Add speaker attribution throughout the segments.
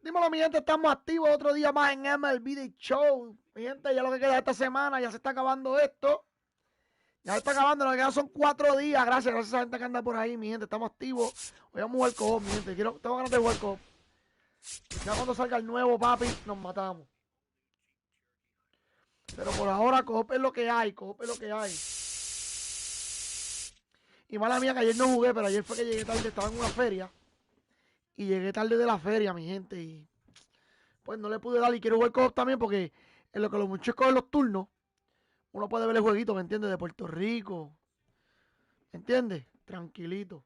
Speaker 1: Dímelo, mi gente, estamos activos otro día más en MLB The Show. Mi gente, ya lo que queda de esta semana, ya se está acabando esto. Ya se está acabando, lo que quedan son 4 días. Gracias a esa gente que anda por ahí, mi gente, estamos activos. Hoy vamos a jugar co-op, mi gente. Tengo ganas de jugar co-op. Ya cuando salga el nuevo, papi, nos matamos. Pero por ahora, co-op es lo que hay, co-op es lo que hay. Y mala mía que ayer no jugué, pero ayer fue que llegué tarde, estaba en una feria. Y llegué tarde de la feria, mi gente. Y pues no le pude dar y quiero jugar co-op también porque en lo que los muchachos cogen los turnos, uno puede ver el jueguito, ¿me entiendes? De Puerto Rico, ¿me entiendes? Tranquilito.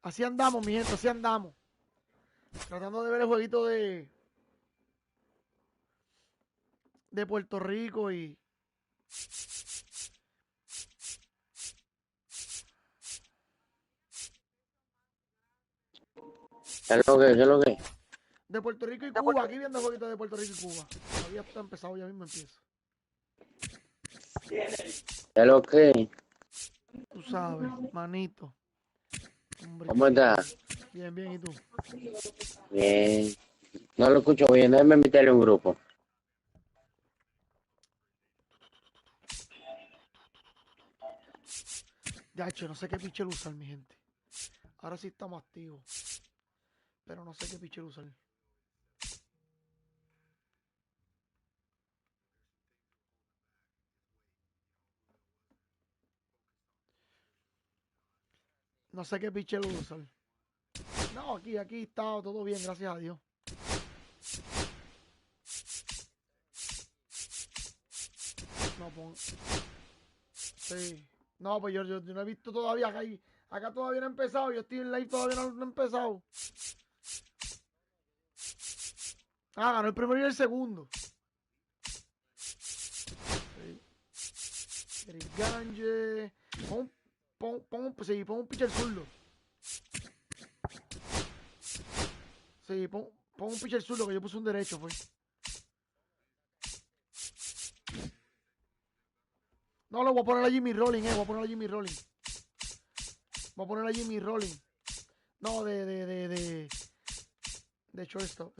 Speaker 1: Así andamos, mi gente, así andamos. Tratando de ver el jueguito de Puerto Rico y
Speaker 2: ¿Qué es lo que?
Speaker 1: de Puerto Rico y Cuba. Aquí viendo el jueguito de Puerto Rico y Cuba. Todavía está empezado, ya mismo empieza.
Speaker 2: ¿Qué es lo que?
Speaker 1: Tú sabes, manito.
Speaker 2: ¿Cómo
Speaker 1: Hombrecito.
Speaker 2: está?
Speaker 1: Bien, bien, ¿y tú?
Speaker 2: Bien. No lo escucho bien, déjame invitarle a un grupo.
Speaker 1: Ya, hecho, no sé qué pitcher usar, mi gente. Ahora sí estamos activos. Pero no sé qué pitcher usar. No sé qué pitcher usar. No, aquí está todo bien, gracias a Dios. No, sí. No, pues yo no he visto todavía acá todavía no ha empezado. Yo estoy en live todavía no ha empezado. Ah, ganó el primero y el segundo. Sí. Eric Gange. Pon un pitcher zurdo. Sí, pon un pitcher zurdo que yo puse un derecho, fue. No, lo voy a poner a Jimmy Rolling, voy a poner a Jimmy Rolling. Voy a poner a Jimmy Rolling. No, de shortstop.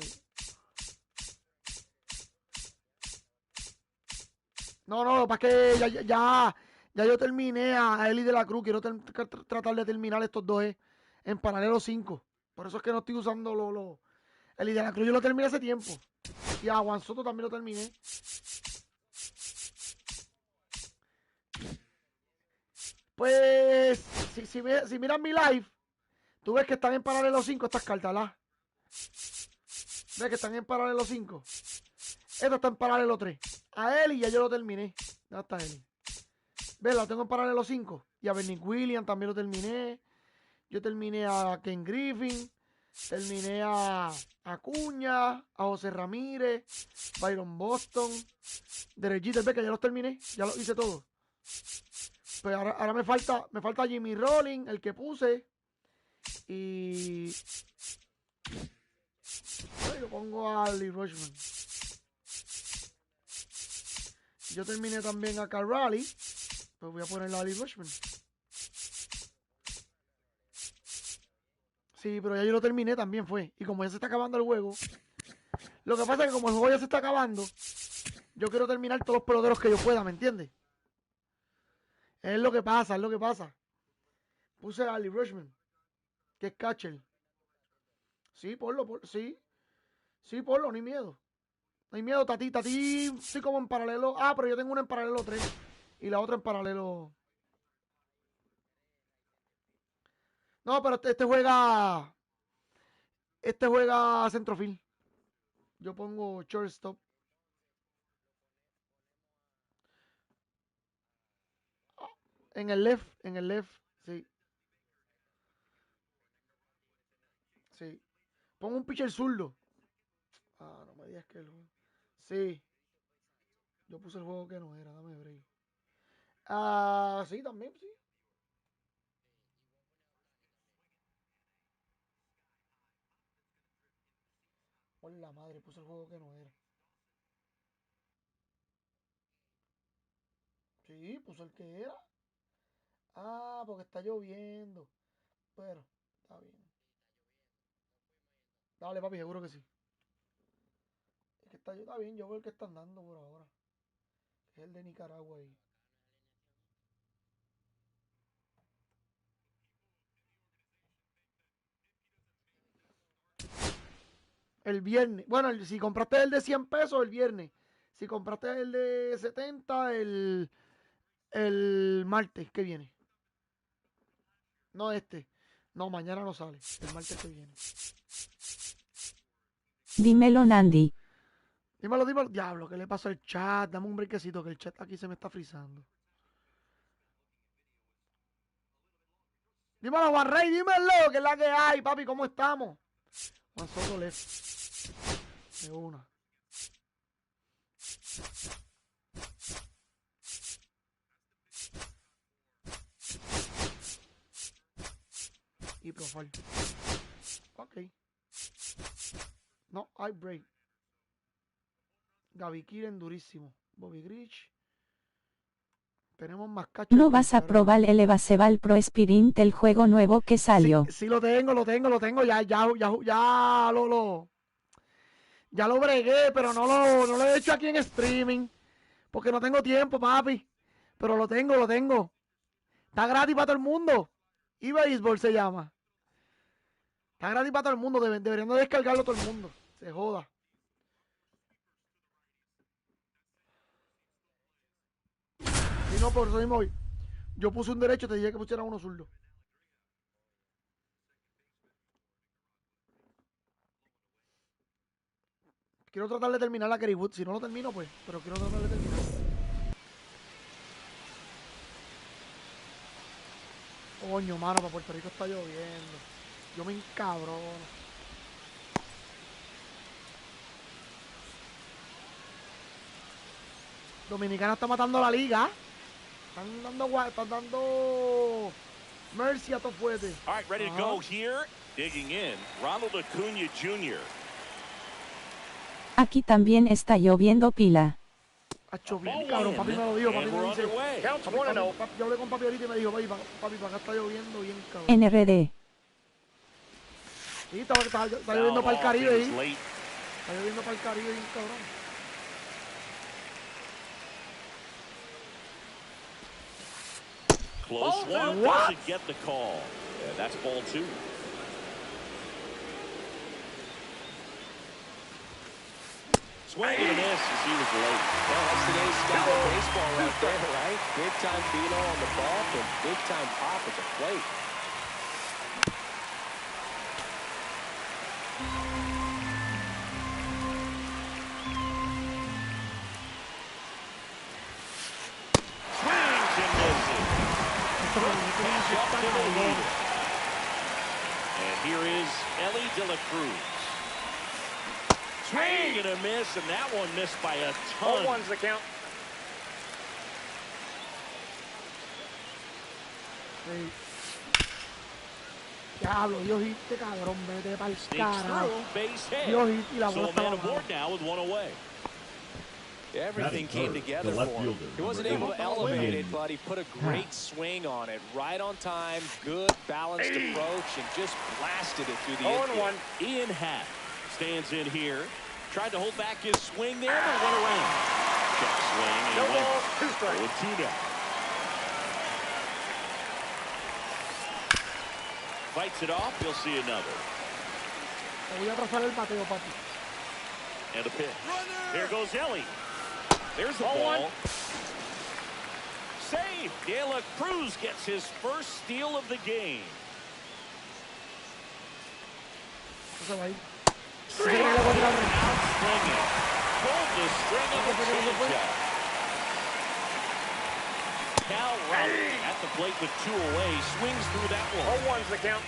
Speaker 1: No, lo que pasa es que ya yo terminé a Eli de la Cruz. Quiero tratar de terminar estos dos en paralelo 5. Por eso es que no estoy usando Eli de la Cruz. Yo lo terminé hace tiempo. Y a Juan Soto también lo terminé. Pues, si miras mi live, tú ves que están en paralelo 5 estas cartas, ¿la? ¿Ves que están en paralelo 5? Esta está en paralelo 3. A Eli ya yo lo terminé. Ya está Eli. ¿Ves? La tengo en paralelo 5. Y a Bernie Williams también lo terminé. Yo terminé a Ken Griffin. Terminé a Acuña, a José Ramírez, Byron Boston, Derechito, ve que ya los terminé, ya los hice todos. Pues ahora me falta Jimmy Rolling, el que puse. Y yo pongo a Lee Rushman. Yo terminé también a Carrali. Pues voy a ponerle a Lee Rushman. Sí, pero ya yo lo terminé también fue. Y como ya se está acabando el juego. Lo que pasa es que como el juego ya se está acabando, yo quiero terminar todos los peloteros que yo pueda, ¿me entiendes? Es lo que pasa, es lo que pasa. Puse a Ali Rushman, que es catcher. Sí, sí. Sí, ponlo, no hay miedo. No hay miedo, Tati, estoy como en paralelo. Ah, pero yo tengo una en paralelo 3 y la otra en paralelo. No, pero este juega centrofield. Yo pongo shortstop. En el left, sí, sí. Pongo un pitcher zurdo. Ah, no me digas que lo. Sí, yo puse el juego que no era, dame break. Ah, sí, también, sí. Por la madre, puse el juego que no era. Sí, puso el que era. Ah, porque está lloviendo. Pero, está bien. Dale, papi, seguro que sí. Es que está bien, yo veo el que están dando por ahora. Es el de Nicaragua ahí. El viernes. Bueno, si compraste el de 100 pesos, el viernes. Si compraste el de 70, el martes que viene. No este. No, mañana no sale. El martes que viene.
Speaker 3: Dímelo, Nandi.
Speaker 1: Dímelo, dímelo. Diablo, ¿qué le pasó al chat? Dame un brequecito que el chat aquí se me está frizando. Dímelo, Juan Rey, dímelo, que es la que hay, papi, ¿cómo estamos? Juan Soto left. De una. Y profile. Ok. No, hay break. Gaby Kiren, durísimo. Bobby Grich. Tenemos más cachos.
Speaker 3: ¿No vas a probar el Evasebal Pro Sprint, el juego nuevo que salió?
Speaker 1: Sí, lo tengo. Ya lo bregué, pero no lo he hecho aquí en streaming. Porque no tengo tiempo, papi. Pero lo tengo. Está gratis para todo el mundo. Y Baseball se llama. Está gratis para todo el mundo. Deberían de descargarlo todo el mundo. Se joda. Y no, por eso mismo hoy. Yo puse un derecho, te dije que pusiera uno zurdo. Quiero tratar de terminar la Kerrywood. Si no lo termino, pues. Pero quiero tratar de terminar. Coño, mano, para Puerto Rico está lloviendo. Yo me encabrono. Dominicana está matando a la liga. Están dando mercy a todo fuerte.
Speaker 4: All right, ready to go here. Digging in, Ronald Acuna Jr.
Speaker 3: Aquí también está lloviendo pila.
Speaker 1: Hacho bien, cabrón, papi me lo dijo, papi me dice. Yo hablé con papi ahorita y me dijo, papi, para acá está lloviendo bien, cabrón.
Speaker 3: NRD.
Speaker 1: Sí, está lloviendo para el Caribe ahí. Está lloviendo para el Caribe bien, cabrón.
Speaker 4: Close one, doesn't get the call. Yeah, that's ball 2. Swing and a miss as he was late.
Speaker 5: Well, that's today's style of baseball right there, right? Big time velo on the ball and big time pop at the plate.
Speaker 4: Swings and misses. Pitch up to the lead. And here is Ellie De La Cruz. Swing and a miss, and that one missed by a ton.
Speaker 5: 0-1's the count.
Speaker 1: Sí. Diablo, Dios hit, cabrón, vete pa'l carajo. Dios hit y la bola
Speaker 4: So a man aboard now with one away.
Speaker 5: Everything came together for him. He wasn't able to elevate it, but he put a great swing on it. Right on time, good, balanced approach, and just blasted it through the infield.
Speaker 4: Ian Happ stands in here. Tried to hold back his swing there, but went around. Check swing, and
Speaker 5: No
Speaker 4: he
Speaker 5: ball,
Speaker 4: went
Speaker 5: 2 strikes.
Speaker 4: with 2 down. Fights it off, you'll see another.
Speaker 1: Te voy a trazar el bateo, papi.
Speaker 4: And a pitch. Here goes Ellie. There's the ball. Save. De La Cruz gets his first steal of the game.
Speaker 1: No se va a ir.
Speaker 4: Out swinging. Pulled the string of the changeup. Cal Raleigh at the plate with 2 away. Swings through that one.
Speaker 5: 0-1's the count.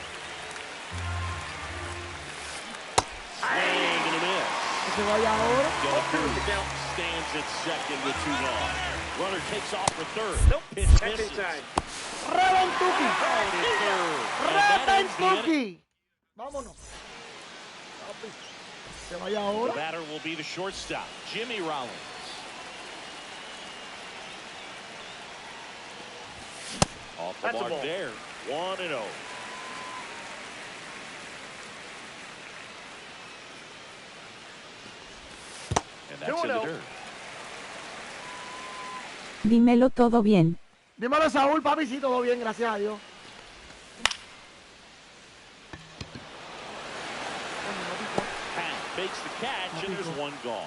Speaker 4: Swing and a miss.
Speaker 1: Que se vaya ahora.
Speaker 4: De La Cruz stands at second with 2 gone. Runner takes off for third. Pitch misses.
Speaker 1: ¡Reventuki!
Speaker 4: Out at third. And that ends the inning.
Speaker 1: ¡Reventuki! Vámonos. Papi, se vaya
Speaker 4: The
Speaker 1: ahora.
Speaker 4: batter will be the shortstop, Jimmy Rollins. Off the mark there. 1-0. And that's in the dirt.
Speaker 3: Dímelo todo bien.
Speaker 1: Dímelo, Saúl, papi, sí, todo bien, gracias a Dios.
Speaker 4: Makes the catch, and there's one gone.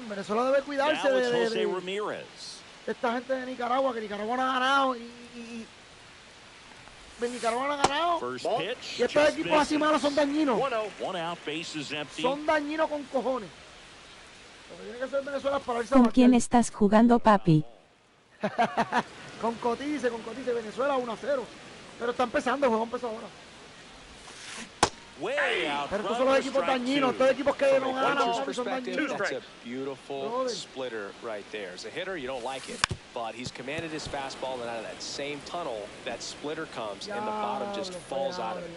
Speaker 1: Venezuela debe cuidarse
Speaker 4: Now it's
Speaker 1: de
Speaker 4: Jose Ramirez.
Speaker 1: esta gente de Nicaragua, que Nicaragua no ha ganado y Nicaragua no ha ganado.
Speaker 4: First pitch,
Speaker 1: Y estos equipos así malos son dañinos.
Speaker 4: 1 out, bases empty.
Speaker 1: Son dañinos con cojones. Lo que tiene que hacer Venezuela es pararse a
Speaker 3: ¿Con
Speaker 1: batear.
Speaker 3: quién estás jugando, papi?
Speaker 1: Con Cotice, Venezuela 1-0. Pero está empezando, el juego empezó ahora.
Speaker 4: Way out
Speaker 1: Pero estos
Speaker 4: front
Speaker 1: son los
Speaker 4: for
Speaker 1: equipos
Speaker 4: strike
Speaker 1: dañinos,
Speaker 4: 2.
Speaker 1: estos equipos que no
Speaker 5: From a
Speaker 1: ganan,
Speaker 5: pitcher's
Speaker 1: papi, son
Speaker 5: perspective,
Speaker 1: dañinos.
Speaker 5: that's a beautiful splitter right there. As a hitter, you don't like it, but he's commanded his fastball, and out of that same tunnel, that splitter comes, and the bottom just falls out of it.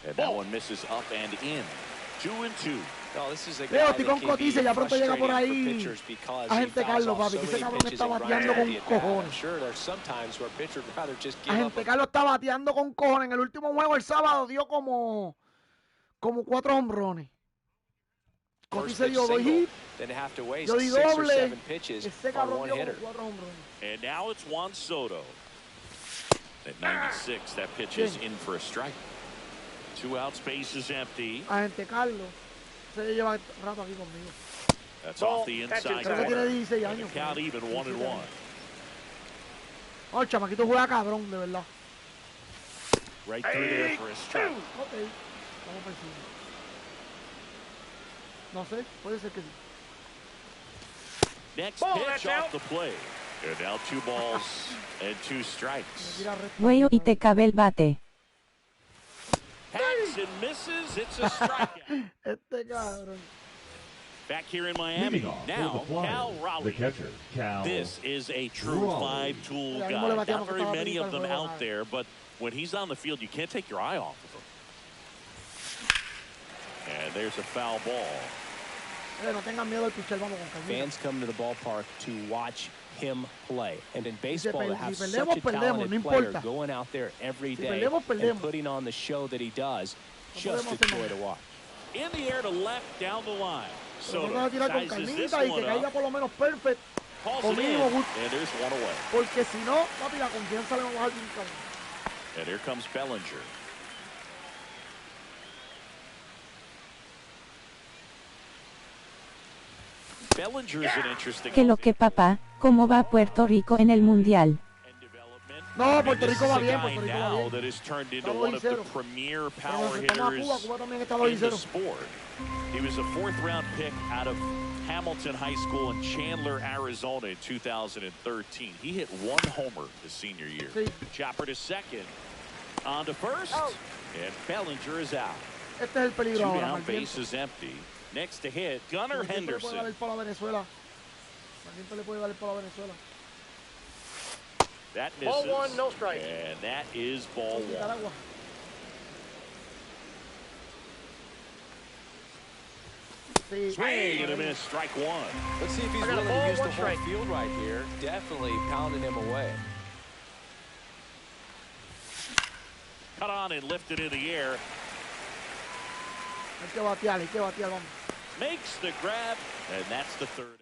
Speaker 4: And that one misses up and in. 2-2.
Speaker 5: No, this is a
Speaker 1: Leo,
Speaker 5: guy
Speaker 1: estoy
Speaker 5: that
Speaker 1: con
Speaker 5: can be
Speaker 1: Cotice, ya pronto llega por
Speaker 5: frustrating for
Speaker 1: ahí
Speaker 5: pitchers because
Speaker 1: Agente
Speaker 5: he fouls
Speaker 1: Carlos,
Speaker 5: off
Speaker 1: papi,
Speaker 5: so
Speaker 1: que ese
Speaker 5: many
Speaker 1: cabrón
Speaker 5: pitches
Speaker 1: está
Speaker 5: and grinds
Speaker 1: bateando
Speaker 5: out
Speaker 1: con
Speaker 5: the at-bat.
Speaker 1: cojones.
Speaker 5: I'm sure there's some times where a pitcher would rather just give up.
Speaker 1: Agente Carlos está bateando con cojones. En el último juego, el sábado, dio como 4 hombrones.
Speaker 5: First
Speaker 1: Cotice
Speaker 5: pitch
Speaker 1: dio 2
Speaker 5: single,
Speaker 1: hits.
Speaker 5: then have to waste
Speaker 1: Yo di
Speaker 5: 6 or
Speaker 1: doble.
Speaker 5: 7 pitches
Speaker 1: Ese
Speaker 5: on
Speaker 1: cabrón
Speaker 5: one
Speaker 1: dio como
Speaker 5: hitter.
Speaker 1: 4 hombrones.
Speaker 4: And now it's Juan Soto. At 96, that pitch is in for a strike. 2 outs, bases empty.
Speaker 1: Agente Carlos se lleva rato aquí conmigo.
Speaker 4: That's off the inside
Speaker 1: Creo que tiene
Speaker 4: corner.
Speaker 1: 16
Speaker 4: And
Speaker 1: años.
Speaker 4: the count even 1-1.
Speaker 1: Oh, el chamaquito juega cabrón, de verdad.
Speaker 4: Right through there for a strike.
Speaker 1: Ok, vamos por encima. No sé, puede ser que sí.
Speaker 4: Next pitch off the plate. And now 2 balls and 2 strikes.
Speaker 1: Me tira recto.
Speaker 3: Güey, y te cabe el bate.
Speaker 4: Hacks and misses. It's a strikeout.
Speaker 1: Este cabrón.
Speaker 4: Back here in Miami. Now, Cal Raleigh. This is a true 5-tool guy. Not very many of them out there, but when he's on the field, you can't take your eye off of him. And there's a foul ball.
Speaker 1: No tengan miedo al pitcher, vamos con calma.
Speaker 5: Fans come to the ballpark to watch him play. And in baseball, to have
Speaker 1: si
Speaker 5: such
Speaker 1: perdemos,
Speaker 5: a
Speaker 1: perdemos,
Speaker 5: talented
Speaker 1: no
Speaker 5: player
Speaker 1: importa.
Speaker 5: going out there every
Speaker 1: Si
Speaker 5: day
Speaker 1: perdemos,
Speaker 5: and
Speaker 1: perdemos.
Speaker 5: putting on the show that he does, just
Speaker 1: podemos
Speaker 5: a
Speaker 1: hacer
Speaker 5: joy
Speaker 1: nada.
Speaker 5: to watch.
Speaker 4: In the air to left, down the line.
Speaker 1: Pero
Speaker 4: So
Speaker 1: vamos a tirar con
Speaker 4: sizes this
Speaker 1: calmita y que
Speaker 4: one
Speaker 1: caiga
Speaker 4: up,
Speaker 1: por lo menos perfect.
Speaker 4: calls
Speaker 1: O
Speaker 4: it in,
Speaker 1: mínimo good.
Speaker 4: and there's one away.
Speaker 1: Porque si no, papi, la confianza le va a bajar bien cabrón.
Speaker 4: And here comes Bellinger. Bellinger is an interesting
Speaker 3: Que lo que papá, ¿cómo va Puerto Rico en el Mundial?
Speaker 1: No, Puerto
Speaker 4: This
Speaker 1: Rico
Speaker 4: is
Speaker 1: va
Speaker 4: a
Speaker 1: bien,
Speaker 4: guy
Speaker 1: Puerto Rico va
Speaker 4: now
Speaker 1: bien.
Speaker 4: that has turned into
Speaker 1: Está
Speaker 4: one of the
Speaker 1: 2-0.
Speaker 4: premier
Speaker 1: Pero
Speaker 4: power
Speaker 1: nos estamos a
Speaker 4: hitters
Speaker 1: Cuba, Cuba también está
Speaker 4: in the
Speaker 1: 2-0.
Speaker 4: sport. He was a 4th-round pick out of Hamilton High School in Chandler, Arizona in 2013. He hit 1 homer his senior year.
Speaker 1: Sí.
Speaker 4: Chopper to second. On to first. And Bellinger is out.
Speaker 1: Este es el
Speaker 4: 2
Speaker 1: peligro ahora,
Speaker 4: down,
Speaker 1: Martín.
Speaker 4: bases empty. Next to hit, Gunnar
Speaker 1: Le puede dar el
Speaker 4: Henderson.
Speaker 1: palo a Venezuela. Martín le puede dar el palo a Venezuela.
Speaker 4: That misses. And that is ball 1.
Speaker 1: Nicaragua. Sí.
Speaker 4: Swing and a miss, strike 1.
Speaker 5: Let's see if he's willing to use the whole field right here. Definitely pounding him away.
Speaker 4: Cut on and lifted in the air.
Speaker 1: Hay que batear, vamos.
Speaker 4: Makes the grab, and that's the 3rd out.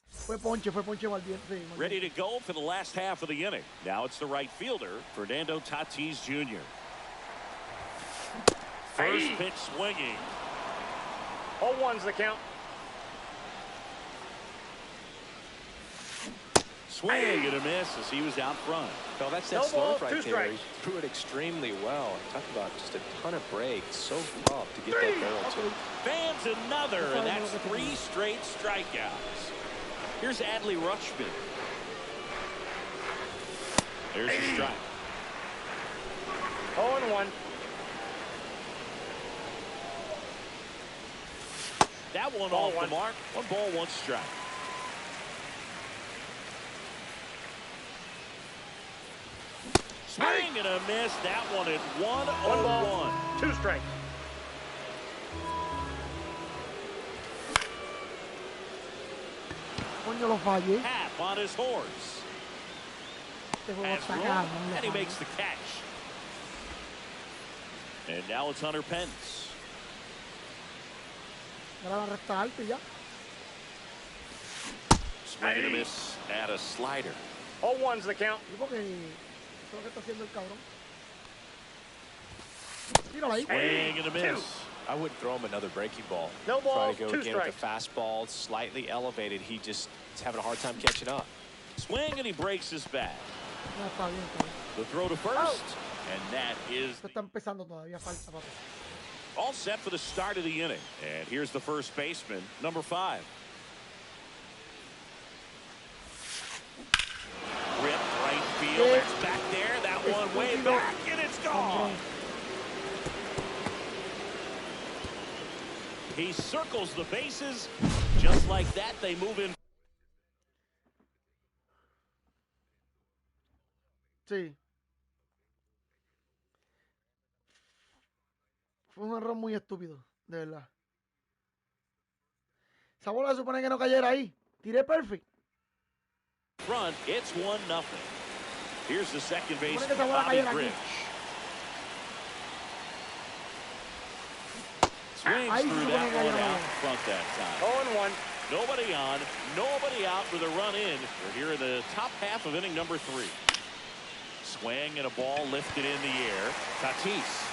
Speaker 1: Fue ponche Valdiente. Sí,
Speaker 4: Ready to go for the last half of the inning. Now it's the right fielder, Fernando Tatis Jr. First pitch swinging.
Speaker 6: 0-1's the count.
Speaker 4: Swing and a miss as he was out front.
Speaker 5: Well, that's that slurve right there. He threw it extremely well. Talk about just a ton of breaks. So tough to get that barrel to.
Speaker 4: Fans another, and that's 3 straight strikeouts. Here's Adley Rutschman. There's a strike.
Speaker 6: 0-1.
Speaker 4: That one off the mark. 1 ball, 1 strike. Swing and a miss. That one at 1-0-1.
Speaker 6: 2 strikes.
Speaker 1: Coño, lo fallé.
Speaker 4: Half on his horse.
Speaker 1: Este juego
Speaker 4: Has
Speaker 1: está
Speaker 4: room,
Speaker 1: acá,
Speaker 4: and he makes the catch. And now it's Hunter Pence.
Speaker 1: Era la recta alta y ya.
Speaker 4: Swing and a miss at a slider.
Speaker 6: 0-1's the count.
Speaker 1: Digo que eso es lo que está haciendo el cabrón. Tírala ahí.
Speaker 4: Swing and a miss.
Speaker 5: I wouldn't throw him another breaking ball.
Speaker 6: No balls,
Speaker 5: Try to go
Speaker 6: 2
Speaker 5: again
Speaker 6: strikes.
Speaker 5: with the fastball, slightly elevated. He just is having a hard time catching up.
Speaker 4: Swing and he breaks his bat.
Speaker 1: No, está bien, está bien.
Speaker 4: The throw to first, and that is
Speaker 1: Esto está empezando todavía, falta, papi.
Speaker 4: all set for the start of the inning. And here's the first baseman, number 5. Ripped right field. It's back there. That one way back, and it's gone. He circles the bases. Just like that, they move in.
Speaker 1: Sí. Fue un error muy estúpido, de verdad. Esa bola se supone que no cayera ahí. Tiré perfect.
Speaker 4: Front, it's 1-0. Here's the second base,
Speaker 1: Supone que esa bola
Speaker 4: Bobby
Speaker 1: cayera aquí.
Speaker 4: Rich. Swings
Speaker 1: Ahí
Speaker 4: through
Speaker 1: supone
Speaker 4: that
Speaker 1: que
Speaker 4: one
Speaker 1: cayera
Speaker 4: out
Speaker 1: la
Speaker 4: front that time.
Speaker 6: 0-1.
Speaker 4: Nobody on, nobody out with a run in. We're here in the top half of inning number 3. Swing and a ball lifted in the air. Tatis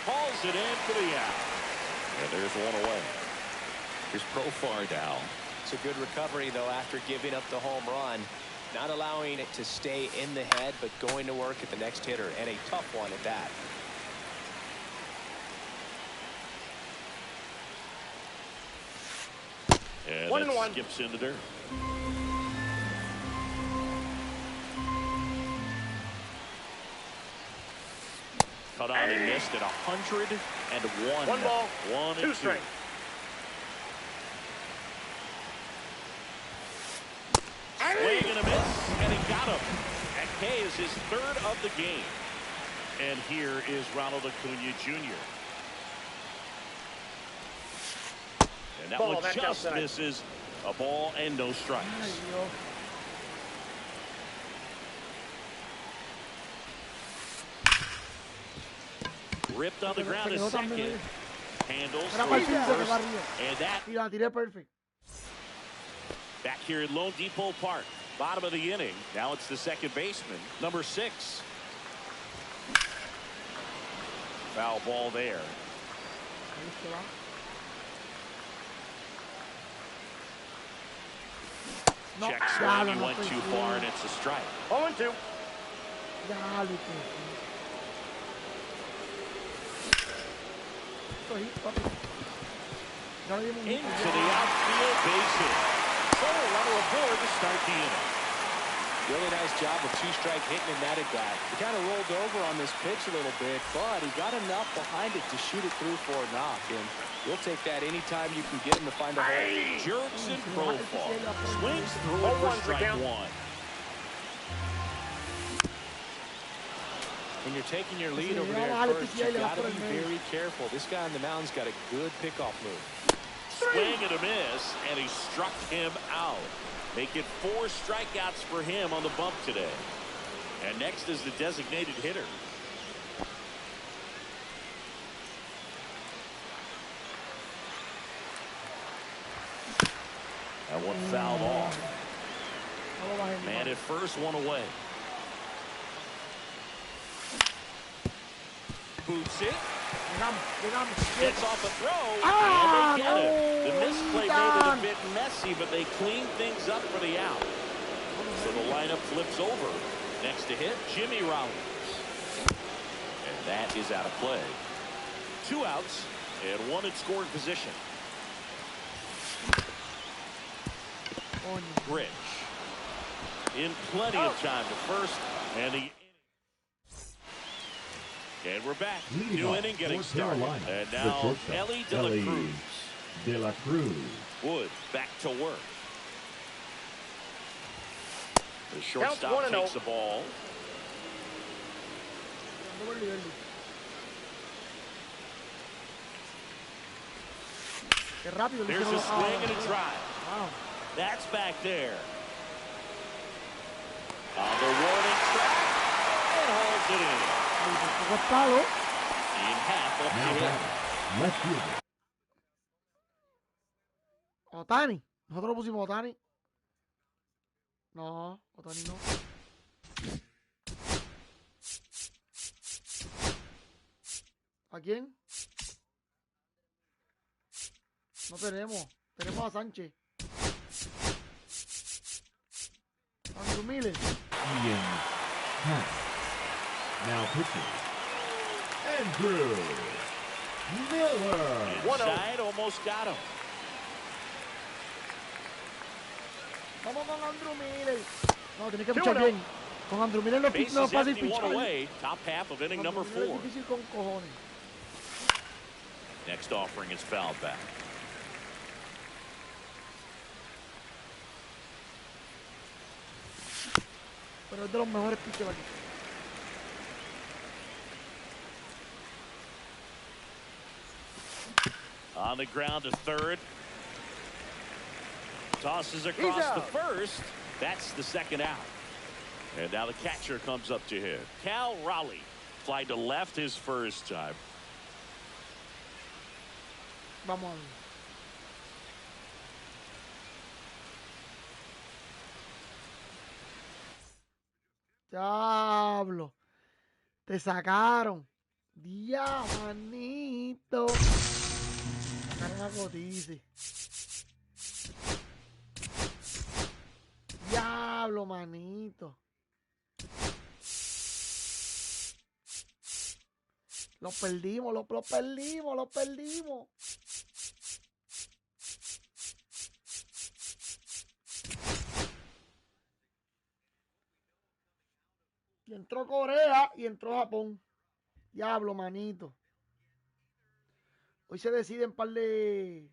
Speaker 4: hauls it in for the out. And there's one away. Here's Profar now.
Speaker 5: It's a good recovery, though, after giving up the home run. Not allowing it to stay in the head, but going to work at the next hitter, and a tough one at that.
Speaker 4: And
Speaker 6: 1-1.
Speaker 4: skips in the dirt. Cut on and missed at 101.
Speaker 6: 1 ball,
Speaker 4: 1 and
Speaker 6: 2 strikes.
Speaker 4: Swing and a miss, and he got him. That K is his 3rd of the game. And here is Ronald Acuna Jr. And that
Speaker 6: Ball,
Speaker 4: one
Speaker 6: that's
Speaker 4: just
Speaker 6: outside.
Speaker 4: misses a ball and no strikes.
Speaker 1: Ay, Dios.
Speaker 4: Ripped on the ground is second. Handles
Speaker 1: Era para el
Speaker 4: throws
Speaker 1: piso que
Speaker 4: first,
Speaker 1: va arriba.
Speaker 4: and that
Speaker 1: Y la tiré perfect.
Speaker 4: back here at Lone Depot Park. Bottom of the inning. Now it's the second baseman, number 6. Foul ball there.
Speaker 1: Ahí se va. No,
Speaker 4: Check swing,
Speaker 1: diablo,
Speaker 4: he
Speaker 1: no
Speaker 4: went
Speaker 1: estoy
Speaker 4: too
Speaker 1: bien.
Speaker 4: far, and it's a strike.
Speaker 6: 0-2.
Speaker 1: Diablo, que- Esto ahí, papi. Ya le dimos un hit.
Speaker 4: Into the outfield, base hit. So a runner aboard to start the inning.
Speaker 5: Really nice job of 2-strike hitting in that at bat. He kind of rolled over on this pitch a little bit, but he got enough behind it to shoot it through for a knock. And you'll take that anytime you can get him to find a hole.
Speaker 4: Jerks and Profar. Swings through it for
Speaker 6: 0-1's the
Speaker 4: strike
Speaker 6: count.
Speaker 4: 1.
Speaker 5: When you're taking your lead
Speaker 1: Sí,
Speaker 5: over
Speaker 1: le
Speaker 5: there
Speaker 1: va a
Speaker 5: at
Speaker 1: bajar el
Speaker 5: first,
Speaker 1: PCA y le
Speaker 5: you
Speaker 1: va
Speaker 5: got
Speaker 1: por
Speaker 5: to
Speaker 1: el
Speaker 5: be
Speaker 1: medio.
Speaker 5: very careful. This guy on the mound's got a good pickoff move.
Speaker 4: Swing and a miss, and he struck him out. Make it 4 strikeouts for him on the bump today. And next is the designated hitter. That one fouled off.
Speaker 1: No lo bajé,
Speaker 4: Man at first, one away. Boots it.
Speaker 1: Llegamos.
Speaker 4: Gets off a throw.
Speaker 1: Ah,
Speaker 4: and they get it. The
Speaker 1: no,
Speaker 4: misplay made it a bit messy, but they cleaned things up for the out. So the lineup flips over. Next to hit, Jimmy Rollins. And that is out of play. 2 outs and 1 in scoring position. Rich. In plenty of time to first. And we're back. New inning getting started. And now Ellie De La Cruz.
Speaker 7: De La Cruz.
Speaker 4: Wood back to work. The shortstop
Speaker 6: Counts 1-0.
Speaker 4: takes the ball.
Speaker 1: Qué rápido.
Speaker 4: There's a swing and a drive.
Speaker 1: Wow.
Speaker 4: That's back there. On the warning track, and holds it in. In half up to him.
Speaker 7: Left fielder.
Speaker 1: Otani. Nosotros lo pusimos Otani. No, Otani no. ¿A quién? No tenemos. Tenemos a Sánchez. Andrew Miller.
Speaker 7: Ian Happ. Now pitching. Andrew Miller.
Speaker 4: Inside, almost got him.
Speaker 1: Vamos con Andrew Miller. No, tenés que pichar bien. Con Andrew Miller no es fácil pichar.
Speaker 4: Top half of inning number 4.
Speaker 1: Es difícil con cojones.
Speaker 4: Next offering is fouled back.
Speaker 1: Pero es de los mejores pitchers aquí.
Speaker 4: On the ground to third. Tosses across the first. That's the second out. And now the catcher comes up to hit. Cal Raleigh flied to left his first time.
Speaker 1: Vamos. Diablo. Te sacaron. Diamanito. Sacaron a Cotice. Diablo, manito. Los perdimos, los perdimos. Y entró Corea y entró Japón. Diablo, manito. Hoy se deciden par de...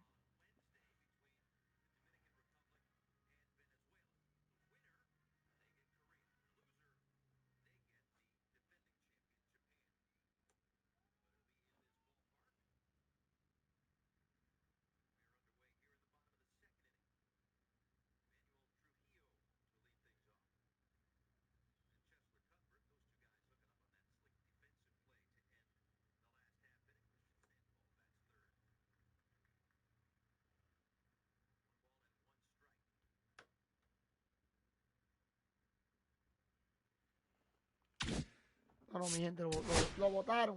Speaker 1: No, mi gente, lo votaron.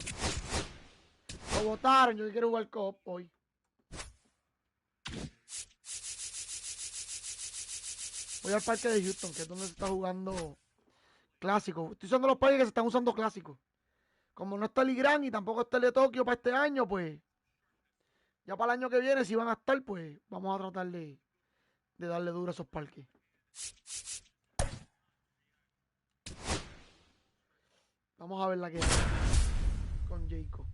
Speaker 1: Lo votaron. Yo quiero jugar COOP hoy. Voy al parque de Houston, que es donde se está jugando clásico. Estoy usando los parques que se están usando clásicos. Como no está el Gran y tampoco está el de Tokio para este año, pues ya para el año que viene, si van a estar, pues vamos a tratar de darle duro a esos parques. Vamos a ver la que hay con Jacob.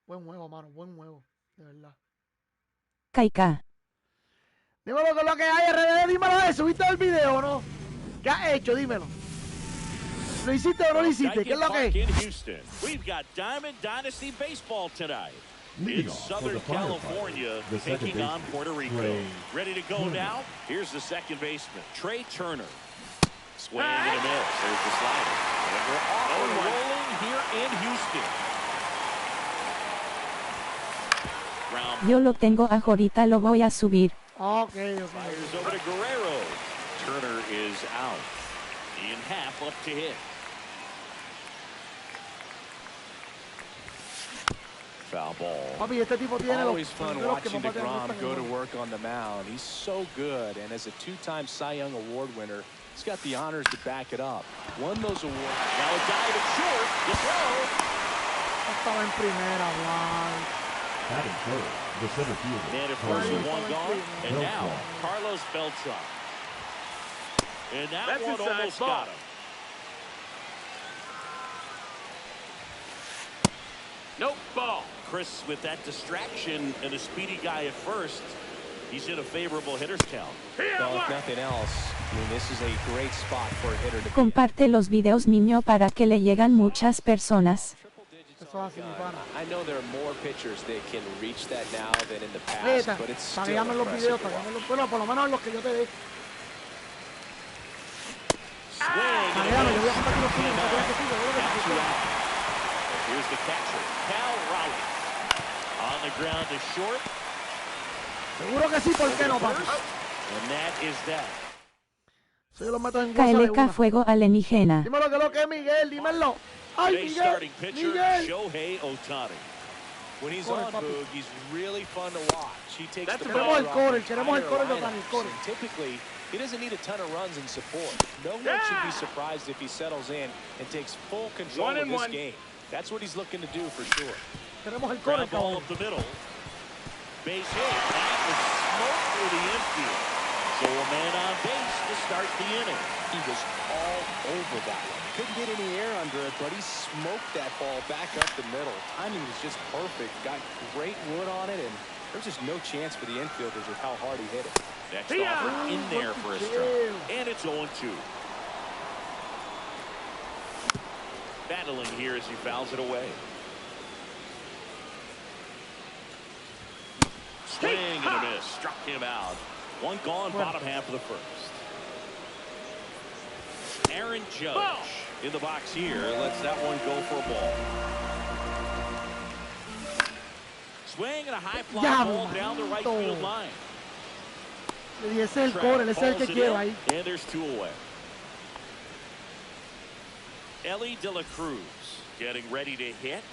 Speaker 1: Buen juego, mano, buen juego, de verdad.
Speaker 3: Kaika.
Speaker 1: Dímelo con lo que hay, RD, dímelo eso. ¿Viste el video o no? ¿Qué has hecho? Dímelo. ¿Lo hiciste o no lo hiciste? ¿Qué es lo que es?
Speaker 4: We've got Diamond Dynasty Baseball tonight. In Southern California, taking on Puerto Rico. Ready to go now? Here's the second baseman, Trey Turner. Swing and a miss. There's the slider. And we're off and rolling here in Houston.
Speaker 3: Yo lo tengo ahorita, lo voy a subir.
Speaker 1: Okay.
Speaker 4: Fires over to Guerrero. Turner is out. In half up to hit. Foul ball.
Speaker 1: Papi, este tipo tiene
Speaker 5: always fun watching DeGrom go to work on the mound. He's so good, and as a two-time Cy Young Award winner, he's got the honors to back it up. Won those awards.
Speaker 4: Now a dive at short. The throw.
Speaker 1: Estaba en primera, wow.
Speaker 7: Batting third, the center fielder.
Speaker 4: Man at first with one gone, and now Carlos Beltran. And that one almost got him. Nope, ball. Chris with that distraction and a speedy guy at first. He's in a favorable hitter's count.
Speaker 5: Well, if nothing else, I mean, this is a great spot for a hitter to
Speaker 3: Comparte los videos, niño, para que le llegan muchas personas.
Speaker 5: triple digits
Speaker 1: Eso es así, mi pana.
Speaker 5: I know there are more pitchers that can reach that now than in the past, but it's still
Speaker 1: taguéame los videos,
Speaker 5: impressive.
Speaker 1: bueno, por lo menos en los que yo te dé.
Speaker 4: Taguéame,
Speaker 1: yo voy a compartir los tuyos, no te que
Speaker 4: Here's the catcher, Cal Raleigh. On the ground to short.
Speaker 1: Seguro que sí, ¿por qué no, papi?
Speaker 4: And that is that.
Speaker 1: So yo los meto en WhatsApp de
Speaker 3: KLK
Speaker 1: una.
Speaker 3: fuego alienígena.
Speaker 1: Dímelo que lo que es, Miguel, dímelo. Ay,
Speaker 4: Today's
Speaker 1: Miguel,
Speaker 4: starting pitcher,
Speaker 1: Miguel.
Speaker 4: Shohei Ohtani.
Speaker 5: When he's
Speaker 1: Corre,
Speaker 5: on,
Speaker 1: papi.
Speaker 5: Boog, he's really fun to watch. He takes the
Speaker 1: Queremos
Speaker 5: ball
Speaker 1: el
Speaker 5: off
Speaker 1: core,
Speaker 5: the
Speaker 1: queremos el core de
Speaker 5: entire
Speaker 1: Ohtani, el
Speaker 5: lineups,
Speaker 1: core.
Speaker 5: and typically, he doesn't need a ton of runs and support. No one should be surprised if he settles in and takes full control of this game. That's what he's looking to do for sure.
Speaker 1: Queremos el core,
Speaker 4: Ground ball
Speaker 1: cabrón.
Speaker 4: up the middle. Base hit. That was smoke through the infield. So a man on base to start the inning.
Speaker 5: He was all over that one. Couldn't get any air under it, but he smoked that ball back up the middle. Timing was just perfect. Got great wood on it, and there's just no chance for the infielders with how hard he hit it.
Speaker 4: Next offer in there for a strike. And it's 0-2. Battling here as he fouls it away. Swing and a miss. Struck him out. One gone, bottom half of the first. Aaron Judge in the box here. Lets that one go for a ball. Swing and a high fly ball down the right field line.
Speaker 1: Y ese es el core, ese es el que quiero ahí.
Speaker 4: And there's two away. Ellie De La Cruz getting ready to hit.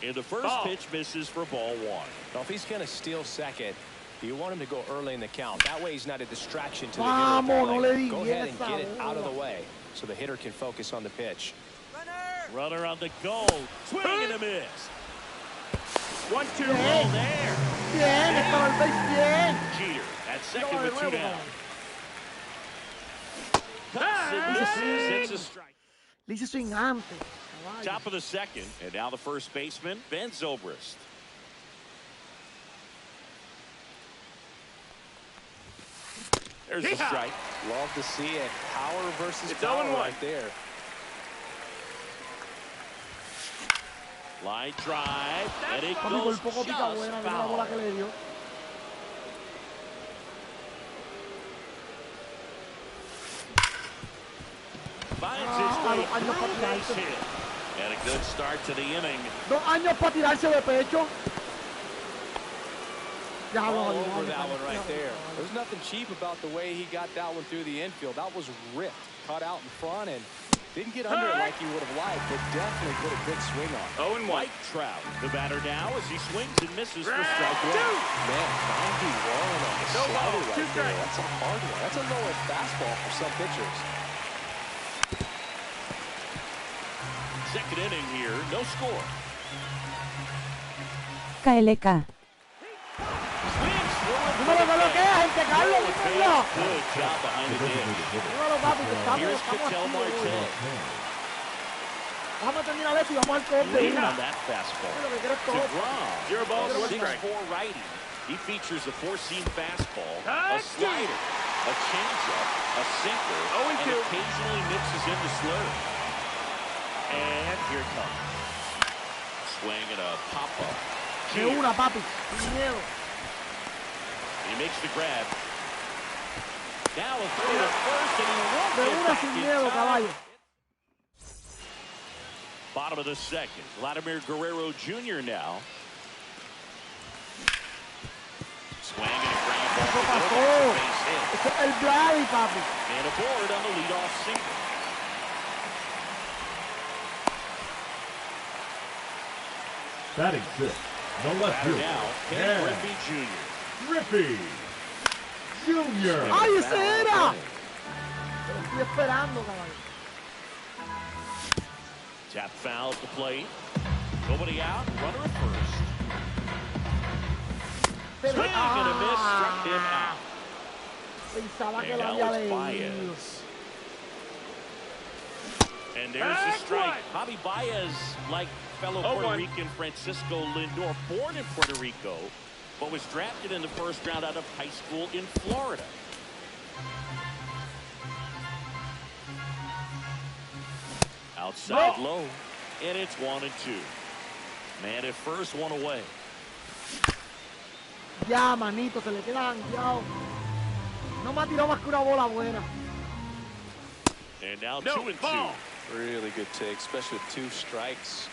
Speaker 4: And the first pitch misses for ball one.
Speaker 5: Now, if he's going to steal second, you want him to go early in the count. That way he's not a distraction to the
Speaker 1: Vamos,
Speaker 5: hitter.
Speaker 1: no le di
Speaker 5: Go
Speaker 1: bien
Speaker 5: ahead and
Speaker 1: esa
Speaker 5: get it out of the
Speaker 1: bola.
Speaker 5: way so the hitter can focus on the pitch.
Speaker 4: Runner on the go. Swing and a miss.
Speaker 6: 1-2.
Speaker 4: Ball there.
Speaker 1: Bien, estaba el base bien.
Speaker 4: Jeter at second
Speaker 1: No,
Speaker 4: with two
Speaker 1: de nuevo,
Speaker 4: down. Cuts and misses. It's a strike.
Speaker 1: Le hice swing antes. Caballo.
Speaker 4: Top of the second, and now the first baseman, Ben Zobrist. There's a strike.
Speaker 5: Love to see it. Power versus
Speaker 6: It's
Speaker 5: power
Speaker 6: 0-1.
Speaker 5: right there.
Speaker 4: Line drive, and it
Speaker 1: Papi, por
Speaker 4: goes
Speaker 1: poco pica
Speaker 4: just
Speaker 1: buena, mira la bola que
Speaker 4: foul.
Speaker 1: le dio.
Speaker 4: Finds his way
Speaker 1: los años para
Speaker 4: through base
Speaker 1: tirarse.
Speaker 4: hit. And a good start to the inning.
Speaker 1: 2 años para tirarse de pecho. Ya
Speaker 5: All
Speaker 1: lo
Speaker 5: over that one right there. There's nothing cheap about the way he got that one through the infield. That was ripped, cut out in front, and didn't get under it like he would have liked, but definitely put a good swing on it.
Speaker 6: 0-1.
Speaker 4: Mike Trout, the batter now, as he swings and misses for strike one.
Speaker 5: Man, 91 on the
Speaker 6: No ball,
Speaker 5: slider
Speaker 6: two
Speaker 5: right there.
Speaker 6: strikes.
Speaker 5: That's a hard one. That's a lower fastball for some pitchers.
Speaker 4: Second inning here, no score.
Speaker 3: KLK.
Speaker 4: Swings through it.
Speaker 1: Dímelo que lo que es, gente, Carlos, dímelo.
Speaker 4: Good job behind the dish.
Speaker 1: Dímelo, papi, que estamos
Speaker 4: Here's Ketel
Speaker 1: activos.
Speaker 4: Marte.
Speaker 1: Vamos a terminar esto y vamos al corte.
Speaker 4: Lean
Speaker 1: Mira,
Speaker 4: on that fastball.
Speaker 1: lo que quiero es todo.
Speaker 4: DeGrom,
Speaker 6: 0 balls, 1 strike.
Speaker 4: 6'4" righty. He features a four-seam fastball, a slider, a changeup, a sinker, and
Speaker 6: 0-2.
Speaker 4: occasionally mixes in the slurve. And here it comes. Swing and a pop-up.
Speaker 1: De una, papi, sin miedo.
Speaker 4: He makes the grab. Now a throw to first, and he won't
Speaker 1: De
Speaker 4: get
Speaker 1: una
Speaker 4: back
Speaker 1: sin
Speaker 4: in
Speaker 1: miedo,
Speaker 4: time.
Speaker 1: caballo.
Speaker 4: Bottom of the second. Vladimir Guerrero Jr. now. Swing and a ground ball.
Speaker 1: Eso
Speaker 4: to
Speaker 1: pasó.
Speaker 4: Gilbert. Base hit.
Speaker 1: Ese es el Vladi, papi.
Speaker 4: And a board on the leadoff single.
Speaker 7: Batting six, the left
Speaker 4: Batter
Speaker 7: fielder.
Speaker 4: now, Ken
Speaker 7: Yeah.
Speaker 4: Griffey Jr.
Speaker 7: Griffey Jr.
Speaker 1: ¡Ay, ese era! Lo estoy esperando, caballo.
Speaker 4: Tap foul at the plate. Nobody out. Runner at first. Swing and a miss. Struck him out.
Speaker 1: Pensaba que
Speaker 4: And
Speaker 1: lo
Speaker 4: now
Speaker 1: había
Speaker 4: it's
Speaker 1: leído.
Speaker 4: Baez. And there's the strike. Javi Baez, like fellow Puerto
Speaker 6: 0-1.
Speaker 4: Rican Francisco Lindor, born in Puerto Rico, but was drafted in the first round out of high school in Florida. Outside low. And it's 1-2. Man at first, one away.
Speaker 1: Ya, manito, se le queda jangueado. No me ha tirado más que una bola buena.
Speaker 4: And now 2-2.
Speaker 5: Really good take, especially with 2 strikes.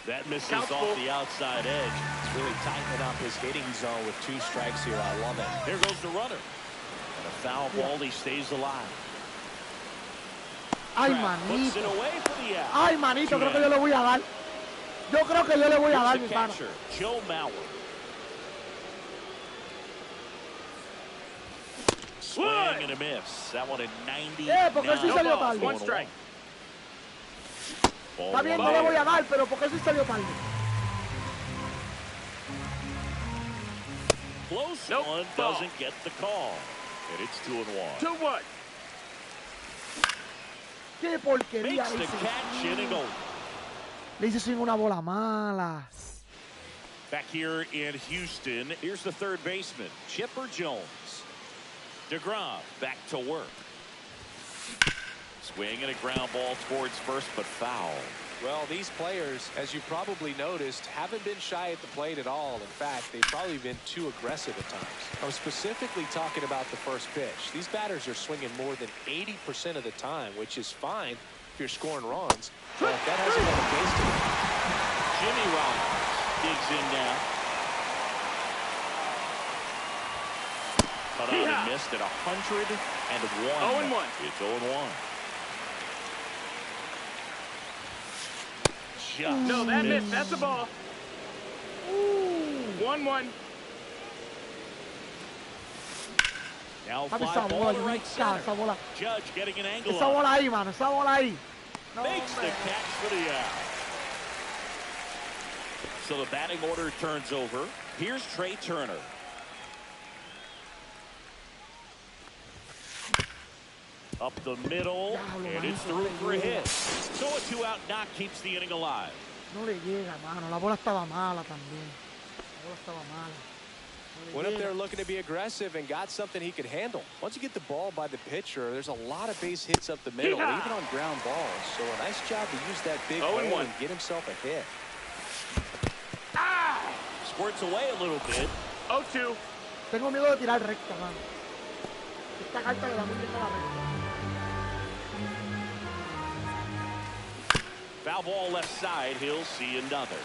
Speaker 4: That misses off the outside edge.
Speaker 5: It's really tightening up his hitting zone with 2 strikes here. I love it.
Speaker 4: Here goes the runner. And a foul ball, he stays alive.
Speaker 1: Ay,
Speaker 4: Puts it
Speaker 1: manito.
Speaker 4: away for the out.
Speaker 1: Ay, manito, creo que yo le voy a dar. Yo creo que yo le voy a dar, mi pana.
Speaker 4: Joe Mauer. Swing and a miss. That one at 90.
Speaker 1: ¿Por qué sí salió tarde?
Speaker 6: One strike.
Speaker 1: Está bien, no le voy a dar, pero ¿por qué sí salió tarde?
Speaker 4: Close one doesn't get the call. And it's 2-1.
Speaker 6: 2-1.
Speaker 1: Qué porquería
Speaker 4: Makes
Speaker 1: le
Speaker 4: the
Speaker 1: hice.
Speaker 4: catch in and go.
Speaker 1: Le hice sin una bola mala.
Speaker 4: Back here in Houston, here's the third baseman, Chipper Jones. DeGrom back to work. Swing and a ground ball towards first, but foul.
Speaker 5: Well, these players, as you probably noticed, haven't been shy at the plate at all. In fact, they've probably been too aggressive at times. I'm specifically talking about the first pitch. These batters are swinging more than 80% of the time, which is fine if you're scoring runs. But that hasn't been the case today.
Speaker 4: Jimmy Rollins digs in now. Cut out and missed at 101.
Speaker 6: 0-1.
Speaker 4: It's 0-1. Just
Speaker 6: No, that
Speaker 4: missed.
Speaker 6: missed. That's a ball. 1-1.
Speaker 4: Now
Speaker 1: Papi,
Speaker 4: fly
Speaker 1: esa
Speaker 4: ball
Speaker 1: bola,
Speaker 4: to right
Speaker 1: esa
Speaker 4: center.
Speaker 1: bola.
Speaker 4: Judge getting an angle
Speaker 1: Esa
Speaker 4: on.
Speaker 1: bola ahí, mano, esa bola ahí. No,
Speaker 4: Makes the
Speaker 1: hombre.
Speaker 4: catch for the out. So the batting order turns over. Here's Trey Turner. Up the middle, and it's through for a hit. So a 2-out knock keeps the inning alive.
Speaker 1: No le llega, mano. La bola estaba mala también. La bola estaba mala. No le
Speaker 5: Went up
Speaker 1: llega.
Speaker 5: there looking to be aggressive and got something he could handle. Once you get the ball by the pitcher, there's a lot of base hits up the middle,
Speaker 6: Yeehaw!
Speaker 5: even on ground balls. So a nice job to use that big
Speaker 6: 0-1.
Speaker 5: hole and get himself a hit.
Speaker 4: Squirts away a little bit.
Speaker 6: 0-2.
Speaker 1: Tengo miedo de tirar recta, mano. Esta carta le da muy bien a la recta.
Speaker 4: Foul ball left side. He'll see another.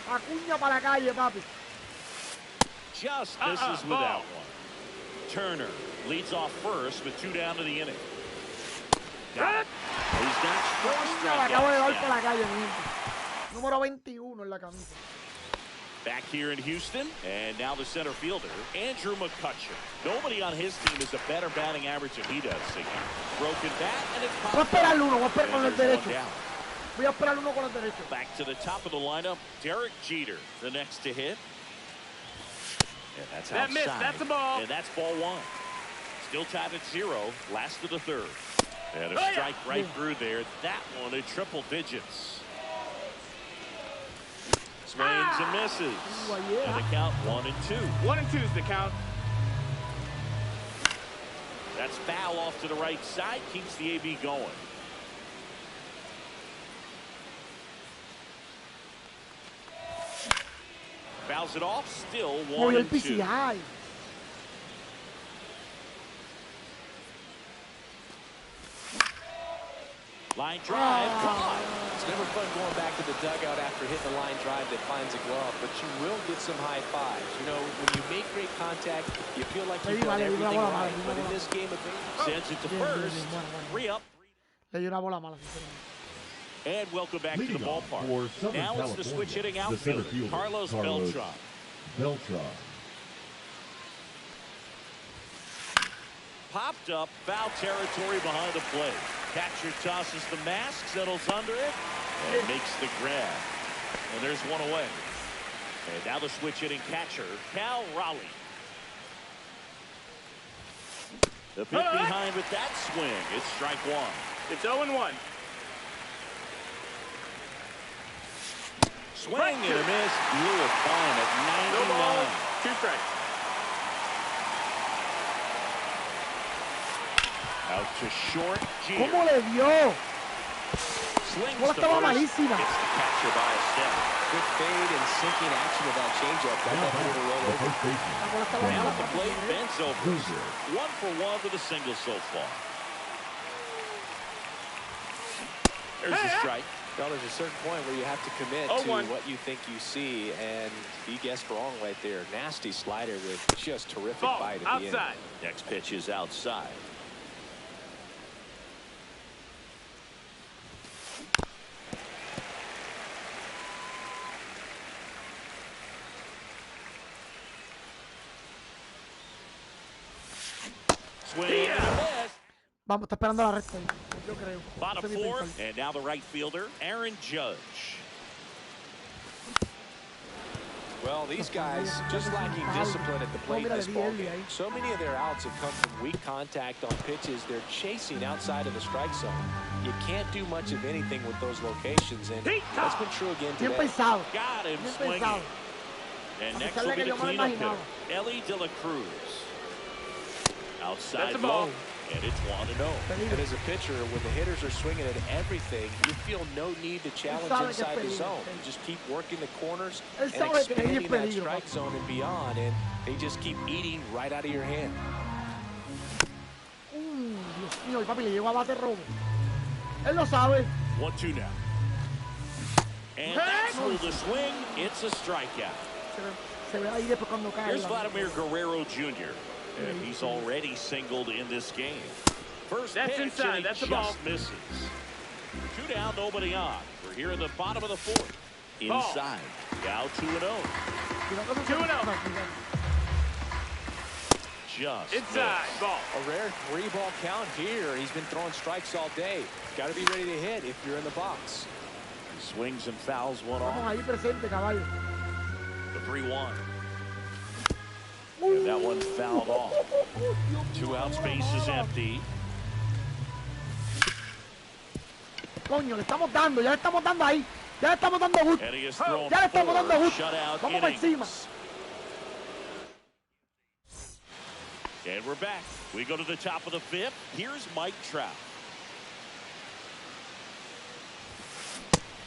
Speaker 1: Acuña para la calle, papi.
Speaker 4: Just misses with that one. Turner leads off first with 2 down to the inning. Got it. He's got 4
Speaker 1: Acuña la acabo de dar
Speaker 4: strikeouts
Speaker 1: para
Speaker 4: now.
Speaker 1: la calle, mi gente. Número 21 en la camisa.
Speaker 4: Back here in Houston, and now the center fielder, Andrew McCutcheon. Nobody on his team is a better batting average than he does. Broken bat, and it's
Speaker 1: Voy a esperar uno, voy a esperar con el
Speaker 4: And there's one
Speaker 1: derecho.
Speaker 4: down.
Speaker 1: Voy a esperar uno con el derecho.
Speaker 4: Back to the top of the lineup, Derek Jeter, the next to hit. And that's
Speaker 6: That
Speaker 4: outside.
Speaker 6: missed. That's a ball.
Speaker 4: And that's ball 1. Still tied at 0. Last of the third. And a
Speaker 6: Oh, yeah.
Speaker 4: strike right through there. That one in triple digits. Swings and misses. And the count 1-2.
Speaker 6: 1-2 is the count.
Speaker 4: That's foul off to the right side. Keeps the AB going. Fouls it off. Still
Speaker 1: Movió el
Speaker 4: 1-2.
Speaker 1: PCI.
Speaker 4: Line drive. Come on.
Speaker 5: It's never fun going back to the dugout after hitting a line drive that finds a glove, but you will get some high fives. You know, when you make great contact, you feel like you've done everything right. But in this game of baseball,
Speaker 4: Sends it to first. 3 up.
Speaker 1: Le dio una bola mala, sinceramente.
Speaker 4: And welcome back to the
Speaker 7: Leading off
Speaker 4: ballpark.
Speaker 7: for Southern
Speaker 4: Now it's the switch hitting
Speaker 7: California, the center
Speaker 4: outfielder,
Speaker 7: fielder,
Speaker 4: Carlos
Speaker 7: Carlos
Speaker 4: Beltran.
Speaker 7: Beltran.
Speaker 4: Popped up, foul territory behind the plate. Catcher tosses the mask, settles under it, and makes the grab. And there's one away. And now the switch hitting catcher, Cal Raleigh. The pitch behind with that swing. It's strike 1.
Speaker 6: It's 0-1.
Speaker 4: Swing and a miss. Blew it fine at
Speaker 6: No ball.
Speaker 4: 99.
Speaker 6: 2 strikes.
Speaker 4: Out to short. Jeter.
Speaker 1: ¿Cómo le dio?
Speaker 4: Swings
Speaker 1: Bola
Speaker 4: to
Speaker 1: estaba
Speaker 4: first.
Speaker 1: malísima.
Speaker 4: Gets the catcher by a step.
Speaker 5: Good fade and sinking action of that changeup. Got that hitter to roll
Speaker 7: The
Speaker 5: over.
Speaker 7: first baseman.
Speaker 1: La bola estaba
Speaker 4: Down
Speaker 1: mala,
Speaker 4: at the
Speaker 1: papi.
Speaker 4: plate, bends over.
Speaker 7: Loser.
Speaker 4: 1 for 1 with a single so far. There's the strike.
Speaker 5: Well, there's a certain point where you have to commit to what you think you see, and he guessed wrong right there. Nasty slider with just terrific bite at the end.
Speaker 6: Outside.
Speaker 4: Next pitch is outside. Swing and a miss.
Speaker 1: Vamos, está esperando la recta. Yo creo.
Speaker 4: Bottom
Speaker 1: Ese es mi
Speaker 4: fourth,
Speaker 1: pensar.
Speaker 4: and now the right fielder, Aaron Judge.
Speaker 5: Well, these guys just lacking discipline at the plate in this ballgame. So many of their outs have come from weak contact on pitches they're chasing outside of the strike zone. You can't do much of anything with those locations, and that's been true again
Speaker 1: Bien
Speaker 5: today.
Speaker 1: pensado.
Speaker 4: Got him
Speaker 1: Bien
Speaker 4: swinging.
Speaker 1: pensado.
Speaker 4: And
Speaker 1: A
Speaker 4: next
Speaker 1: pesar
Speaker 4: will
Speaker 1: de
Speaker 4: be
Speaker 1: que
Speaker 4: the
Speaker 1: yo me lo
Speaker 4: cleanup hitter,
Speaker 1: imaginaba.
Speaker 4: Ellie De La Cruz.
Speaker 6: That's
Speaker 4: Outside
Speaker 6: a ball.
Speaker 4: low, and it's 1-0.
Speaker 5: And as a pitcher, when the hitters are swinging at everything, you feel no need to challenge
Speaker 1: sabe que es
Speaker 5: inside the
Speaker 1: peligro.
Speaker 5: zone. You just keep working the corners
Speaker 1: Él
Speaker 5: and
Speaker 1: sabe que ahí es
Speaker 5: expanding that
Speaker 1: peligro,
Speaker 5: strike
Speaker 1: papi.
Speaker 5: zone and beyond, and they just keep eating right out of your hand.
Speaker 1: Dios mío, el papi le llegó a bate robo. Él lo sabe.
Speaker 4: 1-2 now. And that's through the swing. It's a strikeout.
Speaker 1: Se ve ahí después cuando cae.
Speaker 4: Here's Vladimir Guerrero Jr. And he's already singled in this game. First
Speaker 6: That's
Speaker 4: pitch,
Speaker 6: inside.
Speaker 4: and he
Speaker 6: That's a
Speaker 4: just
Speaker 6: ball.
Speaker 4: misses. 2 down, nobody on. We're here in the bottom of the fourth. Inside. Now 2-0.
Speaker 6: 2-0.
Speaker 4: Just
Speaker 6: Inside.
Speaker 4: missed.
Speaker 6: Ball.
Speaker 5: A rare 3-ball count here. He's been throwing strikes all day. Got to be ready to hit if you're in the box.
Speaker 4: He swings and fouls one
Speaker 1: Estamos
Speaker 4: off.
Speaker 1: ahí presente, caballo.
Speaker 4: The 3-1. And that one's fouled off. 2 out, space is empty.
Speaker 1: Coño, le estamos dando, ya le estamos dando ahí. Ya le estamos dando gusto.
Speaker 4: And he has thrown
Speaker 1: Ya le estamos
Speaker 4: 4
Speaker 1: dando gusto.
Speaker 4: shutout
Speaker 1: Vamos para encima.
Speaker 4: innings. And we're back. We go to the top of the 5th. Here's Mike Trout.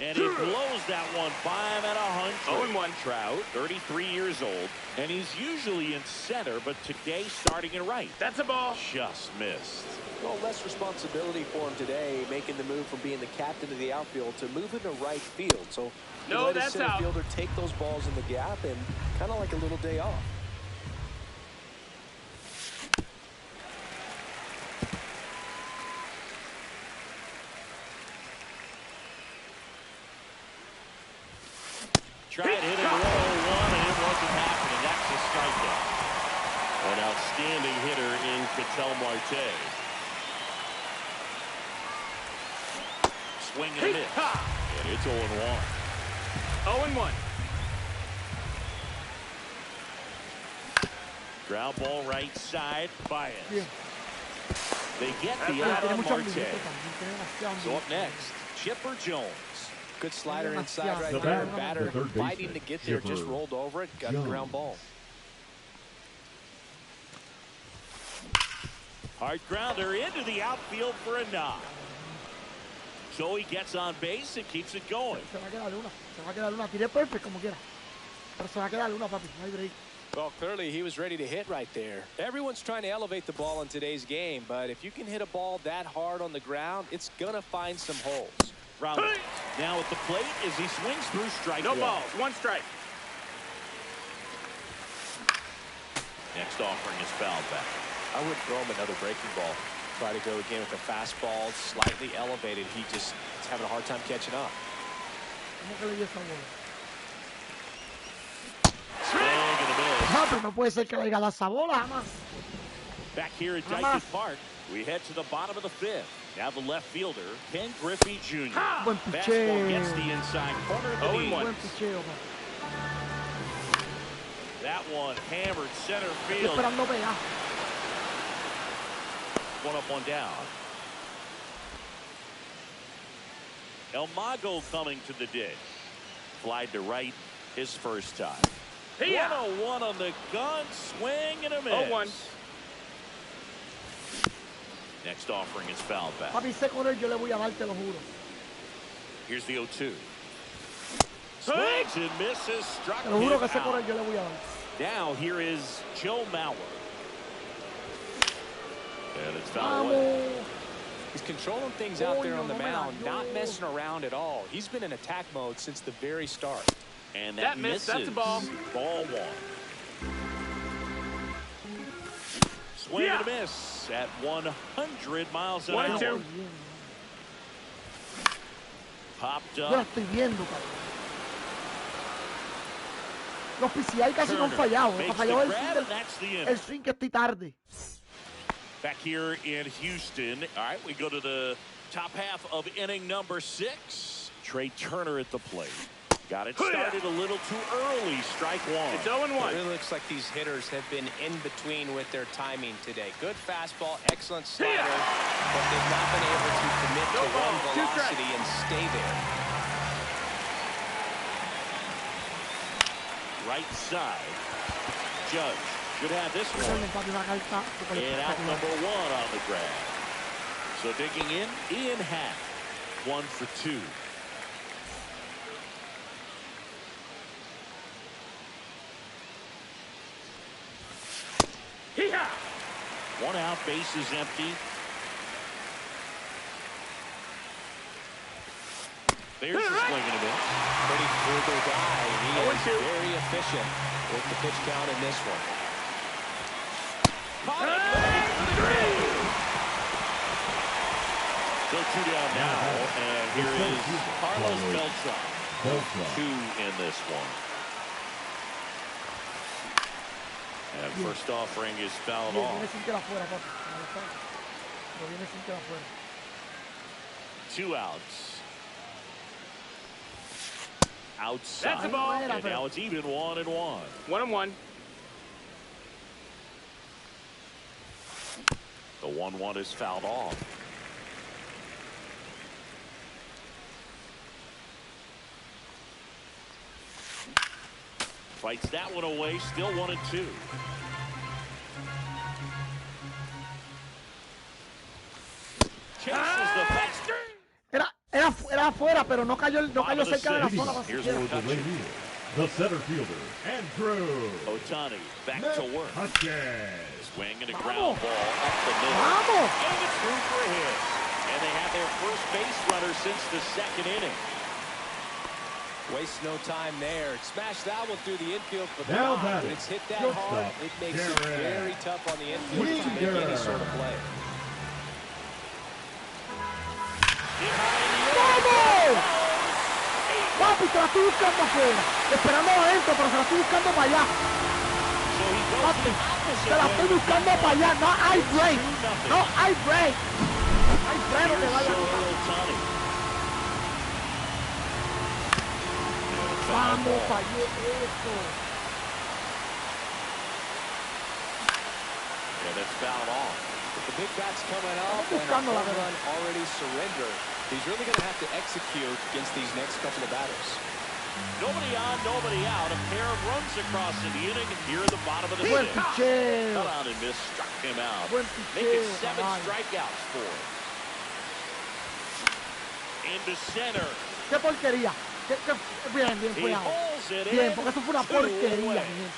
Speaker 4: And he blows that one by him at 100.
Speaker 6: 0-1.
Speaker 4: Trout, 33 years old, and he's usually in center, but today starting in right.
Speaker 6: That's a ball.
Speaker 4: Just missed.
Speaker 5: Well, less responsibility for him today, making the move from being the captain of the outfield to moving to right field. So he
Speaker 6: No,
Speaker 5: let his
Speaker 6: that's
Speaker 5: center
Speaker 6: out.
Speaker 5: fielder take those balls in the gap and kind of like a little day off.
Speaker 4: Tried hitting 101, and it wasn't happening. That's a strikeout. An outstanding hitter in Ketel Marte. Swing and a miss. And it's 0-1.
Speaker 6: 0-1.
Speaker 4: Ground ball right side. Bias.
Speaker 1: Bien.
Speaker 4: They get the
Speaker 1: Tiene
Speaker 4: out on
Speaker 1: mucho
Speaker 4: Marte.
Speaker 1: ambiente también, tiene demasiado
Speaker 4: So
Speaker 1: ambiente.
Speaker 4: up next, Chipper Jones.
Speaker 5: Good slider inside
Speaker 1: Demasiado.
Speaker 5: right
Speaker 7: The
Speaker 5: there.
Speaker 7: batter,
Speaker 5: Batter
Speaker 7: the third
Speaker 5: fighting
Speaker 7: baseman,
Speaker 5: to get there, just
Speaker 7: Chipper
Speaker 5: rolled over it, got a ground ball.
Speaker 4: Hard grounder into the outfield for a knock. So he gets on base and keeps it going.
Speaker 1: Se va a quedar una. Se va a quedar una. Tiré perfect como quiera. Pero se va a quedar una, papi. No hay break.
Speaker 5: Well, clearly he was ready to hit right there. Everyone's trying to elevate the ball in today's game, but if you can hit a ball that hard on the ground, it's going to find some holes.
Speaker 4: Rowley now at the plate as he swings through strike
Speaker 6: No
Speaker 4: one.
Speaker 6: balls. 1 strike.
Speaker 4: Next offering is fouled back.
Speaker 5: I would throw him another breaking ball. Try to go again with a fastball, slightly elevated. He just is having a hard time catching up.
Speaker 1: ¿Cómo que le dio esa bola?
Speaker 4: Swing and a miss.
Speaker 1: Ah, pero no puede ser que le haya dado esa bola, jamás.
Speaker 4: Back here at
Speaker 1: Jamás.
Speaker 4: Dyke Park, we head to the bottom of the 5th. Now the left fielder, Ken Griffey Jr.
Speaker 1: Buen
Speaker 4: Fastball gets
Speaker 1: picheo.
Speaker 4: the inside corner of the
Speaker 6: 0-1.
Speaker 4: knee.
Speaker 1: Buen picheo, papi.
Speaker 4: That one hammered center
Speaker 1: Estoy
Speaker 4: field.
Speaker 1: esperando pegar.
Speaker 4: One up, one down. El Mago coming to the dish. Flied to right his first time. 101 on the gun, swing and a miss.
Speaker 6: 0-1.
Speaker 4: Next offering is fouled back.
Speaker 1: Papi, sé con él, yo le voy a dar, te lo juro.
Speaker 4: Here's the 0-2. Swings and misses. Struck
Speaker 1: Te lo juro que ese
Speaker 4: him
Speaker 1: por
Speaker 4: out.
Speaker 1: él yo le voy a dar.
Speaker 4: Now here is Joe Mauer. And it's foul away.
Speaker 5: He's controlling things out there on the mound, not messing around at all. He's been in attack mode since the very start.
Speaker 4: And that misses.
Speaker 6: That's a ball.
Speaker 4: Ball one. Swing and a miss at 100 miles an hour.
Speaker 6: 1-2.
Speaker 4: Popped
Speaker 1: Yo la
Speaker 4: up.
Speaker 1: estoy viendo, cabrón. Los PCI casi no han fallado. Ha fallado el swing que estoy tarde.
Speaker 4: Back here in Houston. All right, we go to the top half of inning number 6. Trey Turner at the plate. Got it started a little too early. Strike one.
Speaker 6: It's 0-1.
Speaker 5: It really looks like these hitters have been in between with their timing today. Good fastball, excellent slider, but they've not been able to commit to one velocity and stay there.
Speaker 4: Right side. Judge should have this one. And out number 1 on the grab. So digging in, Ian Happ. 1 for 2. One out, base is empty. There's the swing and a miss.
Speaker 5: Pretty frugal guy. He is very efficient with the pitch count in this one.
Speaker 4: Still 2 down now, and here is Carlos Beltran. 2 in this one. And first offering is fouled off. 2 outs. Outside.
Speaker 6: That's a ball.
Speaker 4: And now it's even 1-1.
Speaker 6: 1-1.
Speaker 4: The 1-1 is fouled off. Fights that one away. Still 1-2. Chases the faster.
Speaker 1: Era afuera, pero no cayó cerca de la zona.
Speaker 4: Here's the
Speaker 7: The center fielder, Andrew
Speaker 4: Otani back to work.
Speaker 7: Hutchins.
Speaker 4: Swing and a ground ball up the middle. And it's through for a hit. And they have their first base runner since the 2nd inning.
Speaker 5: Waste no time there. Smash that one through the infield, but
Speaker 7: Now
Speaker 5: when it's hit that hard, it makes it very tough on the infield to make any sort of play.
Speaker 1: ¡Vamos! Papi, te la estoy buscando afuera. Esperando adentro, pero se la estoy buscando para allá. Papi, te la estoy buscando para allá. No hay break. No hay break. No hay break donde vaya. Vamos, fallé esto.
Speaker 4: Yeah, that's fouled off.
Speaker 5: With the big bats coming up and a home run already surrendered, he's really going to have to execute against these next couple of batters.
Speaker 4: Nobody on, nobody out. A pair of runs across in the inning, and here at the bottom of the
Speaker 1: Buen
Speaker 4: fifth.
Speaker 1: picheo.
Speaker 4: Cut on and miss, struck him out.
Speaker 1: Buen picheo,
Speaker 4: Making 7
Speaker 1: caballo.
Speaker 4: strikeouts for him. Into center.
Speaker 1: ¡Qué porquería! Bien, bien,
Speaker 4: He
Speaker 1: fue out.
Speaker 4: hauls it
Speaker 1: Bien,
Speaker 4: in.
Speaker 1: porque eso fue una
Speaker 4: 2
Speaker 1: porquería, mi
Speaker 4: away.
Speaker 1: gente.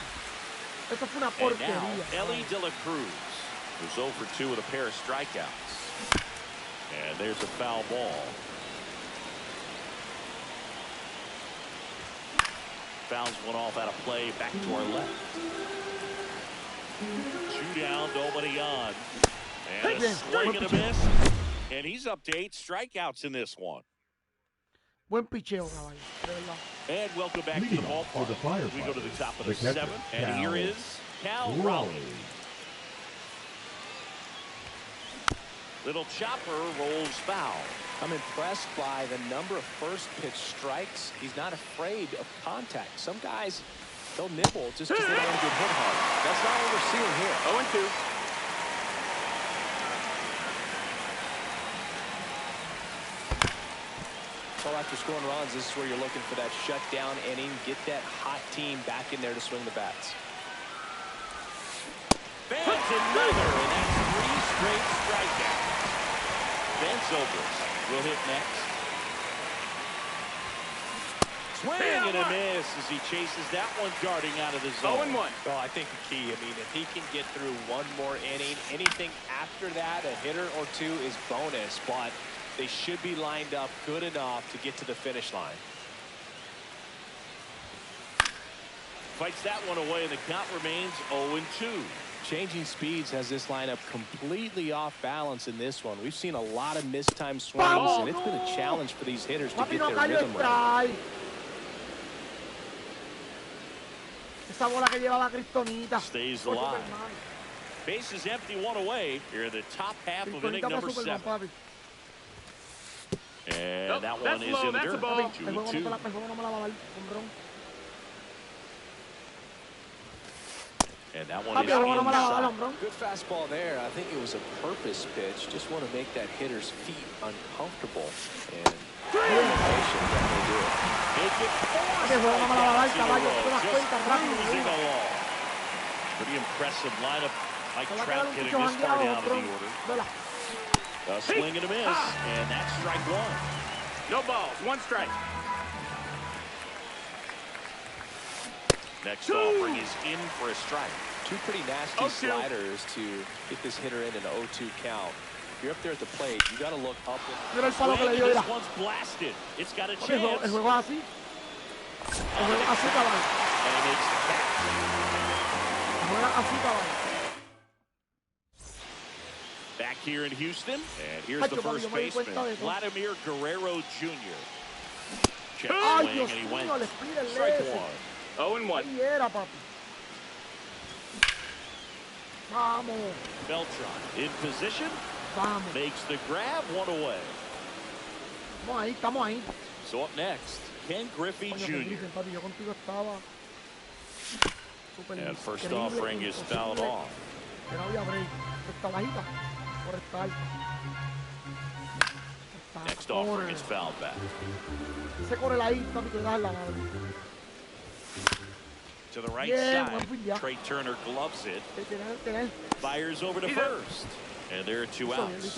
Speaker 1: Eso fue una
Speaker 4: And
Speaker 1: porquería.
Speaker 4: now, Ellie De La Cruz, who's 0 for 2 with a pair of strikeouts. And there's a foul ball. Fouls one off out of play, back to our left. 2 down, nobody on. And a swing and a miss. And he's up to 8 strikeouts in this one.
Speaker 1: Buen picheo, caballo. De verdad.
Speaker 4: And welcome back to the
Speaker 7: Leading off for the
Speaker 4: ballpark. We go to the top of the
Speaker 7: catcher,
Speaker 4: 7th. And
Speaker 7: Cal
Speaker 4: here is Cal Raleigh. Little chopper rolls foul.
Speaker 5: I'm impressed by the number of first pitch strikes. He's not afraid of contact. Some guys, they'll nibble just because they don't want to get hit hard. That's not what we're seeing here.
Speaker 6: 0-2.
Speaker 5: So after scoring runs, this is where you're looking for that shutdown inning. Get that hot team back in there to swing the bats.
Speaker 4: Fans another, and that's 3 straight strikeouts. Ben Zobrist will hit next. Swing and a miss as he chases that one darting out of the zone.
Speaker 6: 0-1.
Speaker 5: Well, I think the key, I mean, if he can get through one more inning, anything after that, a hitter or two is bonus, but they should be lined up good enough to get to the finish line.
Speaker 4: Fights that one away, and the count remains 0-2.
Speaker 5: Changing speeds has this lineup completely off balance in this one. We've seen a lot of mistimed swings, and it's been a challenge for these hitters to get their rhythm right.
Speaker 1: Esa bola que lleva la Cristonita.
Speaker 4: Stays alive. Bases empty, one away. Here in the top half of inning number 7. And that one is in the dirt. 2-2. And that one is inside.
Speaker 5: Good fastball there. I think it was a purpose pitch. Just want to make that hitter's feet uncomfortable. And combination definitely do it.
Speaker 4: Make it 4 losing along. Pretty impressive lineup. Mike Trout getting this far down to the order. A swing and a miss, and that's strike 1.
Speaker 6: No balls, 1 strike.
Speaker 4: Next offering is in for a strike.
Speaker 5: 2 pretty nasty sliders to get this hitter in an 0-2 count. If you're up there at the plate, you got to look up.
Speaker 4: This one's blasted. It's got a chance. And it's back here in Houston, and here's the first baseman, Vladimir Guerrero Jr. Check swing, and he went strike 1.
Speaker 6: 0-1.
Speaker 4: Beltran in position. Makes the grab, 1 away. So up next, Ken Griffey Jr. And first offering is fouled off. Next offering is fouled back. To the right side, Trey Turner gloves it. Fires over to first. And there are 2 outs.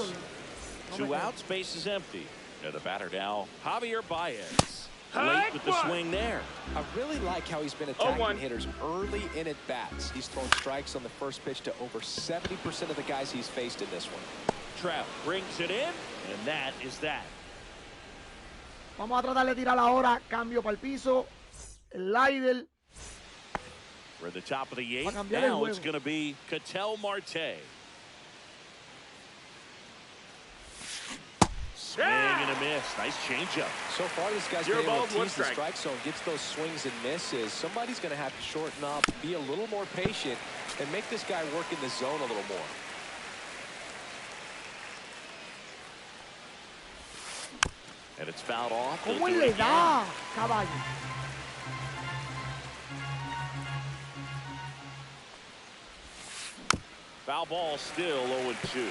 Speaker 4: 2 outs, base is empty. And the batter now, Javier Baez. Late with the swing there.
Speaker 5: I really like how he's been attacking hitters early in at bats. He's thrown strikes on the first pitch to over 70% of the guys he's faced in this one.
Speaker 4: Trout brings it in, and that is that.
Speaker 1: Vamos a tratar de tirar ahora. Cambio para el piso. El Lidl.
Speaker 4: We're at the top of the 8th. Now it's going to be Ketel Marte. Swing and a miss. Nice changeup.
Speaker 5: So far, this guy's been able to tease the strike zone, gets those swings and misses. Somebody's going to have to shorten up, be a little more patient, and make this guy work in the zone a little more.
Speaker 4: And it's fouled off.
Speaker 1: ¿Cómo le da, caballo?
Speaker 4: Foul ball still 0-2.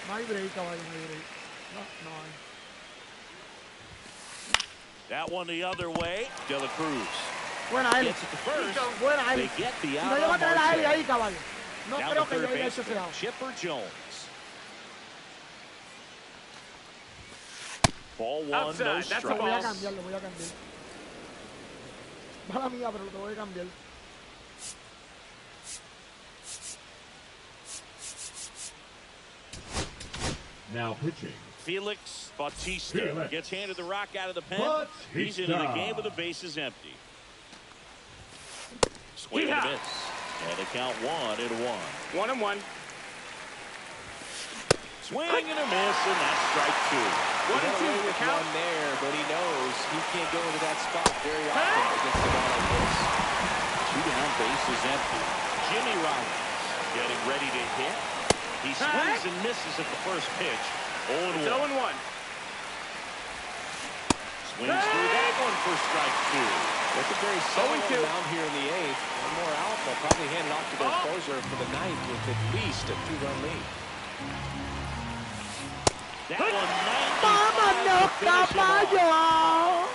Speaker 1: No hay break, caballo, no hay break. No hay.
Speaker 4: That one the other way. De La Cruz.
Speaker 1: Buena Eli.
Speaker 4: Gets it to first.
Speaker 1: Buena Eli.
Speaker 4: They get the
Speaker 1: Si
Speaker 4: out
Speaker 1: no lleva a traer a Eli ahí, caballo. No
Speaker 4: now
Speaker 1: creo que
Speaker 4: the
Speaker 1: yo
Speaker 4: third
Speaker 1: haya hecho ese
Speaker 4: baseman,
Speaker 1: out.
Speaker 4: Chipper Jones. Ball 1,
Speaker 6: Outside.
Speaker 4: no
Speaker 6: That's a
Speaker 4: strike.
Speaker 1: Lo voy a cambiar, lo voy a cambiar. Mala mía, pero lo voy a cambiar.
Speaker 7: Now pitching.
Speaker 4: Felix Bautista gets handed the rock out of the pen. He's into the game with the bases empty. Swing and a miss. And they count 1-1.
Speaker 6: 1-1.
Speaker 4: Swing and a miss, and that's strike 2.
Speaker 5: 1-2 with one there, but he knows he can't go into that spot very often against a guy like this.
Speaker 4: 2 down, bases empty. Jimmy Rollins getting ready to hit. He swings and misses at the first pitch. 0-1.
Speaker 6: 0-1.
Speaker 4: Swings through that one for strike 2.
Speaker 5: Looking very solid down here in the 8th. One more out, they'll probably hand it off to their closer for the 9th with at least a 2-run lead.
Speaker 4: That one,
Speaker 1: ¡Vámonos, caballo!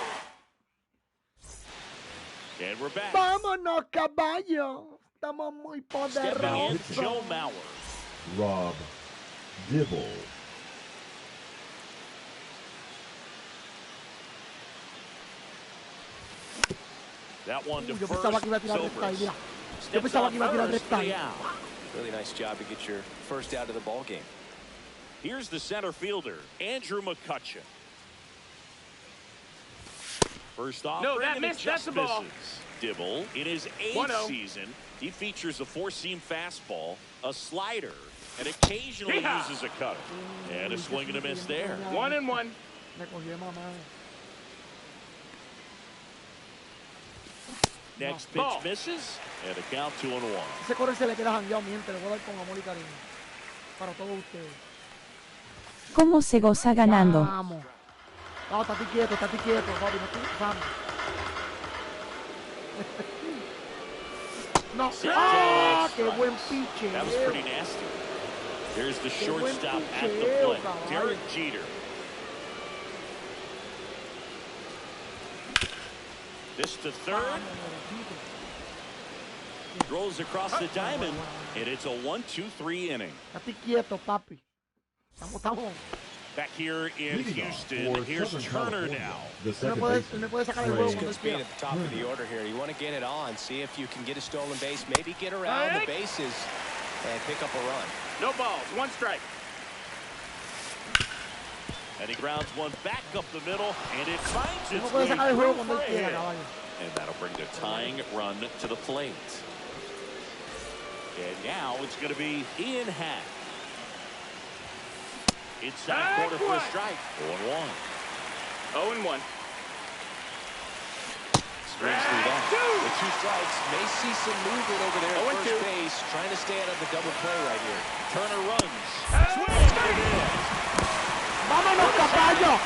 Speaker 4: and we're back.
Speaker 1: ¡Vámonos, caballo! Estamos muy
Speaker 4: Stepping in, Joe
Speaker 1: poderosos.
Speaker 4: Mauer.
Speaker 7: Rob Dibble.
Speaker 4: That one to
Speaker 1: Yo pensaba que iba a tirar recta ahí, mira. Yo pensaba que iba a tirar recta ahí.
Speaker 5: Really nice job to get your first out of the ball game.
Speaker 4: Here's the center fielder, Andrew McCutcheon. First off,
Speaker 6: no, that missed. That's the ball.
Speaker 4: Dibble, in his 8th season, he features a four-seam fastball, a slider, and occasionally uses a cutter. And a swing and a miss there.
Speaker 6: 1-1.
Speaker 4: Next pitch misses, and a count 2-1.
Speaker 1: Ese corre se le queda jangueado, miente, le voy a dar con amor y cariño. Para todos ustedes.
Speaker 3: ¿Cómo se goza ganando?
Speaker 1: Vamos. No, estate quieto, papi, no estoy usando. No. ¡Ah! ¡Qué buen piche!
Speaker 4: That was pretty nasty. There's the shortstop at the plate, Derek Jeter. This to third. Rolls across the diamond, and it's a 1-2-3 inning.
Speaker 1: Estate quieto, papi. Estamos.
Speaker 4: Back here in Houston, here's Turner now.
Speaker 1: No puede sacar el juego cuando él quiera.
Speaker 5: At the top of the order here, you want to get it on, see if you can get a stolen base, maybe get around the bases and pick up a run.
Speaker 6: No balls, 1 strike.
Speaker 4: And he grounds one back up the middle, and it finds its
Speaker 1: No puede
Speaker 4: way
Speaker 1: sacar el juego
Speaker 4: through
Speaker 1: cuando
Speaker 4: for
Speaker 1: él
Speaker 4: a
Speaker 1: quiera,
Speaker 4: hit.
Speaker 1: caballo.
Speaker 4: And that'll bring the tying run to the plate. And now it's going to be Ian Hack. Inside corner for a strike. 1-1.
Speaker 6: 0-1.
Speaker 5: Springs through that. The 2 strikes. May see some movement over there at first
Speaker 6: 0-2.
Speaker 5: base, trying to stay out of the double play right here.
Speaker 4: Turner runs. Swing and a miss.
Speaker 1: ¡Vámonos, caballo!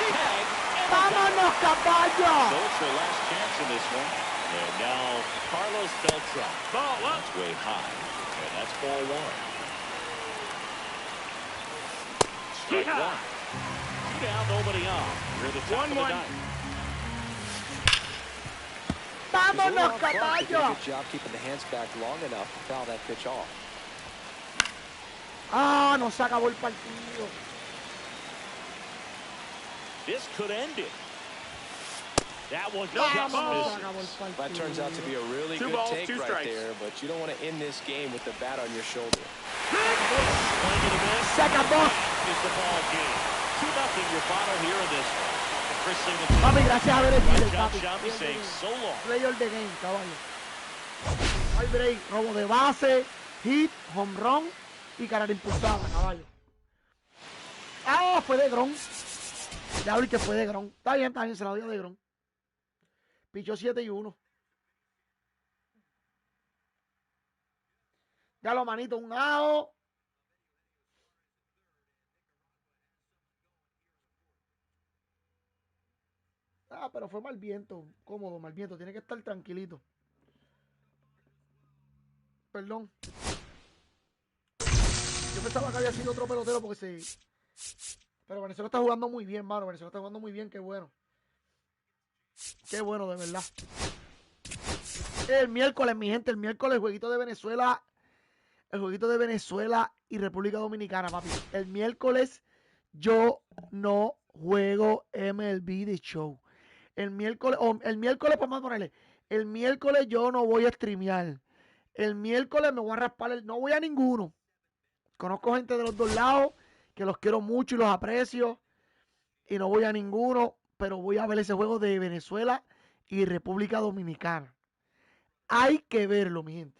Speaker 1: ¡Vámonos, caballo!
Speaker 4: So it's their last chance in this one. And now Carlos Beltran.
Speaker 6: Ball up.
Speaker 4: That's way high. And that's ball 1. Strike 1. 2 down, nobody on. You're the top of the
Speaker 6: 1-1.
Speaker 4: ninth.
Speaker 1: ¡Vámonos,
Speaker 5: Clark did a
Speaker 1: caballo!
Speaker 5: good job keeping the hands back long enough to foul that pitch off.
Speaker 1: ¡Ah, no se acabó el partido!
Speaker 4: This could end it. That one
Speaker 6: No,
Speaker 4: just
Speaker 6: ball.
Speaker 4: misses.
Speaker 5: That turns out to be a really
Speaker 6: 2
Speaker 5: good
Speaker 6: balls,
Speaker 5: take
Speaker 6: 2
Speaker 5: right
Speaker 6: strikes.
Speaker 5: there, but you don't want to end this game with the bat on your shoulder.
Speaker 4: Swing and a miss.
Speaker 1: ¡Se acabó!
Speaker 4: Is the ball game. 2-0 your final here in this one. Chris Singleton.
Speaker 1: Papi, gracias a ver el video,
Speaker 4: John
Speaker 1: papi.
Speaker 4: Shammy saying so long.
Speaker 1: Player the game, caballo. Hay break, robo de base, hit, home run y carrera impulsada, caballo. ¡Ah! Fue de Gron. Ya vi que fue de Gron. Está bien, se la doy a de Gron. Pichó 7-1. Ya lo, manito, un AO. Ah, pero fue mal viento, cómodo, mal viento. Tiene que estar tranquilito. Perdón. Yo pensaba que había sido otro pelotero porque se... Pero Venezuela está jugando muy bien, mano. Venezuela está jugando muy bien, qué bueno. Qué bueno, de verdad. El miércoles, mi gente, el miércoles, el jueguito de Venezuela. El jueguito de Venezuela y República Dominicana, papi. El miércoles yo no juego MLB de show. El miércoles, pues más ponerle. El miércoles yo no voy a streamear. El miércoles me voy a raspar no voy a ninguno. Conozco gente de los dos lados que los quiero mucho y los aprecio. Y no voy a ninguno, pero voy a ver ese juego de Venezuela y República Dominicana. Hay que verlo, mi gente.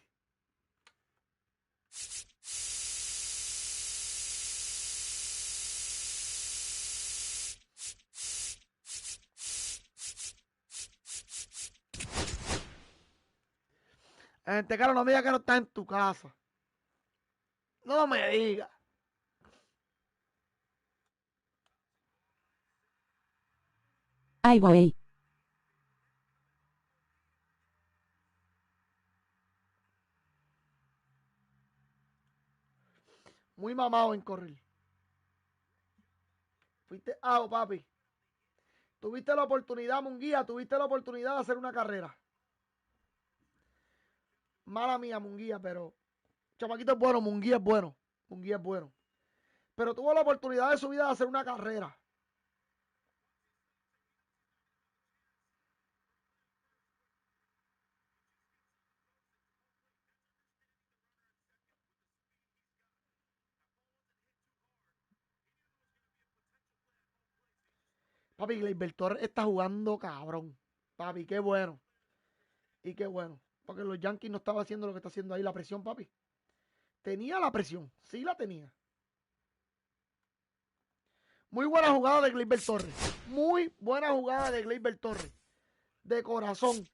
Speaker 1: Gente, claro, no me diga que no está en tu casa. No me diga.
Speaker 3: Ay, güey.
Speaker 1: Muy mamado en correr. Fuiste papi. Tuviste la oportunidad, Munguía, tuviste la oportunidad de hacer una carrera. Mala mía, Munguía, pero... Chamaquito es bueno, Munguía es bueno. Munguía es bueno. Pero tuvo la oportunidad de su vida de hacer una carrera. Papi, Gleyber Torres está jugando cabrón. Papi, qué bueno. Y qué bueno. Porque los Yankees no estaban haciendo lo que está haciendo ahí. La presión, papi. Tenía la presión. Sí la tenía. Muy buena jugada de Gleyber Torres. Muy buena jugada de Gleyber Torres. De corazón.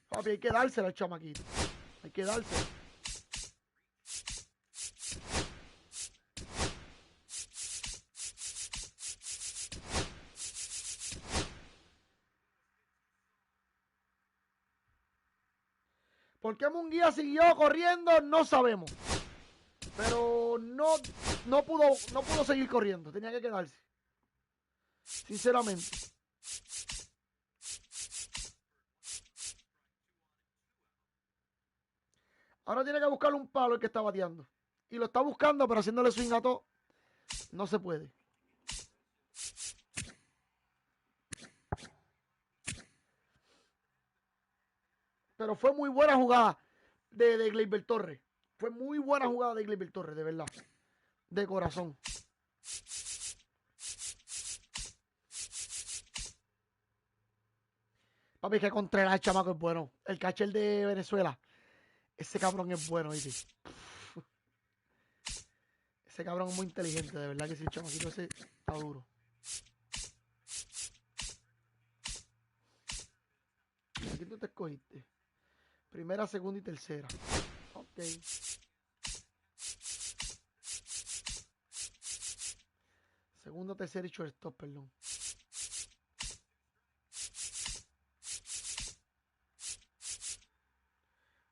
Speaker 1: Papi, hay que dársela al chamaquito. Hay que dársela. ¿Por qué Munguía siguió corriendo? No sabemos. Pero no pudo seguir corriendo. Tenía que quedarse. Sinceramente. Ahora tiene que buscarle un palo el que está bateando. Y lo está buscando, pero haciéndole swing a todo. No se puede. Pero fue muy buena jugada de Gleyber Torres. Fue muy buena jugada de Gleyber Torres, de verdad. De corazón. Papi, que Contreras, el chamaco es bueno. El catcher de Venezuela. Ese cabrón es bueno, ¿viste? Ese cabrón es muy inteligente, de verdad que sí, el chamaquito ese está duro. ¿A quién tú te escogiste? Primera, segunda y tercera. Ok. Segunda, tercera y shortstop, perdón.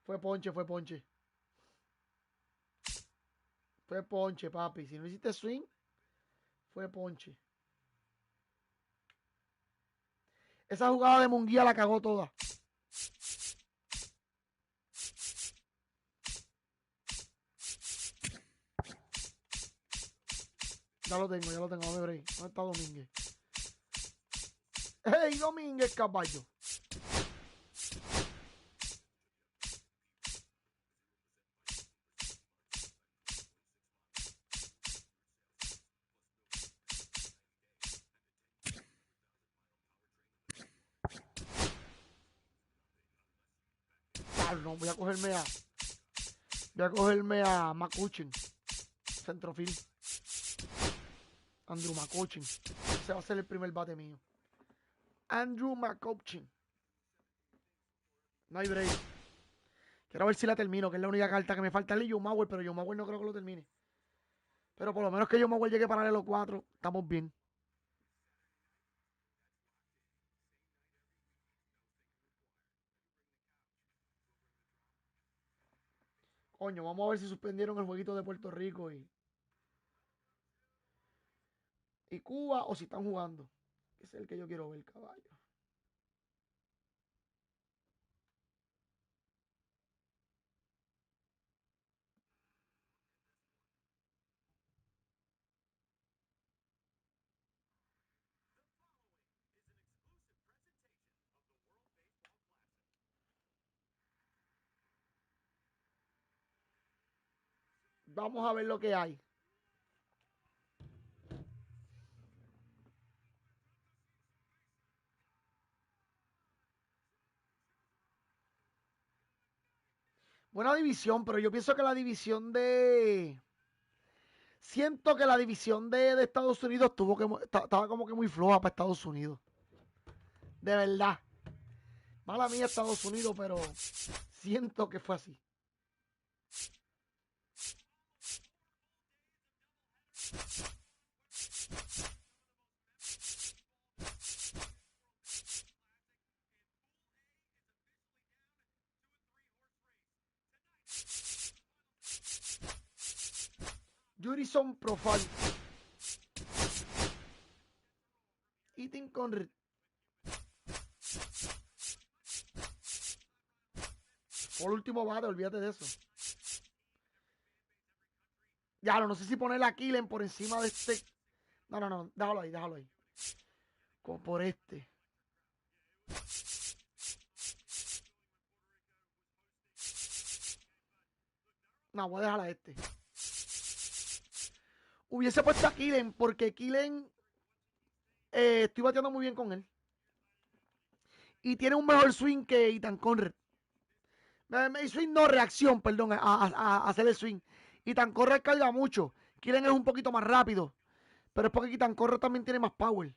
Speaker 1: Fue ponche, fue ponche. Fue ponche, papi. Si no hiciste swing, fue ponche. Esa jugada de Munguía la cagó toda. Ya lo tengo, dame break. ¿Dónde está Domínguez? ¡Hey, Domínguez, caballo! No, voy a cogerme a McCutchen, centrofield. Andrew McCutchen. Ese va a ser el primer bate mío. Andrew McCutchen. No hay break. Quiero ver si la termino, que es la única carta que me falta. El John Mauer, pero John Mauer no creo que lo termine. Pero por lo menos que John Mauer llegue para los 4, estamos bien. Coño, vamos a ver si suspendieron el jueguito de Puerto Rico y Cuba o si están jugando. Ese es el que yo quiero ver, caballo. Vamos a ver lo que hay. Buena división, pero yo pienso que la división de... Siento que la división de Estados Unidos estaba como que muy floja para Estados Unidos. De verdad. Mala mía Estados Unidos, pero siento que fue así. Jurison Profile. Eating con... Por último bate, olvídate de eso. Ya, no sé si poner a Killen por encima de este. No, déjalo ahí. Como por este. No, voy a dejar a este. Hubiese puesto a Killen porque Killen estoy bateando muy bien con él. Y tiene un mejor swing que Ethan Conrad. Swing no, reacción, perdón, a hacer el swing. Ethan Conrad carga mucho. Killen es un poquito más rápido. Pero es porque Ethan Conrad también tiene más power.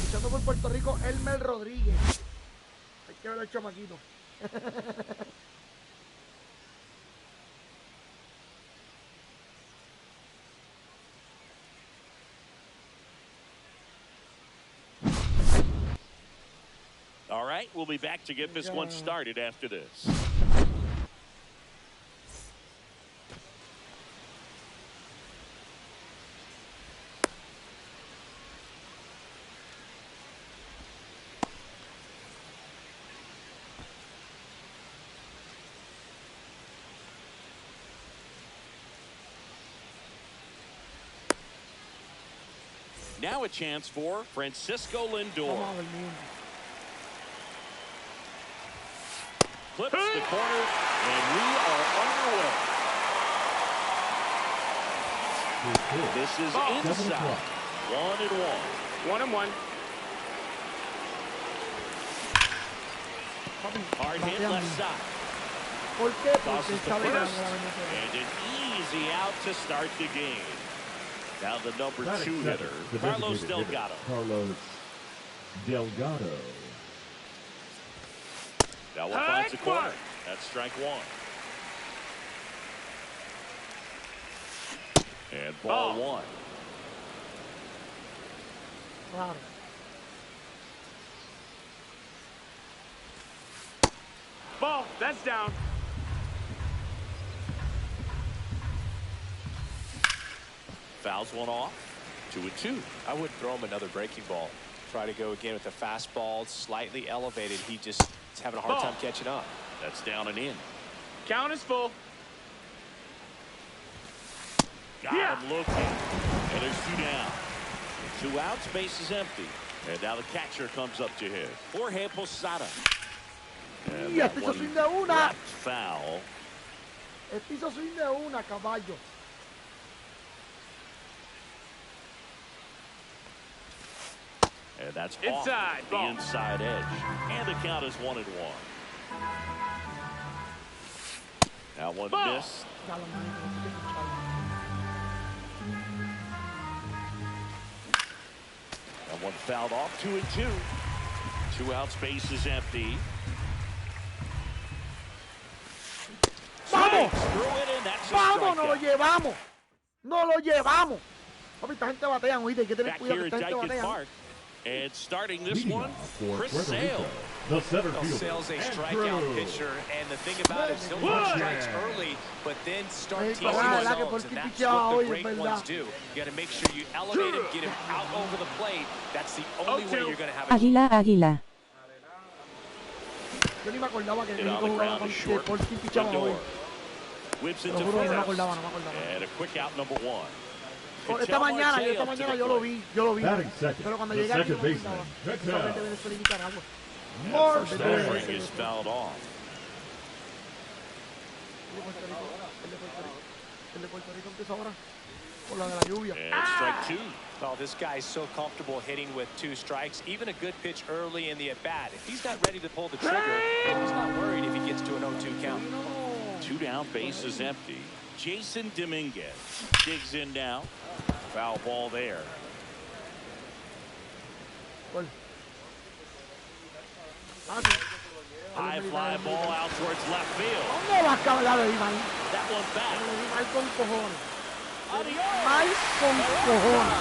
Speaker 1: Luchando por Puerto Rico, Elmer Rodríguez. Hay que ver el chamaquito.
Speaker 4: All right, we'll be back to get this one started after this. Now a chance for Francisco Lindor. Clips the corner, and we are underway. This is inside. 1-1.
Speaker 6: 1-1.
Speaker 4: Hard hit left side.
Speaker 1: ¿Por qué?
Speaker 4: Tosses the first, and an easy out to start the game. Now the number 2 hitter, Carlos Delgado.
Speaker 7: Carlos Delgado.
Speaker 4: That one finds the corner. That's strike 1. And ball 1.
Speaker 1: Claro.
Speaker 6: Ball. That's down.
Speaker 4: Fouls one off. 2-2.
Speaker 5: I wouldn't throw him another breaking ball. Try to go again with the fastball, slightly elevated. He just is having a hard time catching up.
Speaker 4: That's down and in.
Speaker 6: Count is full.
Speaker 4: Got him looking. And there's 2 down. 2 outs, base is empty. And now the catcher comes up to hit. Jorge Posada. And
Speaker 1: Y
Speaker 4: that
Speaker 1: este hizo
Speaker 4: one
Speaker 1: swing de una.
Speaker 4: left foul.
Speaker 1: Este hizo swing de una, caballo.
Speaker 4: And that's
Speaker 6: Inside,
Speaker 4: off
Speaker 6: ball.
Speaker 4: the inside edge. And the count is 1-1. Now one
Speaker 6: Ball.
Speaker 4: missed.
Speaker 1: Dale, manito, no te escuchaba.
Speaker 4: And one fouled off. 2-2. 2 outs, base is empty.
Speaker 1: ¡Vamos!
Speaker 4: Threw it in. That's a
Speaker 1: ¡Vamos! ¡Nos lo
Speaker 4: strikeout.
Speaker 1: llevamos! ¡Nos lo llevamos! Papi, esta gente batean, oíste, hay que tener
Speaker 4: Back
Speaker 1: cuidado
Speaker 4: here
Speaker 1: que
Speaker 4: at
Speaker 1: esta gente
Speaker 4: Dyken
Speaker 1: batean.
Speaker 4: Park. And starting this
Speaker 7: Leading
Speaker 4: one,
Speaker 7: off for
Speaker 4: Chris
Speaker 7: Puerto Rico,
Speaker 4: Sale.
Speaker 7: the center
Speaker 5: Well,
Speaker 7: fielder.
Speaker 5: Sale's a
Speaker 7: Andrew.
Speaker 5: strikeout pitcher, and the thing about it is he'll throw strikes early, but then start
Speaker 1: Hey,
Speaker 5: teasing
Speaker 1: para,
Speaker 5: the
Speaker 1: la que
Speaker 5: zones,
Speaker 1: por
Speaker 5: and
Speaker 1: ti
Speaker 5: that's
Speaker 1: picheaba
Speaker 5: what
Speaker 1: hoy,
Speaker 5: the
Speaker 1: es
Speaker 5: great
Speaker 1: verdad.
Speaker 5: ones do. You got to make sure you elevate him, get him out over the plate. That's the only way you're going to have a
Speaker 3: Águila, águila.
Speaker 1: Yo ni me acordaba que el
Speaker 4: Hit on
Speaker 1: único
Speaker 4: the
Speaker 1: jugaba
Speaker 4: ground
Speaker 1: con
Speaker 4: is
Speaker 1: que
Speaker 4: short.
Speaker 1: por ti pichaba hoy.
Speaker 4: Lindor whips
Speaker 1: Te
Speaker 4: into
Speaker 1: lo juro, no me
Speaker 4: first.
Speaker 1: acordaba, no me acordaba.
Speaker 4: And a quick out number 1.
Speaker 1: Esta mañana yo lo vi,
Speaker 7: Batting second,
Speaker 1: pero cuando
Speaker 7: the
Speaker 1: llegué aquí
Speaker 7: second
Speaker 1: no me
Speaker 7: baseman,
Speaker 1: acordaba.
Speaker 7: Texas.
Speaker 1: Solamente Venezuela y Nicaragua.
Speaker 4: First
Speaker 1: More
Speaker 4: offering is fouled off.
Speaker 1: El de Puerto Rico empieza ahora por la de la lluvia.
Speaker 4: And strike 2.
Speaker 5: Well, this guy's so comfortable hitting with 2 strikes. Even a good pitch early in the at-bat. If he's not ready to pull the trigger, he's not worried if he gets to an 0-2 count.
Speaker 4: 2 down, base is empty. Jason Dominguez digs in now. Foul ball there.
Speaker 1: Gol. Ah, sí.
Speaker 4: High fly ball out towards left field.
Speaker 1: ¿Dónde vas a hablar de mal?
Speaker 4: That one back.
Speaker 1: Le di mal con cojones.
Speaker 4: Adios.
Speaker 1: Mal con cojones.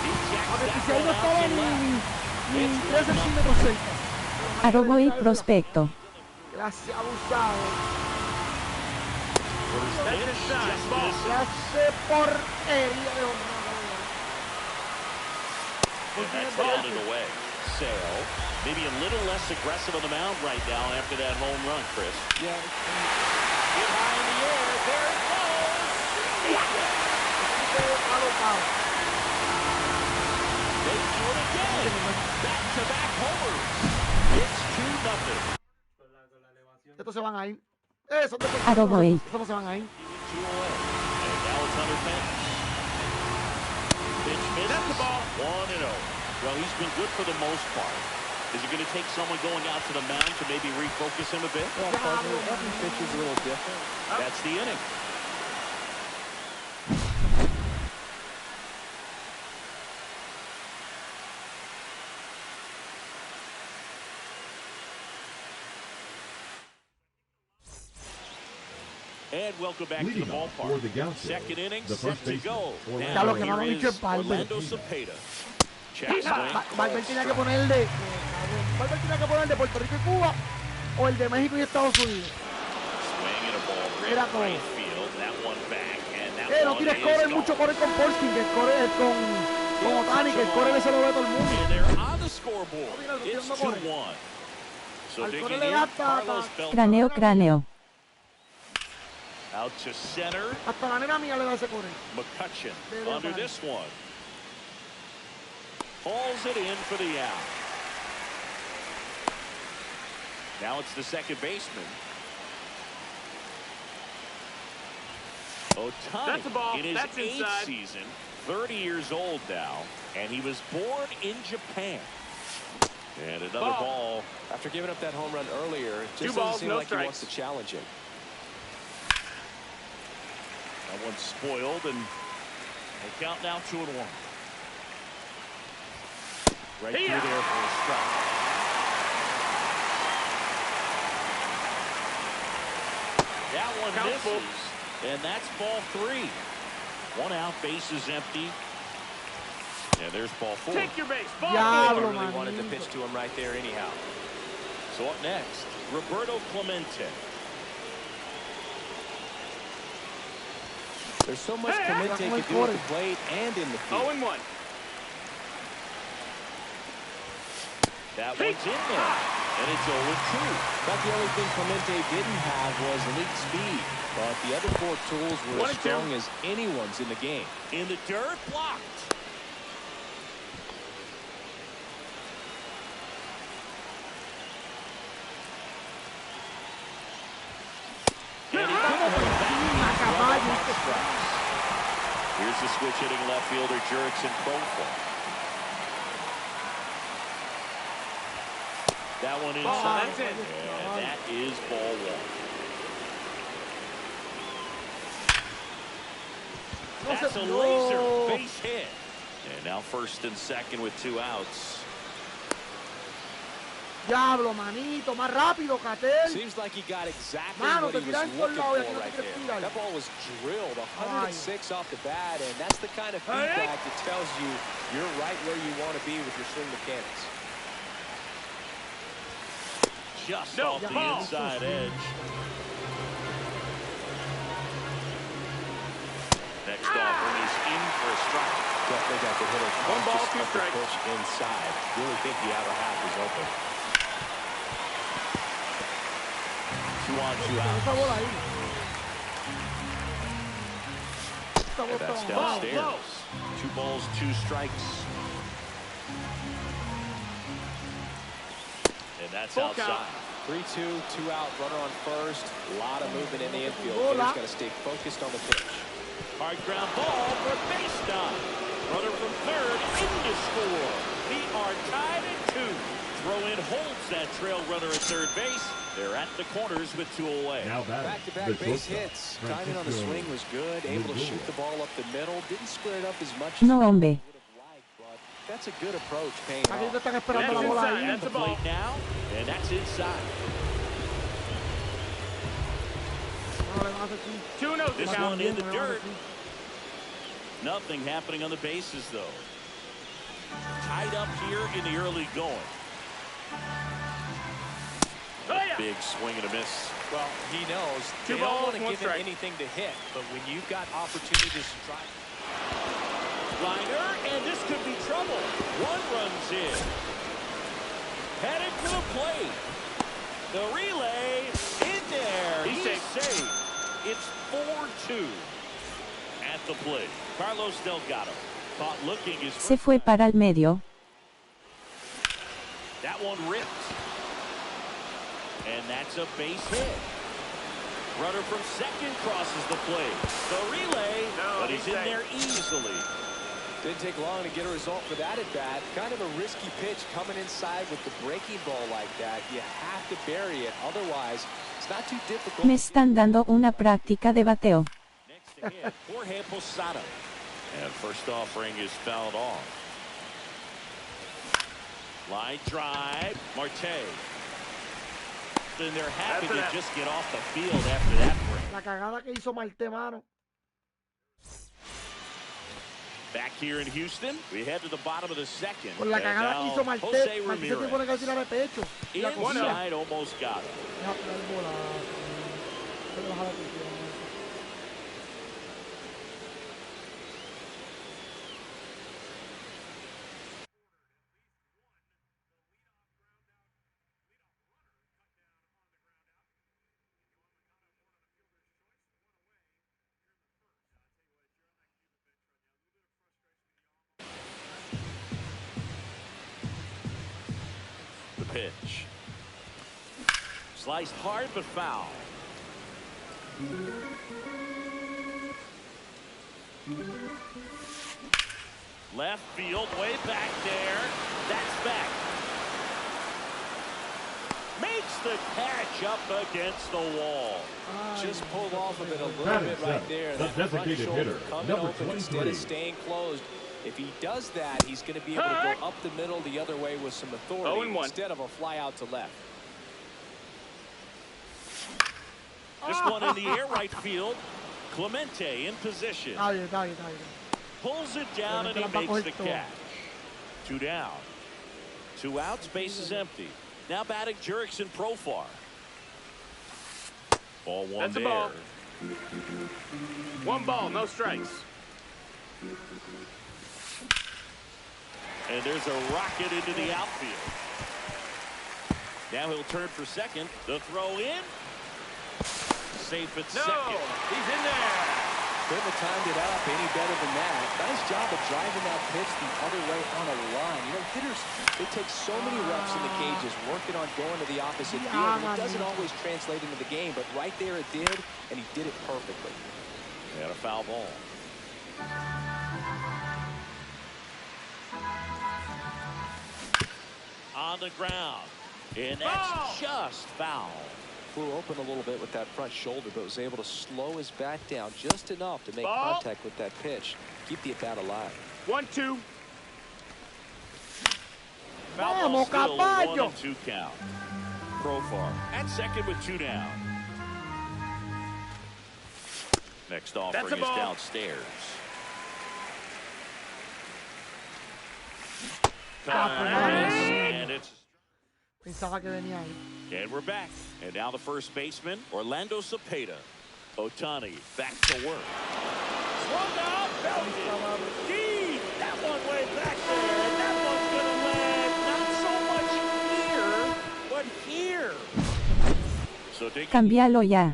Speaker 4: He jacks
Speaker 1: Porque
Speaker 4: that
Speaker 1: si ahí no
Speaker 4: one out
Speaker 1: estaba
Speaker 4: to left.
Speaker 1: ni 3 centímetros cerca.
Speaker 3: Arrobo y prospecto.
Speaker 1: Gracias, abusado.
Speaker 4: First pitch, just misses.
Speaker 1: Clase porquería de hombre.
Speaker 4: And that's grounded away. Sale, maybe a little less aggressive on the mound right now after that home run, Chris.
Speaker 5: Yeah. Get high in the air. There it goes. They do it again. Back-to-back homers. It's 2-0.
Speaker 1: Estos se van a ir. Eso,
Speaker 3: Arrobo y.
Speaker 1: estos no se van a ir.
Speaker 4: 2 away. And now it's under fence. Pitch misses.
Speaker 6: That's the ball.
Speaker 4: 1-0. Well, he's been good for the most part. Is it going to take someone going out to the mound to maybe refocus him a bit?
Speaker 5: Well, every pitch is a little different.
Speaker 4: That's the inning. And welcome back to the ballpark. Second inning, set to go. Now here is Orlando Cepeda. Check swing.
Speaker 1: Valver tenía que poner el de Puerto Rico y Cuba o el de México y Estados Unidos.
Speaker 4: Swing and a ball
Speaker 1: Era
Speaker 4: right
Speaker 1: todo.
Speaker 4: right field. That one back, and that
Speaker 1: No
Speaker 4: one
Speaker 1: tires
Speaker 4: is
Speaker 1: core,
Speaker 4: gone.
Speaker 1: mucho core con Polskin, que el core es con Otani, que el core ese lo ve todo el mundo.
Speaker 4: And they're on the scoreboard. It's 2-1. So
Speaker 1: Al core
Speaker 4: digging
Speaker 1: le
Speaker 4: in,
Speaker 1: gasta
Speaker 4: Carlos Beltran
Speaker 3: Cráneo, cráneo.
Speaker 4: out to center.
Speaker 1: hasta la nena mía le da ese core.
Speaker 4: McCutcheon
Speaker 1: There
Speaker 4: under
Speaker 1: it is.
Speaker 4: this one. Hauls it in for the out. Now it's the second baseman. Otani
Speaker 6: That's a ball.
Speaker 4: in his
Speaker 6: That's
Speaker 4: 8th
Speaker 6: inside.
Speaker 4: season, 30 years old now, and he was born in Japan. And another ball.
Speaker 5: After giving up that home run earlier, it
Speaker 6: Two
Speaker 5: just
Speaker 6: balls,
Speaker 5: doesn't seem
Speaker 6: no
Speaker 5: like he wants
Speaker 6: strikes.
Speaker 5: to challenge him.
Speaker 4: That one's spoiled, and we'll count now 2-1. Right through there for a strike. That one misses, and that's ball 3. 1 out, base is empty. And there's ball 4.
Speaker 6: Take your base. Ball
Speaker 1: Diablo,
Speaker 6: four.
Speaker 5: Really wanted to
Speaker 1: manito.
Speaker 5: pitch to him right there anyhow.
Speaker 4: So up next, Roberto Clemente.
Speaker 5: There's so much
Speaker 6: Hey,
Speaker 5: Clemente
Speaker 1: that's
Speaker 5: can
Speaker 1: my
Speaker 5: do at the
Speaker 1: quarter.
Speaker 5: plate and in the field.
Speaker 6: 0-1.
Speaker 4: That one's in there, and it's 0-2.
Speaker 5: But the only thing Clemente didn't have was elite speed. But the other 4 tools were
Speaker 6: 1
Speaker 5: as
Speaker 6: and 2.
Speaker 5: strong as anyone's in the game.
Speaker 4: In the dirt, blocked. And he put one back. Here's the switch hitting left fielder Jurickson Profile. That one inside.
Speaker 6: That's it.
Speaker 4: And that is ball 1. That's a laser base hit. And now first and second with 2 outs.
Speaker 1: Diablo, manito, más rápido, Catel.
Speaker 5: Seems like he got exactly
Speaker 1: Mano,
Speaker 5: what he
Speaker 1: te
Speaker 5: was
Speaker 1: tiran por
Speaker 5: looking
Speaker 1: lado y
Speaker 5: for
Speaker 1: aquí no
Speaker 5: right
Speaker 1: te quieres
Speaker 5: there.
Speaker 1: tirar.
Speaker 5: That ball was drilled 106 off the bat, and that's the kind of
Speaker 6: Hey.
Speaker 5: feedback that tells you you're right where you want to be with your swing mechanics.
Speaker 4: Just
Speaker 6: No,
Speaker 4: off the
Speaker 6: ball.
Speaker 4: inside edge. Next offering is in for a strike.
Speaker 5: Definitely got the hitter.
Speaker 6: 1 ball,
Speaker 5: Just
Speaker 6: 2
Speaker 5: cut the
Speaker 6: strikes.
Speaker 5: pitch inside. Really think the outer half is open.
Speaker 4: 2 on, 2
Speaker 1: Esa
Speaker 4: out.
Speaker 1: bola ahí. Esa
Speaker 4: And that's
Speaker 1: bola.
Speaker 4: downstairs. 2 balls, 2 strikes. And that's
Speaker 6: Full count.
Speaker 4: outside.
Speaker 5: 3-2, 2 out, runner on first. A lot of movement in the infield.
Speaker 1: Bola.
Speaker 5: Hitter's got to stay focused on the pitch.
Speaker 4: Hard ground ball for a base stop. Runner from third in to score. We are tied at 2. Throw in holds that trail runner at third base. They're at the corners with 2 away.
Speaker 7: Now back,
Speaker 5: Back-to-back base hits. Timing on the swing was good. Able to shoot the ball up the middle. Didn't square it up as much as
Speaker 3: No, hombre.
Speaker 5: would have liked, but that's a good approach paying
Speaker 1: Aquí te
Speaker 5: off.
Speaker 1: están esperando la
Speaker 6: That's
Speaker 1: bola
Speaker 6: inside.
Speaker 1: ahí.
Speaker 6: That's
Speaker 4: The
Speaker 6: a ball.
Speaker 4: plate now, and that's inside.
Speaker 1: No, le van a hacer así.
Speaker 6: 2-0
Speaker 4: This
Speaker 6: count.
Speaker 4: one in the
Speaker 1: Le van a hacer
Speaker 4: dirt.
Speaker 1: así.
Speaker 4: Nothing happening on the bases, though. Tied up here in the early going. Big swing and a miss.
Speaker 5: Well, he knows they don't want to give him anything to hit, but when you've got opportunity to strike.
Speaker 4: Liner, and this could be trouble. One runs in. Headed to the plate. The relay in there. He's safe. It's 4-2 at the plate. Carlos Delgado caught looking his.
Speaker 3: Se fue para el medio.
Speaker 4: That one ripped. And that's a base hit. Runner from second crosses the plate. The relay, but he's in there easily.
Speaker 5: Didn't take long to get a result for that at bat. Kind of a risky pitch coming inside with the breaking ball like that. You have to bury it. Otherwise, it's not too difficult.
Speaker 3: Me están dando una práctica de bateo.
Speaker 4: Next to hit, Jorge Posada. And first offering is fouled off. Line drive, Marte. And they're happy to just get off the field after that break.
Speaker 1: La cagada que hizo Marte, mano.
Speaker 4: Back here in Houston, we head to the bottom of the second.
Speaker 1: Con la cagada que hizo Marte, Marte se pone que tirar de pecho.
Speaker 4: Inside almost got him. Pitch. Sliced hard but foul. Left field, way back there. That's back. Makes the catch up against the wall.
Speaker 5: Just pulled off of it a little bit right there.
Speaker 7: The designated hitter, number 23.
Speaker 5: Instead of staying closed. If he does that, he's going to be able to go up the middle the other way with some authority instead of a fly out to left.
Speaker 4: This one in the air, right field. Clemente in position. Pulls it down and he makes the catch. 2 down. 2 outs, base is empty. Now batting Jurickson Profar. Ball one. That's there. A ball.
Speaker 6: 1 ball, no strikes.
Speaker 4: And there's a rocket into the outfield. Now he'll turn for second. The throw in. Safe at second.
Speaker 6: He's in there.
Speaker 5: Couldn't have timed it up any better than that. Nice job of driving that pitch the other way on a line. You know, hitters, they take so many reps in the cages working on going to the opposite field. And it doesn't always translate into the game, but right there it did, and he did it perfectly.
Speaker 4: They had a foul ball. On the ground, and that's just foul.
Speaker 5: Flew open a little bit with that front shoulder, but was able to slow his bat down just enough to make contact with that pitch. Keep the at-bat alive.
Speaker 6: 1-2.
Speaker 4: Foul ball still 1-2 count. Profar at second with 2 down. Next offering is downstairs. And it's. And we're back. And now the first baseman, Orlando Cepeda. Otani back to work. Swung out, belted. Deep. That one way back there. And that one's going to land not so much here, but here. So
Speaker 3: Cambialo ya.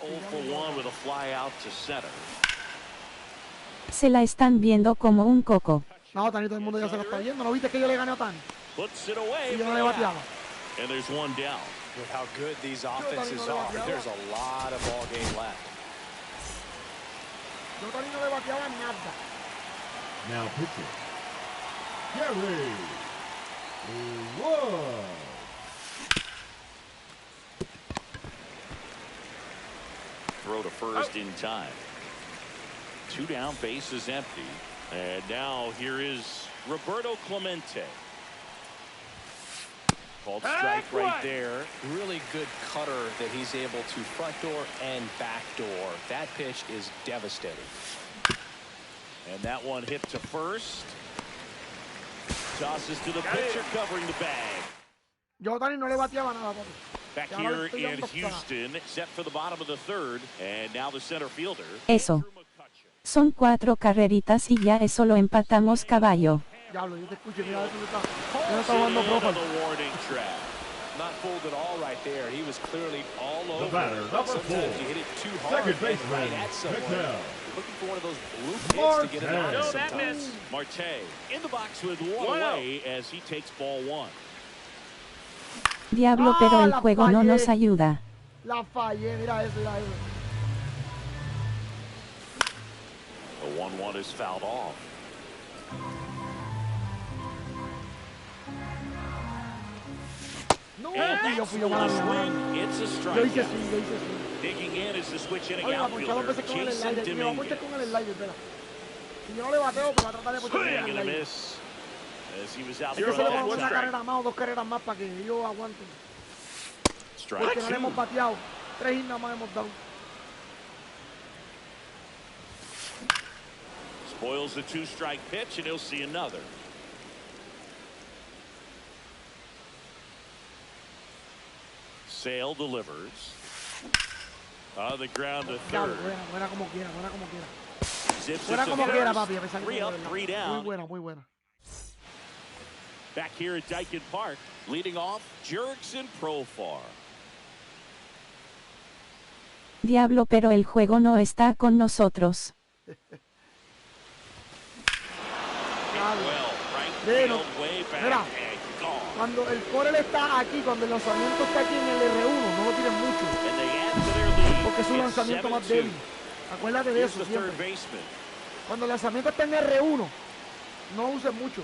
Speaker 4: 0 for 1 with a fly out to center.
Speaker 3: Se la están viendo como un coco.
Speaker 1: No, Tani, todo el mundo ya se lo está viendo. ¿No viste que yo le gané a Tani?
Speaker 4: Puts it away.
Speaker 1: Y yo no le bateaba.
Speaker 4: And there's 1 down.
Speaker 5: With how good these offenses are, there's a lot of ball game left.
Speaker 1: Yo Tani no le bateaba nada.
Speaker 7: Now pitching. Gary. Whoa.
Speaker 4: Throw to first in time. 2 down, base is empty. And now here is Roberto Clemente. Called strike right there.
Speaker 5: Really good cutter that he's able to front door and back door. That pitch is devastating.
Speaker 4: And that one hit to first. Tosses to the pitcher covering the bag.
Speaker 1: Yo Otani no le bateaba nada, papi.
Speaker 4: Back here in Houston, set for the bottom of the third, and now the center fielder.
Speaker 3: Eso. Son 4 carreritas y ya es solo empatamos, caballo.
Speaker 1: Diablo, yo te escucho, mira, eso no está jugando profile.
Speaker 5: Not fooled at all right there. He was clearly all over.
Speaker 7: The batter, number 4.
Speaker 5: Sometimes you hit it too hard and right at someone. Looking for one of those blue hits to get it out sometimes.
Speaker 4: Marte in the box with one away as he takes ball 1.
Speaker 3: Diablo, pero el juego no nos ayuda.
Speaker 1: La fallé, mira eso, mira eso.
Speaker 4: The 1-1 is fouled off.
Speaker 1: No,
Speaker 4: And
Speaker 1: yo
Speaker 4: that's
Speaker 1: fui
Speaker 4: the
Speaker 1: yo mal.
Speaker 4: swing. It's a
Speaker 1: Yo hice
Speaker 4: strikeout.
Speaker 1: así, yo hice así.
Speaker 4: Digging in is the switch inning
Speaker 1: Oye, la ponchada
Speaker 4: outfielder,
Speaker 1: empecé con el
Speaker 4: Jason
Speaker 1: slider. Me va a ponchar
Speaker 4: Dominguez.
Speaker 1: con el slider, espera. Si yo no le bateo, pero va a tratar de ponchar con el
Speaker 4: Swing and a
Speaker 1: slider.
Speaker 4: miss as he was out
Speaker 1: Es que
Speaker 4: front
Speaker 1: se le
Speaker 4: of
Speaker 1: va
Speaker 4: that
Speaker 1: una
Speaker 4: strike.
Speaker 1: carrera más o 2 carreras más para que ellos aguanten.
Speaker 4: Strike
Speaker 1: Porque no le
Speaker 4: 2.
Speaker 1: hemos bateado. 3 hits nada más hemos dado.
Speaker 4: Spoils the 2-strike pitch, and he'll see another. Sale delivers. On the ground to
Speaker 1: Diablo,
Speaker 4: third.
Speaker 1: buena como quiera, buena como quiera.
Speaker 4: Zips it
Speaker 1: Buena
Speaker 4: to
Speaker 1: como quiera,
Speaker 4: first.
Speaker 1: papi, a pesar que
Speaker 4: 3
Speaker 1: no
Speaker 4: up,
Speaker 1: es
Speaker 4: 3
Speaker 1: verdad.
Speaker 4: down.
Speaker 1: Muy buena, muy buena.
Speaker 4: Back here at Dyken Park, leading off, Jurickson Profar.
Speaker 3: Diablo, pero el juego no está con nosotros.
Speaker 4: Well, right
Speaker 1: Pero,
Speaker 4: field, way back,
Speaker 1: mira,
Speaker 4: and gone.
Speaker 1: cuando el corel está aquí, cuando el lanzamiento está aquí en el R1, no lo tiren mucho.
Speaker 4: And they add to their lead.
Speaker 1: Porque es un
Speaker 4: It's
Speaker 1: lanzamiento más
Speaker 4: 7-2.
Speaker 1: débil. Acuérdate de
Speaker 4: Here's
Speaker 1: eso
Speaker 4: the third
Speaker 1: siempre.
Speaker 4: baseman.
Speaker 1: Cuando el lanzamiento está en R1, no lo uses mucho.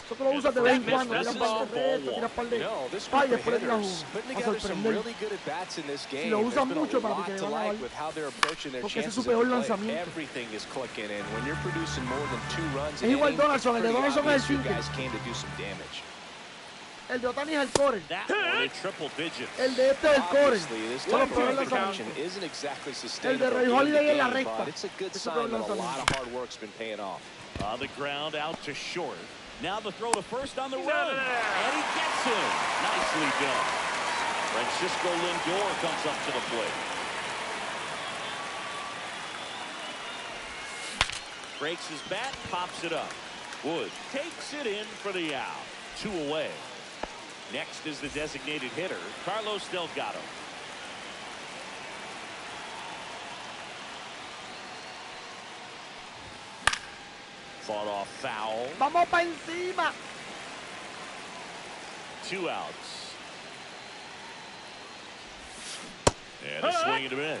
Speaker 1: Eso tú lo usas de vez en cuando. Tiras par de rectas, tiras par de
Speaker 5: No, this
Speaker 1: pa, y
Speaker 5: group of
Speaker 1: después le tiras
Speaker 5: hitters putting
Speaker 1: uno. A
Speaker 5: together some
Speaker 1: sorprender.
Speaker 5: really good at bats in this game.
Speaker 1: lo
Speaker 5: There's
Speaker 1: usan
Speaker 5: been a
Speaker 1: mucho, papi,
Speaker 5: lot
Speaker 1: que le
Speaker 5: to
Speaker 1: van a
Speaker 5: like
Speaker 1: dar.
Speaker 5: with how they're approaching their
Speaker 1: Porque ese es
Speaker 5: chances
Speaker 1: su
Speaker 5: at
Speaker 1: peor
Speaker 5: the plate.
Speaker 1: lanzamiento.
Speaker 5: Everything is clicking in. When you're producing more than 2 runs
Speaker 1: Es
Speaker 5: an
Speaker 1: igual
Speaker 5: inning,
Speaker 1: Donaldson, el de
Speaker 5: it's pretty
Speaker 1: Donaldson es el
Speaker 5: obvious you
Speaker 1: sinker.
Speaker 5: guys came to do some damage.
Speaker 1: El de Otani es el core.
Speaker 4: That one in triple digits.
Speaker 1: El de este es el core.
Speaker 5: Obviously, this
Speaker 1: Solo
Speaker 5: type
Speaker 1: por el
Speaker 5: of production
Speaker 1: lanzamiento.
Speaker 5: isn't exactly
Speaker 1: El de
Speaker 5: sustainable
Speaker 1: Ray
Speaker 5: game to
Speaker 1: Holiday en la
Speaker 5: game,
Speaker 1: recta.
Speaker 5: but it's a good
Speaker 1: Ese fue el
Speaker 5: sign that a lot
Speaker 1: lanzamiento.
Speaker 5: of hard work's been paying off.
Speaker 4: On the ground, out to short. Now the throw to first on the
Speaker 6: He's
Speaker 4: run.
Speaker 6: out of there.
Speaker 4: And he gets him. Nicely done. Francisco Lindor comes up to the plate. Breaks his bat, pops it up. Wood takes it in for the out. 2 away. Next is the designated hitter, Carlos Delgado. Fought off foul.
Speaker 1: Vamos para encima.
Speaker 4: 2 outs. And a swing and a miss.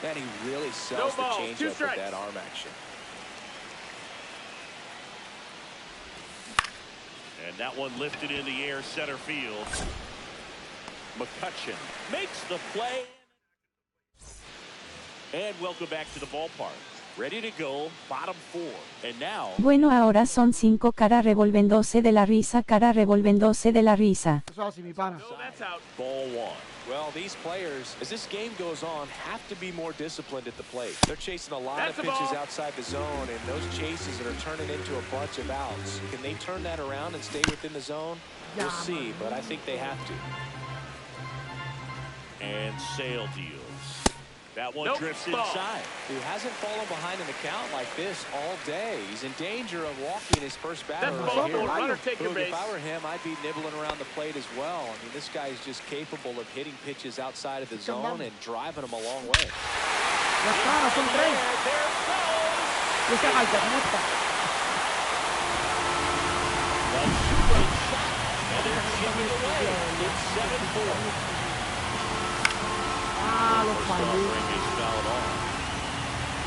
Speaker 5: Man, he really sells the
Speaker 6: ball, 2
Speaker 5: changeup with
Speaker 6: strikes.
Speaker 5: that arm action.
Speaker 4: And that one lifted in the air center field. McCutchen makes the play. And welcome back to the ballpark. Ready to go, bottom 4. And now,
Speaker 3: Bueno, ahora son 5 cara revolviéndose de la risa, cara revolviéndose de la risa.
Speaker 1: Eso es así, mi pana.
Speaker 6: No, that's out.
Speaker 4: ball 1.
Speaker 5: Well, these players, as this game goes on, have to be more disciplined at the plate. They're chasing a lot
Speaker 6: That's
Speaker 5: of
Speaker 6: the
Speaker 5: pitches
Speaker 6: ball.
Speaker 5: outside the zone, and those chases that are turning into a bunch of outs. Can they turn that around and stay within the zone? We'll
Speaker 1: Yeah,
Speaker 5: see, but I think they have to.
Speaker 4: And Sale deals. That one
Speaker 6: Nope,
Speaker 4: drifts
Speaker 6: ball.
Speaker 4: inside.
Speaker 5: He hasn't fallen behind in the count like this all day. He's in danger of walking his first batter
Speaker 6: That's
Speaker 5: right
Speaker 6: ball
Speaker 5: here.
Speaker 6: 4. Runner take your
Speaker 5: Boog,
Speaker 6: base.
Speaker 5: if I were him, I'd be nibbling around the plate as well. I mean, this guy's just capable of hitting pitches outside of the zone and driving them a long way.
Speaker 1: Ya está, son 3. Y esa carta, ¿cómo está?
Speaker 4: That's super shot. And they're chipping away. It's 7-4.
Speaker 1: Ah, los
Speaker 4: First
Speaker 1: fallé.
Speaker 4: offering is fouled off.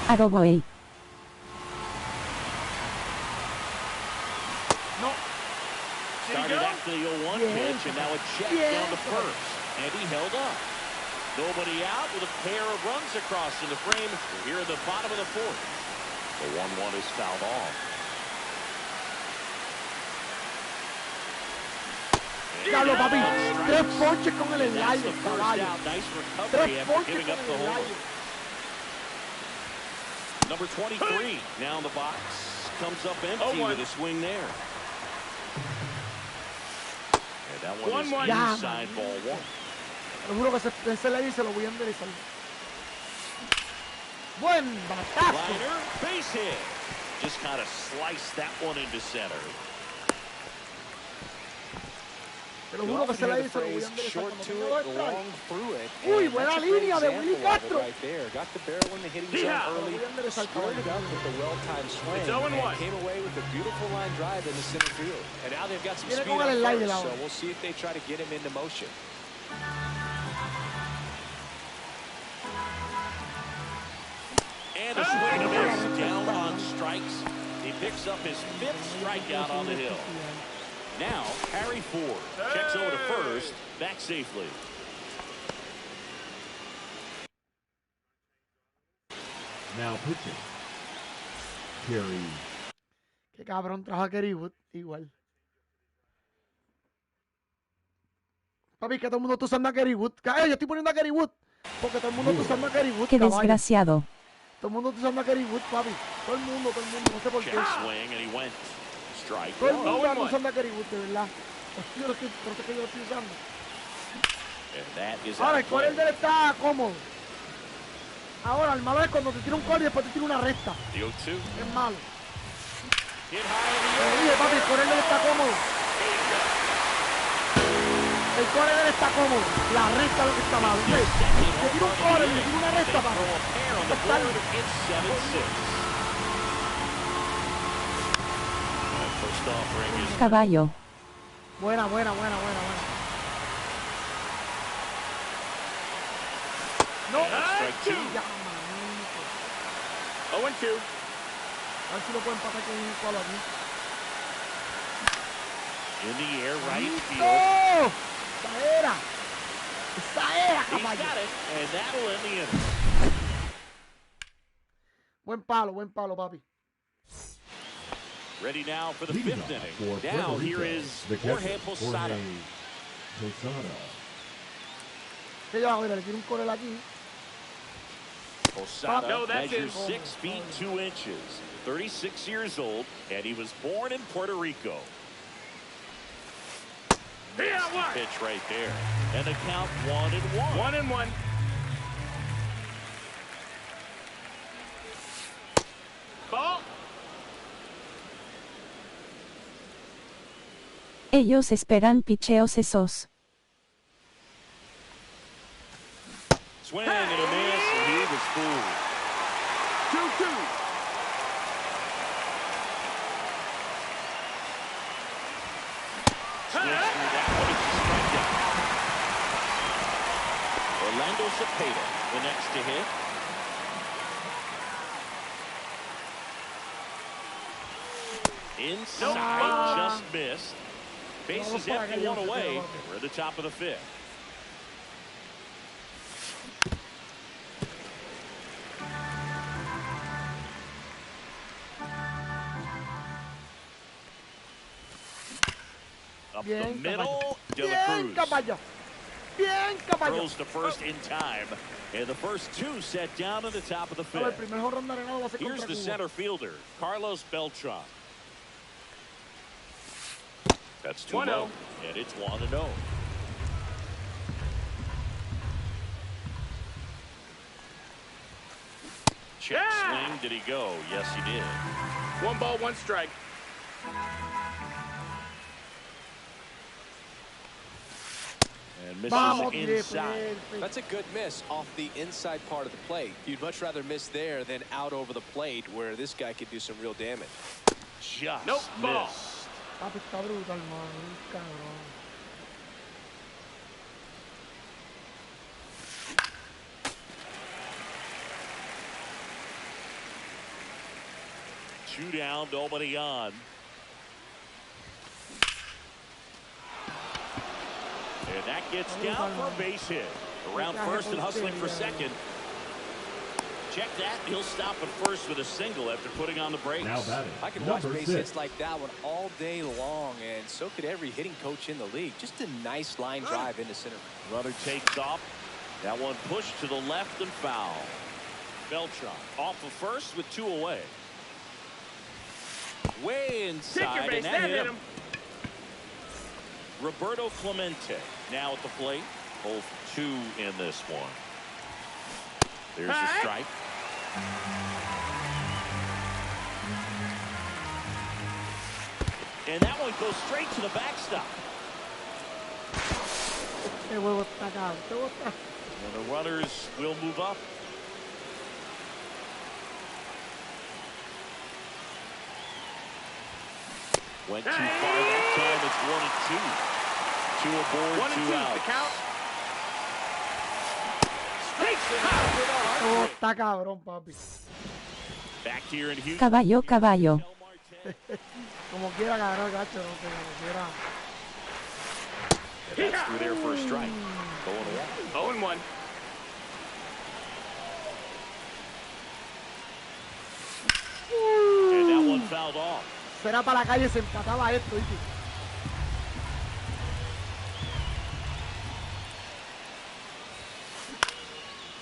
Speaker 3: Aroboy.
Speaker 1: No.
Speaker 4: Started after the 0-1 pitch, and now a check down to first. And he held up. Nobody out with a pair of runs across in the frame. We're here in the bottom of the 4th. The 1-1 is fouled off.
Speaker 1: Diablo, papi. 3 ponches con el
Speaker 4: And that's
Speaker 1: slider,
Speaker 4: the first
Speaker 1: caballo.
Speaker 4: out. Nice
Speaker 1: 3
Speaker 4: recovery after
Speaker 1: ponches
Speaker 4: giving
Speaker 1: con
Speaker 4: up
Speaker 1: el
Speaker 4: the home.
Speaker 1: slider.
Speaker 4: Number 23 now in the box. Comes up empty
Speaker 6: 0-1.
Speaker 4: with a swing there. And That one is
Speaker 6: 1-1.
Speaker 4: inside ball one.
Speaker 1: Te juro que ese le dice, lo voy a enderezar. Buen batazo.
Speaker 4: Liner, base hit. Just kind of sliced that one into center.
Speaker 1: Te lo juro que se le dice, lo voy a enderezar.
Speaker 5: Short to it, long through it.
Speaker 1: Uy, buena línea de Willy Castro.
Speaker 5: Right there. Got the barrel in the hitting zone early. Squared it up with the well-timed swing.
Speaker 6: It's 0-1.
Speaker 5: And came away with a beautiful line drive in the center field. And now they've got some
Speaker 1: Viene
Speaker 5: speed
Speaker 1: con el
Speaker 5: on
Speaker 1: slide de la
Speaker 5: first, so
Speaker 1: hora.
Speaker 5: we'll see if they try to get him into motion.
Speaker 4: And a swing and a miss down on strikes. He picks up his 5th strikeout on the hill. Now, Harry Ford checks over to first, back safely.
Speaker 7: Now pitching. Kerry.
Speaker 1: Qué cabrón trajo a Kerry Wood igual. Papi, que todo el mundo está usando a Kerry Wood. Yo estoy poniendo a Kerry Wood. Porque todo el mundo está usando a Kerry Wood.
Speaker 3: Qué
Speaker 1: caballo.
Speaker 3: desgraciado.
Speaker 1: Todo el mundo está usando a Kerry Wood, papi. Todo el mundo, no sé por qué.
Speaker 4: Check swing, and he went strike
Speaker 1: Todo el mundo
Speaker 4: one.
Speaker 1: está usando a Kerry Wood, de verdad. Yo no sé que yo lo estoy usando.
Speaker 4: And that is
Speaker 1: Ahora,
Speaker 4: out
Speaker 1: el
Speaker 4: of
Speaker 1: corner
Speaker 4: play.
Speaker 1: de él está cómodo. Ahora, el malo es cuando te tira un corner y después te tira una recta.
Speaker 4: The 0-2.
Speaker 1: Es malo.
Speaker 4: Hit high in the
Speaker 1: Te
Speaker 4: air.
Speaker 1: dije, papi, el corner de él está cómodo. El corner de él está cómodo. La recta es lo que está malo. ¿Sí? Te tira un corner y te tira una recta, papi.
Speaker 4: Pair on the
Speaker 1: Está
Speaker 4: board. It's 7-6. First offering is
Speaker 3: Caballo.
Speaker 1: buena. No,
Speaker 4: strike two.
Speaker 1: ya, manito.
Speaker 6: 0-2.
Speaker 1: A ver si lo pueden pasar con un palo aquí.
Speaker 4: in the air, right field.
Speaker 1: ¡Oh! Esa era,
Speaker 4: He's
Speaker 1: caballo.
Speaker 4: got it, and that'll end the inning.
Speaker 1: Buen palo, papi.
Speaker 4: Ready now for the
Speaker 7: Leading
Speaker 4: 5th
Speaker 7: off
Speaker 4: inning.
Speaker 7: for
Speaker 4: Now
Speaker 7: Puerto
Speaker 4: here
Speaker 7: Rico,
Speaker 4: is
Speaker 7: the
Speaker 4: Jorge
Speaker 7: catcher,
Speaker 4: Posada.
Speaker 7: Posada.
Speaker 1: ¿Qué yo hago? Mira, le tiro un corel aquí.
Speaker 4: Posada
Speaker 6: No, that's
Speaker 4: measures
Speaker 6: in.
Speaker 4: 6 feet 2 inches, 36 years old, and he was born in Puerto Rico.
Speaker 6: Yeah, what?
Speaker 4: Pitch right there. And the count 1-1.
Speaker 6: 1-1. Ball.
Speaker 3: Ellos esperan picheos esos.
Speaker 4: Swing and a miss, and he was fooled.
Speaker 6: 2-2.
Speaker 4: Switch through that one, it's a strikeout. Orlando Cepeda, the next to hit. Inside, just missed. Bases empty, one away. We're at the top of the 5th. Up the
Speaker 1: Bien,
Speaker 4: middle, De La
Speaker 1: Bien,
Speaker 4: Cruz
Speaker 1: caballo. Bien, caballo.
Speaker 4: throws to first in time. And the first 2 set down at the top of the
Speaker 1: No, el
Speaker 4: 5th.
Speaker 1: primer jorrón de arenado va a ser
Speaker 4: Here's
Speaker 1: contra
Speaker 4: the
Speaker 1: Cuba.
Speaker 4: center fielder, Carlos Beltran. That's 2-0,
Speaker 6: 1-0.
Speaker 4: and it's 1-0. Check
Speaker 6: Yeah!
Speaker 4: swing, did he go? Yes, he did.
Speaker 6: 1 ball, 1 strike.
Speaker 4: And misses
Speaker 1: Vamos,
Speaker 4: inside.
Speaker 5: That's a good miss off the inside part of the plate. You'd much rather miss there than out over the plate where this guy could do some real damage.
Speaker 4: Just
Speaker 6: Nope, ball.
Speaker 4: missed.
Speaker 1: Papi, está brutal, man. Cabrón.
Speaker 4: Two down, nobody on. And that gets down for a base hit. Around first and hustling for second. Check that. He'll stop at first with a single after putting on the brakes.
Speaker 7: Now batting.
Speaker 5: I could watch
Speaker 7: Number
Speaker 5: base
Speaker 7: 6.
Speaker 5: hits like that one all day long, and so could every hitting coach in the league. Just a nice line drive into center.
Speaker 4: Runner takes off. That one pushed to the left and foul. Beltran off of first with 2 away. Way
Speaker 6: Take your
Speaker 4: inside,
Speaker 6: base.
Speaker 4: and that
Speaker 6: That
Speaker 4: hit
Speaker 6: hit
Speaker 4: him.
Speaker 6: him.
Speaker 4: Roberto Clemente now at the plate. 0 for 2 in this one. There's a strike. And that one goes straight to the backstop. And the runners will move up. Went too far that time. It's 1 and 2. 2 aboard,
Speaker 6: 1 and 2
Speaker 4: out.
Speaker 6: The count.
Speaker 1: Está cabrón, papi.
Speaker 4: Back here in Houston.
Speaker 3: Caballo, caballo.
Speaker 1: Como quiera agarrar el gacho, no sé, como quiera.
Speaker 4: And that's through there for a strike. Going
Speaker 6: 0 and 1.
Speaker 4: And that one fouled off.
Speaker 1: Será para la calle, se empataba esto, ¿viste?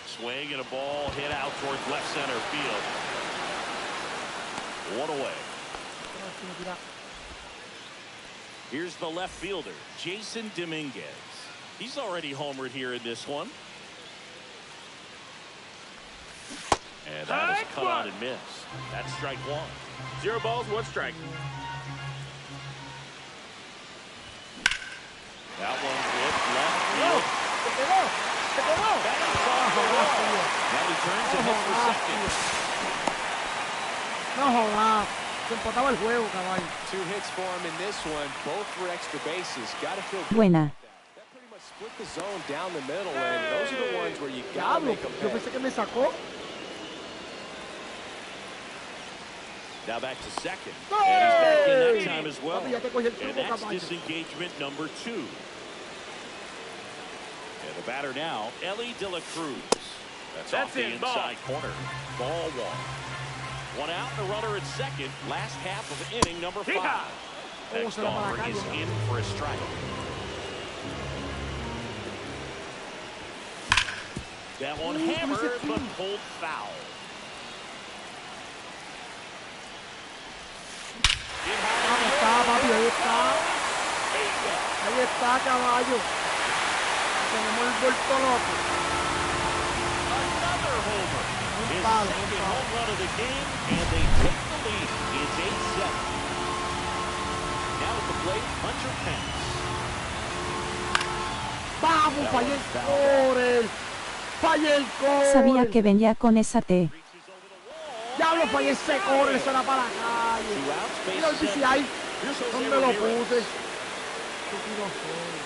Speaker 4: Swing and a ball hit out towards left center field. 1 away. Here's the left fielder, Jason Dominguez. He's already homered here in this one. And that is cut on and missed. That's strike 1.
Speaker 6: 0 balls, 1 strike.
Speaker 4: That one's hit left field. Now he turns and hits for second.
Speaker 1: No jodas. Se empataba el juego, caballo.
Speaker 5: 2 hits for him in this one, both for extra bases. Got to feel good.
Speaker 3: Buena.
Speaker 5: That pretty much split the zone down the middle, and those are the ones where you got to
Speaker 1: Diablo,
Speaker 5: make them
Speaker 1: yo
Speaker 5: pay.
Speaker 1: pensé que me sacó.
Speaker 4: Now back to second. And he's back in that time as well.
Speaker 1: Papi, ya te cogí el
Speaker 4: And
Speaker 1: truco,
Speaker 4: that's
Speaker 1: caballo.
Speaker 4: disengagement number 2. And the batter now, Ellie De La Cruz. That's off the inside corner. Ball 1. 1 out and a runner at second. Last half of inning number 5. Next offer is in for a strike. That one hammered but pulled foul.
Speaker 1: Ahí está, papi, ahí está. Ahí está, caballo. Tenemos el vuelto loco.
Speaker 4: Another homer. His
Speaker 1: palo,
Speaker 4: second
Speaker 1: palo.
Speaker 4: home run of the game, and they take the lead. It's 8-7. Now at the plate, Hunter Pence.
Speaker 1: Vamos, fallé el core. Fallé el core.
Speaker 3: Sabía que venía con esa T.
Speaker 4: Reaches over the wall.
Speaker 1: Diablo, fallé ese core, eso era para la calle.
Speaker 4: 2 outs,
Speaker 1: Mira el
Speaker 4: base
Speaker 1: bici
Speaker 4: 7.
Speaker 1: ahí.
Speaker 4: Here's Jose
Speaker 1: ¿Dónde lo
Speaker 4: Ramirez.
Speaker 1: puse? Estúpido soy.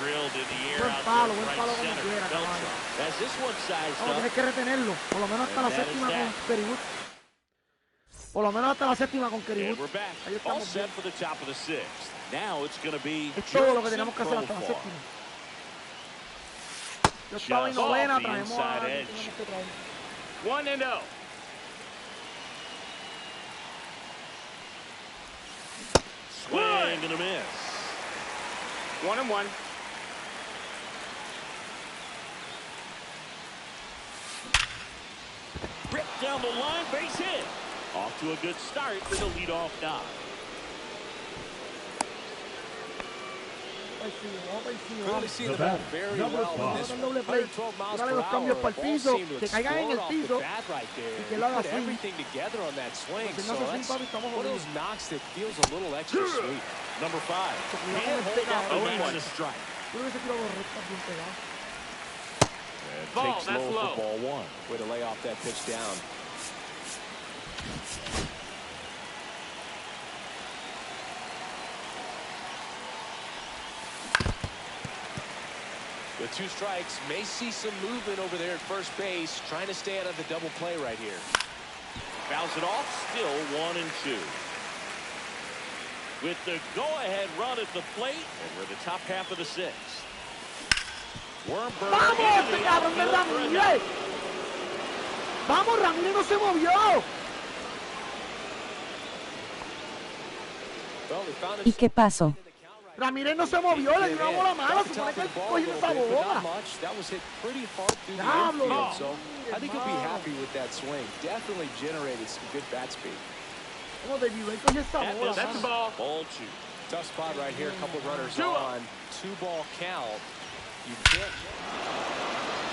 Speaker 4: Drilled in the air
Speaker 1: Buen
Speaker 4: out
Speaker 1: palo,
Speaker 4: towards
Speaker 1: buen
Speaker 4: right
Speaker 1: palo como
Speaker 4: center.
Speaker 1: quiera,
Speaker 4: Beltran
Speaker 1: caballo.
Speaker 4: has this one sized
Speaker 1: No,
Speaker 4: up.
Speaker 1: tienes que retenerlo. Por lo menos hasta la
Speaker 4: And that
Speaker 1: séptima
Speaker 4: is
Speaker 1: con
Speaker 4: that.
Speaker 1: Kerrywood. Por lo menos hasta la séptima con
Speaker 4: And
Speaker 1: Kerrywood.
Speaker 4: we're back.
Speaker 1: Ahí
Speaker 4: All
Speaker 1: estamos
Speaker 4: set
Speaker 1: bien.
Speaker 4: for the top of the 6th. Now it's going to be
Speaker 1: Es todo lo que
Speaker 4: Jurickson
Speaker 1: tenemos que hacer hasta la
Speaker 4: Profar.
Speaker 1: séptima. Yo estaba en
Speaker 4: Just
Speaker 1: novena,
Speaker 4: off the
Speaker 1: traemos a
Speaker 4: inside
Speaker 1: alguien
Speaker 4: edge.
Speaker 1: que tenemos que traer.
Speaker 6: 1 and 0.
Speaker 4: Swing and a miss.
Speaker 6: 1 and 1.
Speaker 4: Ripped down the line, base hit. Off to a good start for the leadoff knock.
Speaker 5: Clearly seeing the ball very well in this one. 112 miles per hour. Ball seemed to explode off the bat right there. He put everything together on that swing. So that's one of those knocks that feels a little extra sweet.
Speaker 4: Number 5. Can't hold out the man on a strike.
Speaker 1: Yo hubiese tirado recta bien pegado.
Speaker 4: And
Speaker 6: Ball,
Speaker 4: takes
Speaker 6: that's
Speaker 4: low
Speaker 6: low.
Speaker 4: for ball 1.
Speaker 5: Way to lay off that pitch down. With 2 strikes, may see some movement over there at first base, trying to stay out of the double play right here.
Speaker 4: Fouls it off, still 1 and 2. With the go-ahead run at the plate, and we're the top half of the 6th. Wormberg
Speaker 1: ¡Vamos,
Speaker 4: into
Speaker 1: este
Speaker 4: the
Speaker 1: cabrón de
Speaker 4: outfield for a
Speaker 1: Ramírez! ¡Vamos, Ramírez no se movió!
Speaker 5: Well, they found
Speaker 3: ¿Y qué pasó?
Speaker 1: Ramírez no se movió, le dio una bola mala, supone que él cogió esa bola.
Speaker 5: That was hit pretty hard through the
Speaker 1: Diablo,
Speaker 5: infield, so I think he'll be
Speaker 1: hermano.
Speaker 5: happy with that swing. Definitely generated some good bat speed.
Speaker 1: Como de nivel cogió esa
Speaker 4: That
Speaker 1: bola,
Speaker 4: misses.
Speaker 6: That's the
Speaker 1: mano.
Speaker 6: ball.
Speaker 4: Ball 2.
Speaker 5: Tough spot right here. A couple of runners on. 2-ball count. You can't.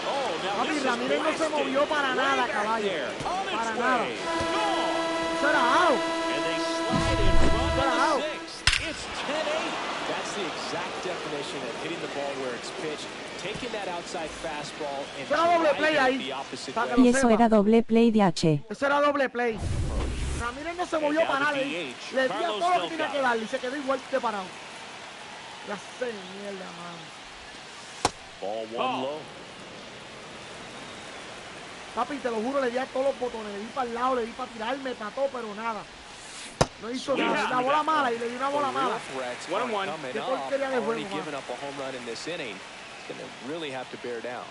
Speaker 4: Oh, now
Speaker 1: Papi, Ramírez no se movió para nada, caballo. Para nada. Eso era out.
Speaker 4: And they slide in front of the sixth. It's 10-8.
Speaker 5: That's the exact definition of hitting the ball where it's pitched, taking that outside fastball and driving it the opposite way.
Speaker 3: Y eso era doble play de H.
Speaker 1: Eso era doble play. Ramírez no se movió para nada. Le dio todo lo que tenía que darle y se quedó igual de parado. La de mierda, mano.
Speaker 4: Ball one low.
Speaker 1: Papi, te lo juro, le di a todos los botones. Le di para el lado, le di para tirar, me pató, pero nada. No hizo nada. La bola mala y le di una bola mala.
Speaker 6: 1-1.
Speaker 1: Qué porquería de juego,
Speaker 5: Giving up a home run in this inning. It's going to really have to bear down.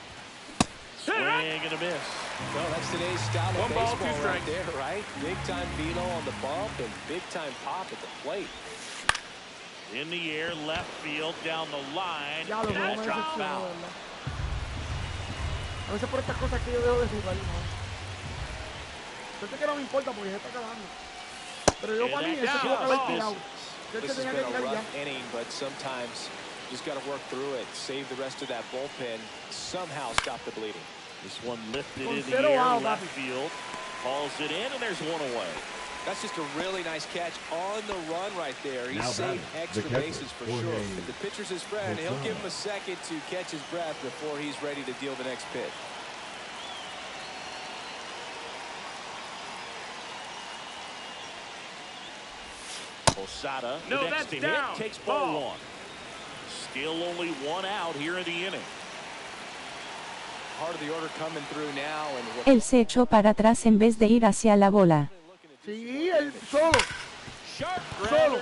Speaker 4: Swing and a miss.
Speaker 5: Well, that's today's style of baseball right there, right? Big time velo on the bump and big time pop at the plate.
Speaker 4: In the air, left field, down the line.
Speaker 1: Ya lo
Speaker 4: And
Speaker 1: veo,
Speaker 4: a drop foul.
Speaker 1: A veces por estas cosas que yo dejo de jugar, ¿no? Siento que no me importa porque ya está acabando. Pero yo para mí eso tuvo que haber tirado.
Speaker 5: This has been a rough inning, but sometimes you just got to work through it, save the rest of that bullpen, somehow stop the bleeding.
Speaker 4: This one lifted in the air, left field. Calls it in, and there's one away.
Speaker 5: That's just a really nice catch on the run right there. He saved extra bases for sure. If the pitcher's his friend, he'll give him a second to catch his breath before he's ready to deal the next pitch.
Speaker 4: Posada, the next to hit, takes ball one. Still only one out here in the inning.
Speaker 5: Part of the order coming through now, and
Speaker 3: Él se echó para atrás en vez de ir hacia la bola.
Speaker 1: Sí, él solo. Solo.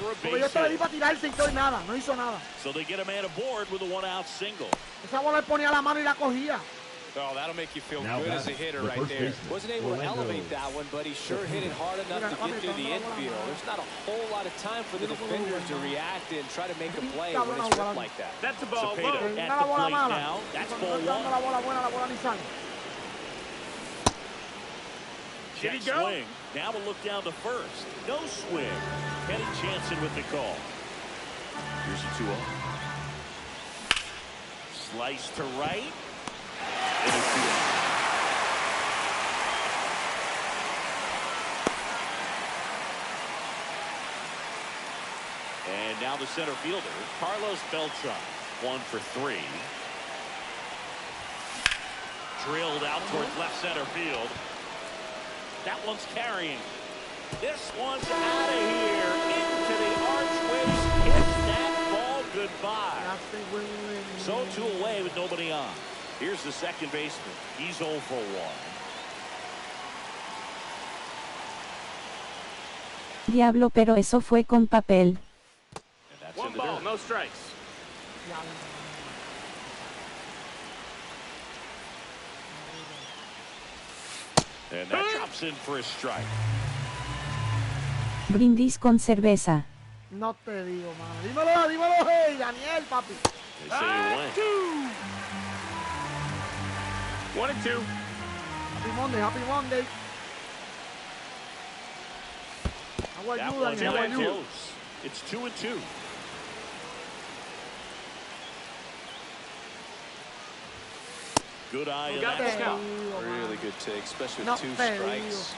Speaker 1: Porque yo estaba ahí para tirarse y todo y nada. No hizo nada.
Speaker 4: So they get a man aboard with a one-out single.
Speaker 1: Esa bola le ponía la mano y la cogía.
Speaker 5: Oh, that'll make you feel good as a hitter right there. Wasn't able to elevate that one, but he sure hit it hard enough to get through the infield. There's not a whole lot of time for the defenders to react and try to make a play when it's ripped like that.
Speaker 6: That's a ball.
Speaker 4: Cepeda at the plate now. That's ball one.
Speaker 1: La bola buena, la bola ni sale.
Speaker 4: Did he go? Swing. Now we'll look down to first. No swing. Kenny Jansen with the call. Here's a 2-0. Slice to right. And a 2-0. And now the center fielder, Carlos Beltran, 1 for 3. Drilled out towards left center field. That one's carrying. This one's out of here. Into the archways. Hits that ball goodbye. So 2 away with nobody on. Here's the second baseman. He's 0 for 1.
Speaker 3: Diablo, pero eso fue con papel.
Speaker 6: One ball, no strikes.
Speaker 4: And that drops in for a strike.
Speaker 3: Brindis con cerveza.
Speaker 1: No te digo, mano. Dímelo, hey, Daniel, papi.
Speaker 4: They say you win.
Speaker 6: 1-2.
Speaker 1: Happy Monday. How are you, Daniel? How are you?
Speaker 4: Close. It's 2-2. Good eye in that spot.
Speaker 5: Really good take, especially with 2 strikes.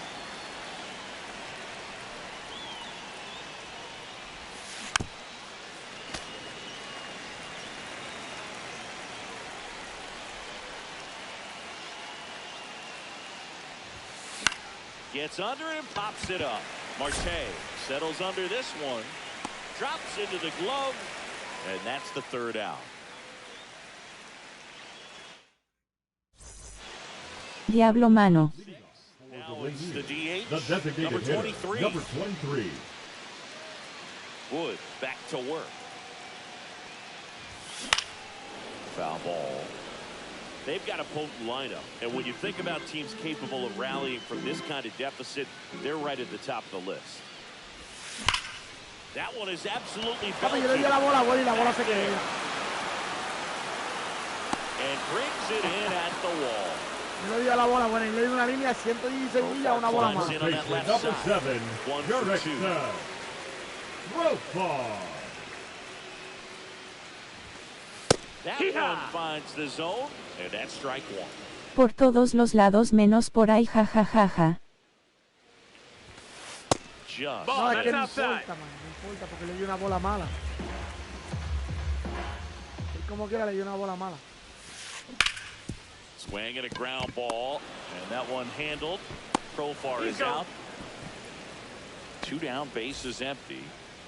Speaker 4: Gets under it and pops it up. Marte settles under this one. Drops into the glove. And that's the 3rd out.
Speaker 3: Diablo, mano.
Speaker 4: Now it's the DH,
Speaker 7: the designated
Speaker 4: number 23.
Speaker 7: Hitter, number 23.
Speaker 4: Wood back to work. Foul ball. They've got a potent lineup, and when you think about teams capable of rallying from this kind of deficit, they're right at the top of the list. That one is absolutely belted. And brings it in at the wall.
Speaker 1: No le dio la bola buena y le dio una línea de 116 millas a una bola más.
Speaker 7: Number 7, Directo. Profar.
Speaker 4: That one finds the zone, and that's strike one.
Speaker 3: Por todos los lados menos por ahí, jajajaja.
Speaker 4: Just
Speaker 1: No, es que no importa, man. No importa porque le dio una bola mala. Él como quiera le dio una bola mala.
Speaker 4: swing and a ground ball, and that one handled. Profar is out. 2 down, base is empty.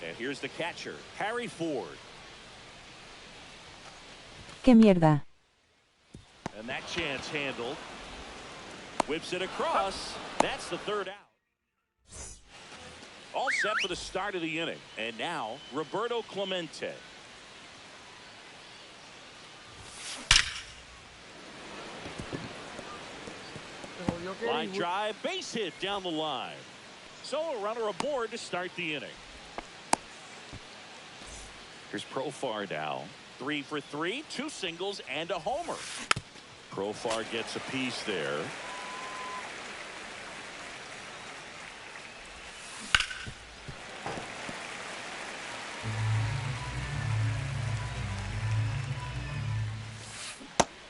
Speaker 4: And here's the catcher, Harry Ford.
Speaker 3: ¡Qué mierda!
Speaker 4: And that chance handled. Whips it across. That's the 3rd out. All set for the start of the inning. And now, Roberto Clemente. Line drive, base hit down the line. So a runner aboard to start the inning. Here's Profar now. 3 for 3, 2 singles and a homer. Profar gets a piece there.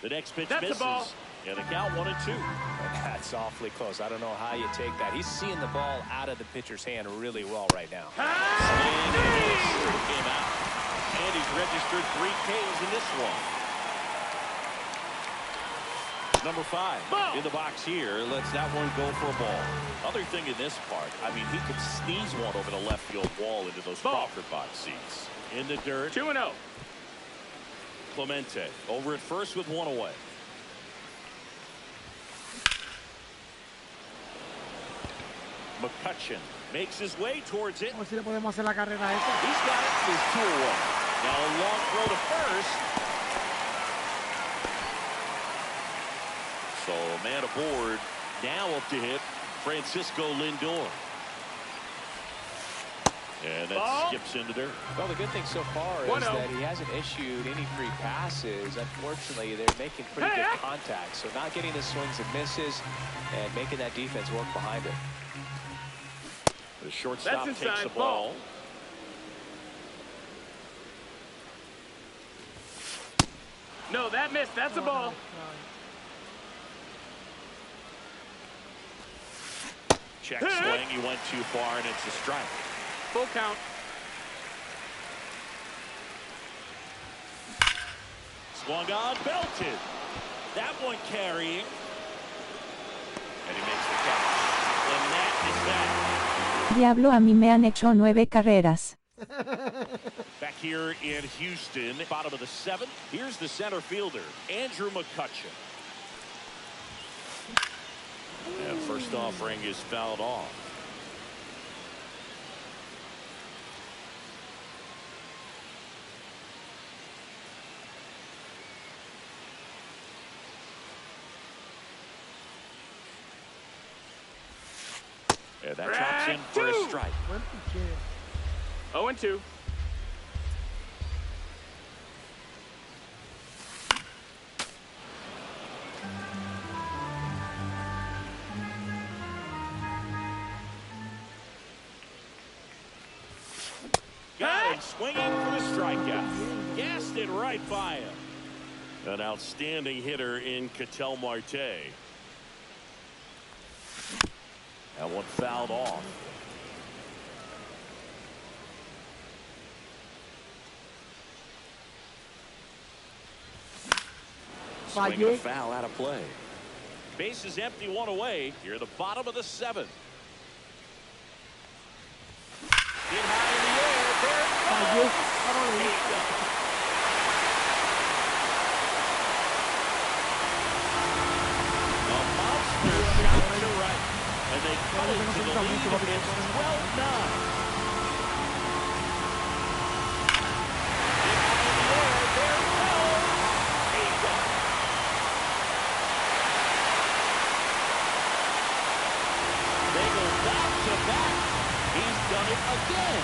Speaker 4: The next pitch misses. Yeah, the count 1-2.
Speaker 5: That's awfully close. I don't know how you take that. He's seeing the ball out of the pitcher's hand really well right now.
Speaker 4: Came out. And he's registered 3 Ks in this one. Number 5 in the box here lets that one go for a ball. Other thing in this part, I mean, he could sneeze one over the left field wall into those Crawford box seats. In the dirt.
Speaker 6: 2-0.
Speaker 4: Clemente over at first with 1 away. McCutcheon makes his way towards it.
Speaker 1: Vamos a ver si le podemos hacer la carrera a esta.
Speaker 4: He's got it. There's 2 away. Now a long throw to first. So a man aboard. Now up to hit Francisco Lindor. And that skips into dirt.
Speaker 5: Well, the good thing so far is that he hasn't issued any free passes. Unfortunately, they're making pretty good contact. So not getting the swings and misses and making that defense work behind it.
Speaker 4: The shortstop takes the ball.
Speaker 6: No, that missed. That's a ball.
Speaker 4: Check swing. He went too far, and it's a strike.
Speaker 6: Full count.
Speaker 4: Swung on, belted. That one carrying. And he makes the catch. And that is that.
Speaker 3: Diablo, a mí me han hecho 9 carreras.
Speaker 4: Back here in Houston, bottom of the 7th. Here's the center fielder, Andrew McCutcheon. And first offering is fouled off. And that drops in for a strike.
Speaker 6: 0-2.
Speaker 4: Got him swinging for the strikeout. Gassed it right by him. An outstanding hitter in Ketel Marte. That one fouled off. Swing and a foul out of play. Base is empty, 1 away. Here at the bottom of the 7th. Hit high in the air. There it goes. A monster shot to right. And they cut it to the lead. It's 12-9. Again,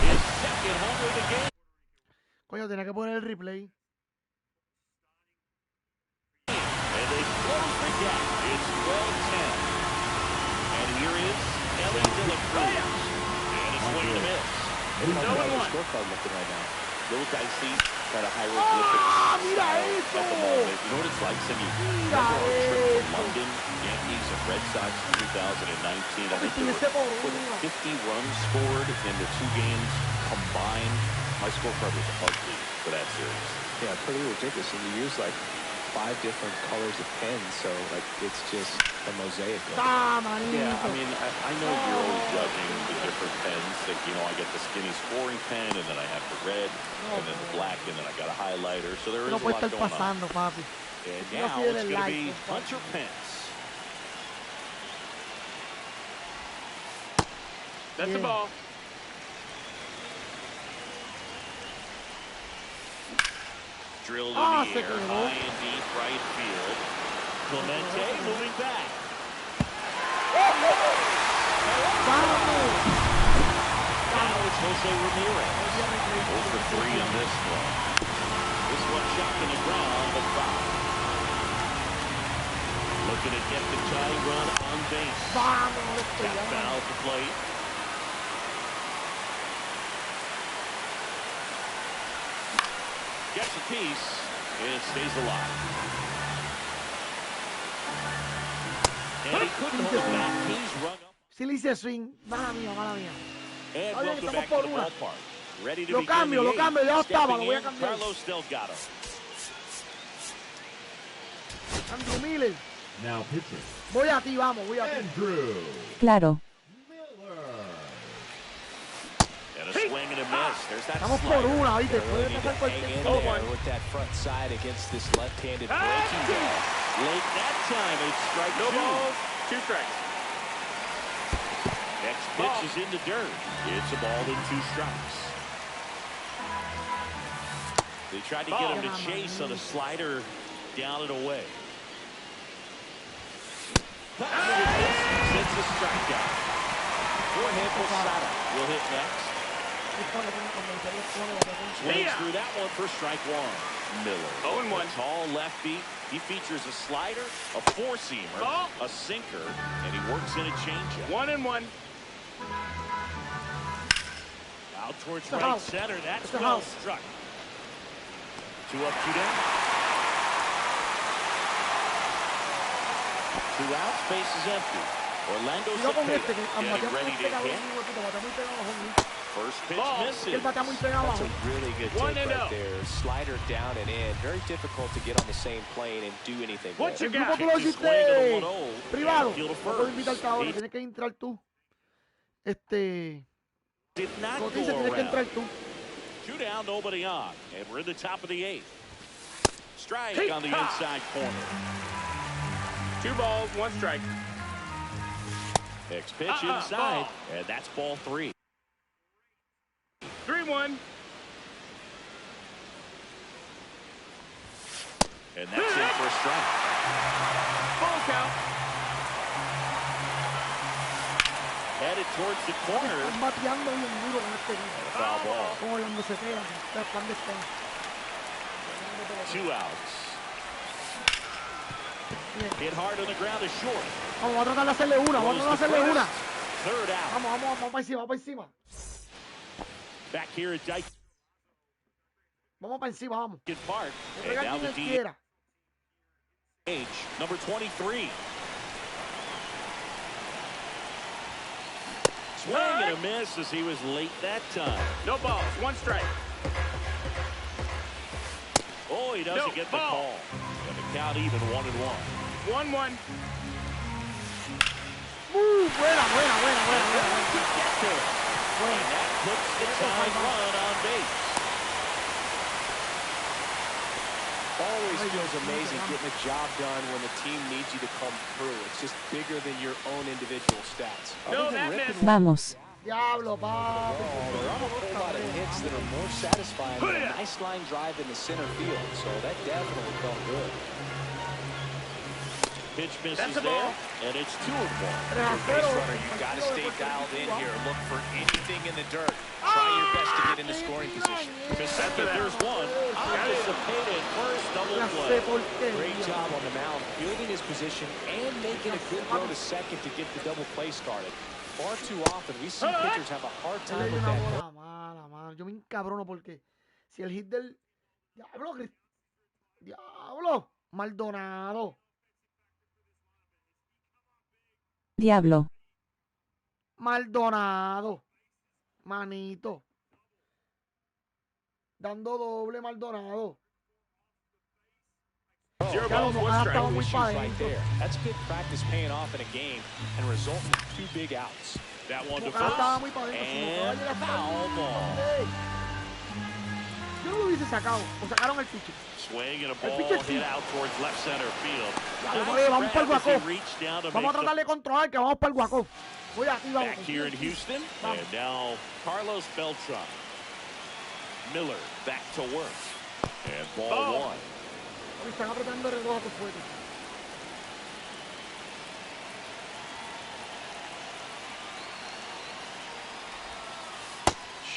Speaker 4: his 2nd home of the game.
Speaker 1: Coño, tenía que poner el replay.
Speaker 4: And they close the gap. It's 12-10. And here is Ellie De La Cruz. And a swing and a miss.
Speaker 5: scorecard looking right now.
Speaker 4: Little dicey, kind of hieroglyphic
Speaker 1: mira
Speaker 4: style
Speaker 1: eso.
Speaker 4: at the moment. You know what it's like? Some remember our trip to London, Yankees and Red Sox in 2019. I think there were 50 runs scored in the 2 games combined. My scorecard was ugly for that series.
Speaker 5: Yeah, pretty ridiculous. And you use like 5 different colors of pens, so like it's just a mosaic.
Speaker 1: Ah, manito.
Speaker 4: Yeah, I mean, I know you're always judging the different pens. Like, you know, I get the skinny scoring pen, and then I have the red, and then the black, and then I got a highlighter. So there is a lot going
Speaker 1: pasando,
Speaker 4: on.
Speaker 1: papi.
Speaker 4: And now it's going to be Hunter Pence.
Speaker 6: That's the ball.
Speaker 4: Drilled in the air, high and deep right field. Clemente moving back. Now it's Jose Ramirez. Over 3 in this one. This one shot in the ground, but foul. Looking to get the tying run on base. Tap foul at the plate. Gets a piece, and stays alive. And he couldn't hold back. He's rung up.
Speaker 1: Si le hice swing, mala mía, mala mía.
Speaker 4: And
Speaker 1: Oye,
Speaker 4: welcome
Speaker 1: estamos
Speaker 4: back
Speaker 1: por
Speaker 4: to the
Speaker 1: una.
Speaker 4: ballpark. Ready to
Speaker 1: Lo
Speaker 4: begin
Speaker 1: cambio,
Speaker 4: the 8th.
Speaker 1: ya estaba, lo voy a
Speaker 4: Stepping in,
Speaker 1: cambiar.
Speaker 4: Carlos Delgado.
Speaker 1: Andrew Miller.
Speaker 7: Now pitching.
Speaker 1: Voy a ti, vamos, voy a ti.
Speaker 7: Andrew
Speaker 3: Claro.
Speaker 7: Miller.
Speaker 4: And a swing and a miss. There's that
Speaker 1: Estamos por
Speaker 4: slider.
Speaker 1: una, ¿viste?
Speaker 5: Really
Speaker 1: Puede
Speaker 5: need to
Speaker 1: pasar
Speaker 5: hang
Speaker 1: cualquier
Speaker 5: in
Speaker 1: cosa.
Speaker 5: there with that front side against this left-handed breaking ball.
Speaker 4: Late that time, and it's strike
Speaker 6: No
Speaker 4: 2.
Speaker 6: balls, 2 strikes.
Speaker 4: Next pitch is in the dirt. It's a ball in 2 strikes. They tried to get him to chase on a slider down and away. Sets a strikeout. Jorge Posada will hit next. Swings through that one for strike 1. Miller.
Speaker 6: 0-1.
Speaker 4: Tall lefty. He features a slider, a 4-seamer, a sinker, and he works in a changeup.
Speaker 6: 1-1.
Speaker 4: Out towards right center. That's well struck. 2 up, 2 down. 2 outs, base is empty. Orlando Cepeda getting ready to hit. First pitch misses.
Speaker 5: That's a really good take right there. Slider down and in. Very difficult to get on the same plane and do anything with.
Speaker 1: El grupo tú lo hiciste privado. No puedo invitarte ahora, tienes que entrar tú.
Speaker 4: Did not go
Speaker 1: Cotice, tienes que entrar tú.
Speaker 4: 2 down, nobody on. And we're in the top of the 8th. Strike on the inside corner.
Speaker 6: 2 balls, 1 strike.
Speaker 4: Next pitch inside, and that's ball 3.
Speaker 6: 3-1.
Speaker 4: And that's it for a strike.
Speaker 6: Full count.
Speaker 4: Headed towards the corner.
Speaker 1: Están bateando bien duro con este grupo.
Speaker 4: Foul ball.
Speaker 1: Como Orlando Cepeda. Están de
Speaker 4: 2 outs. Hit hard on the ground is short.
Speaker 1: Vamos a tratar de hacerle una. Vamos a tratar de hacerle una.
Speaker 4: 3rd out.
Speaker 1: Vamos para encima, vamos para encima.
Speaker 4: Back here at Dyke
Speaker 1: Vamos para encima, vamos.
Speaker 4: Park.
Speaker 1: Que
Speaker 4: And
Speaker 1: pega
Speaker 4: now
Speaker 1: quien
Speaker 4: the
Speaker 1: él quiera.
Speaker 4: DH, number 23. Swing and a miss as he was late that time.
Speaker 6: No balls, 1 strike.
Speaker 4: Oh, he doesn't get the call. And the count even 1-1.
Speaker 6: 1-1.
Speaker 1: Buena.
Speaker 4: And that puts the tying run on base.
Speaker 5: Always feels amazing getting a job done when the team needs you to come through. It's just bigger than your own individual stats.
Speaker 6: No, that missed.
Speaker 3: Vamos.
Speaker 1: Diablo, papi.
Speaker 5: There are a whole lot of hits that are more satisfying than a nice line drive in the center field, so that definitely felt good.
Speaker 4: Pitch misses there, and it's 2-1.
Speaker 5: Base runner, you got to stay dialed in here. Look for anything in the dirt. Try your best to get into scoring position.
Speaker 4: To second, there's one. Anticipated first double play.
Speaker 5: Great job on the mound, fielding his position and making a good throw to second to get the double play started. Far too often, we see pitchers have a hard time with that.
Speaker 1: Mala, mano. Yo me encabrono porque si el hit del... Diablo. Maldonado.
Speaker 3: Diablo.
Speaker 1: Maldonado. Manito. Dando doble Maldonado.
Speaker 6: Zero
Speaker 1: Ya
Speaker 6: balls,
Speaker 1: lo
Speaker 6: one strike.
Speaker 1: estaba muy
Speaker 5: Issues
Speaker 1: para
Speaker 5: right
Speaker 1: adentro.
Speaker 5: there. That's good practice paying off in a game and resulting in 2 big outs.
Speaker 4: That one to
Speaker 1: Mocada estaba
Speaker 4: first.
Speaker 1: muy para adentro.
Speaker 4: And foul ball.
Speaker 1: Yo no lo hubiese sacado. O sacaron el pitcher.
Speaker 4: Swing and a
Speaker 1: El
Speaker 4: ball
Speaker 1: pitcher sí.
Speaker 4: hit out towards left center field.
Speaker 1: Oye, vamos para el
Speaker 4: grab as he
Speaker 1: guaco.
Speaker 4: reached down to
Speaker 1: Vamos a
Speaker 4: make
Speaker 1: tratar de controlar que vamos para el guaco. Voy aquí, vamos.
Speaker 4: back here in Houston.
Speaker 1: Vamos.
Speaker 4: And now Carlos Beltran. Miller back to work. And ball one.
Speaker 1: Están apretando el reloj a tu fuerte.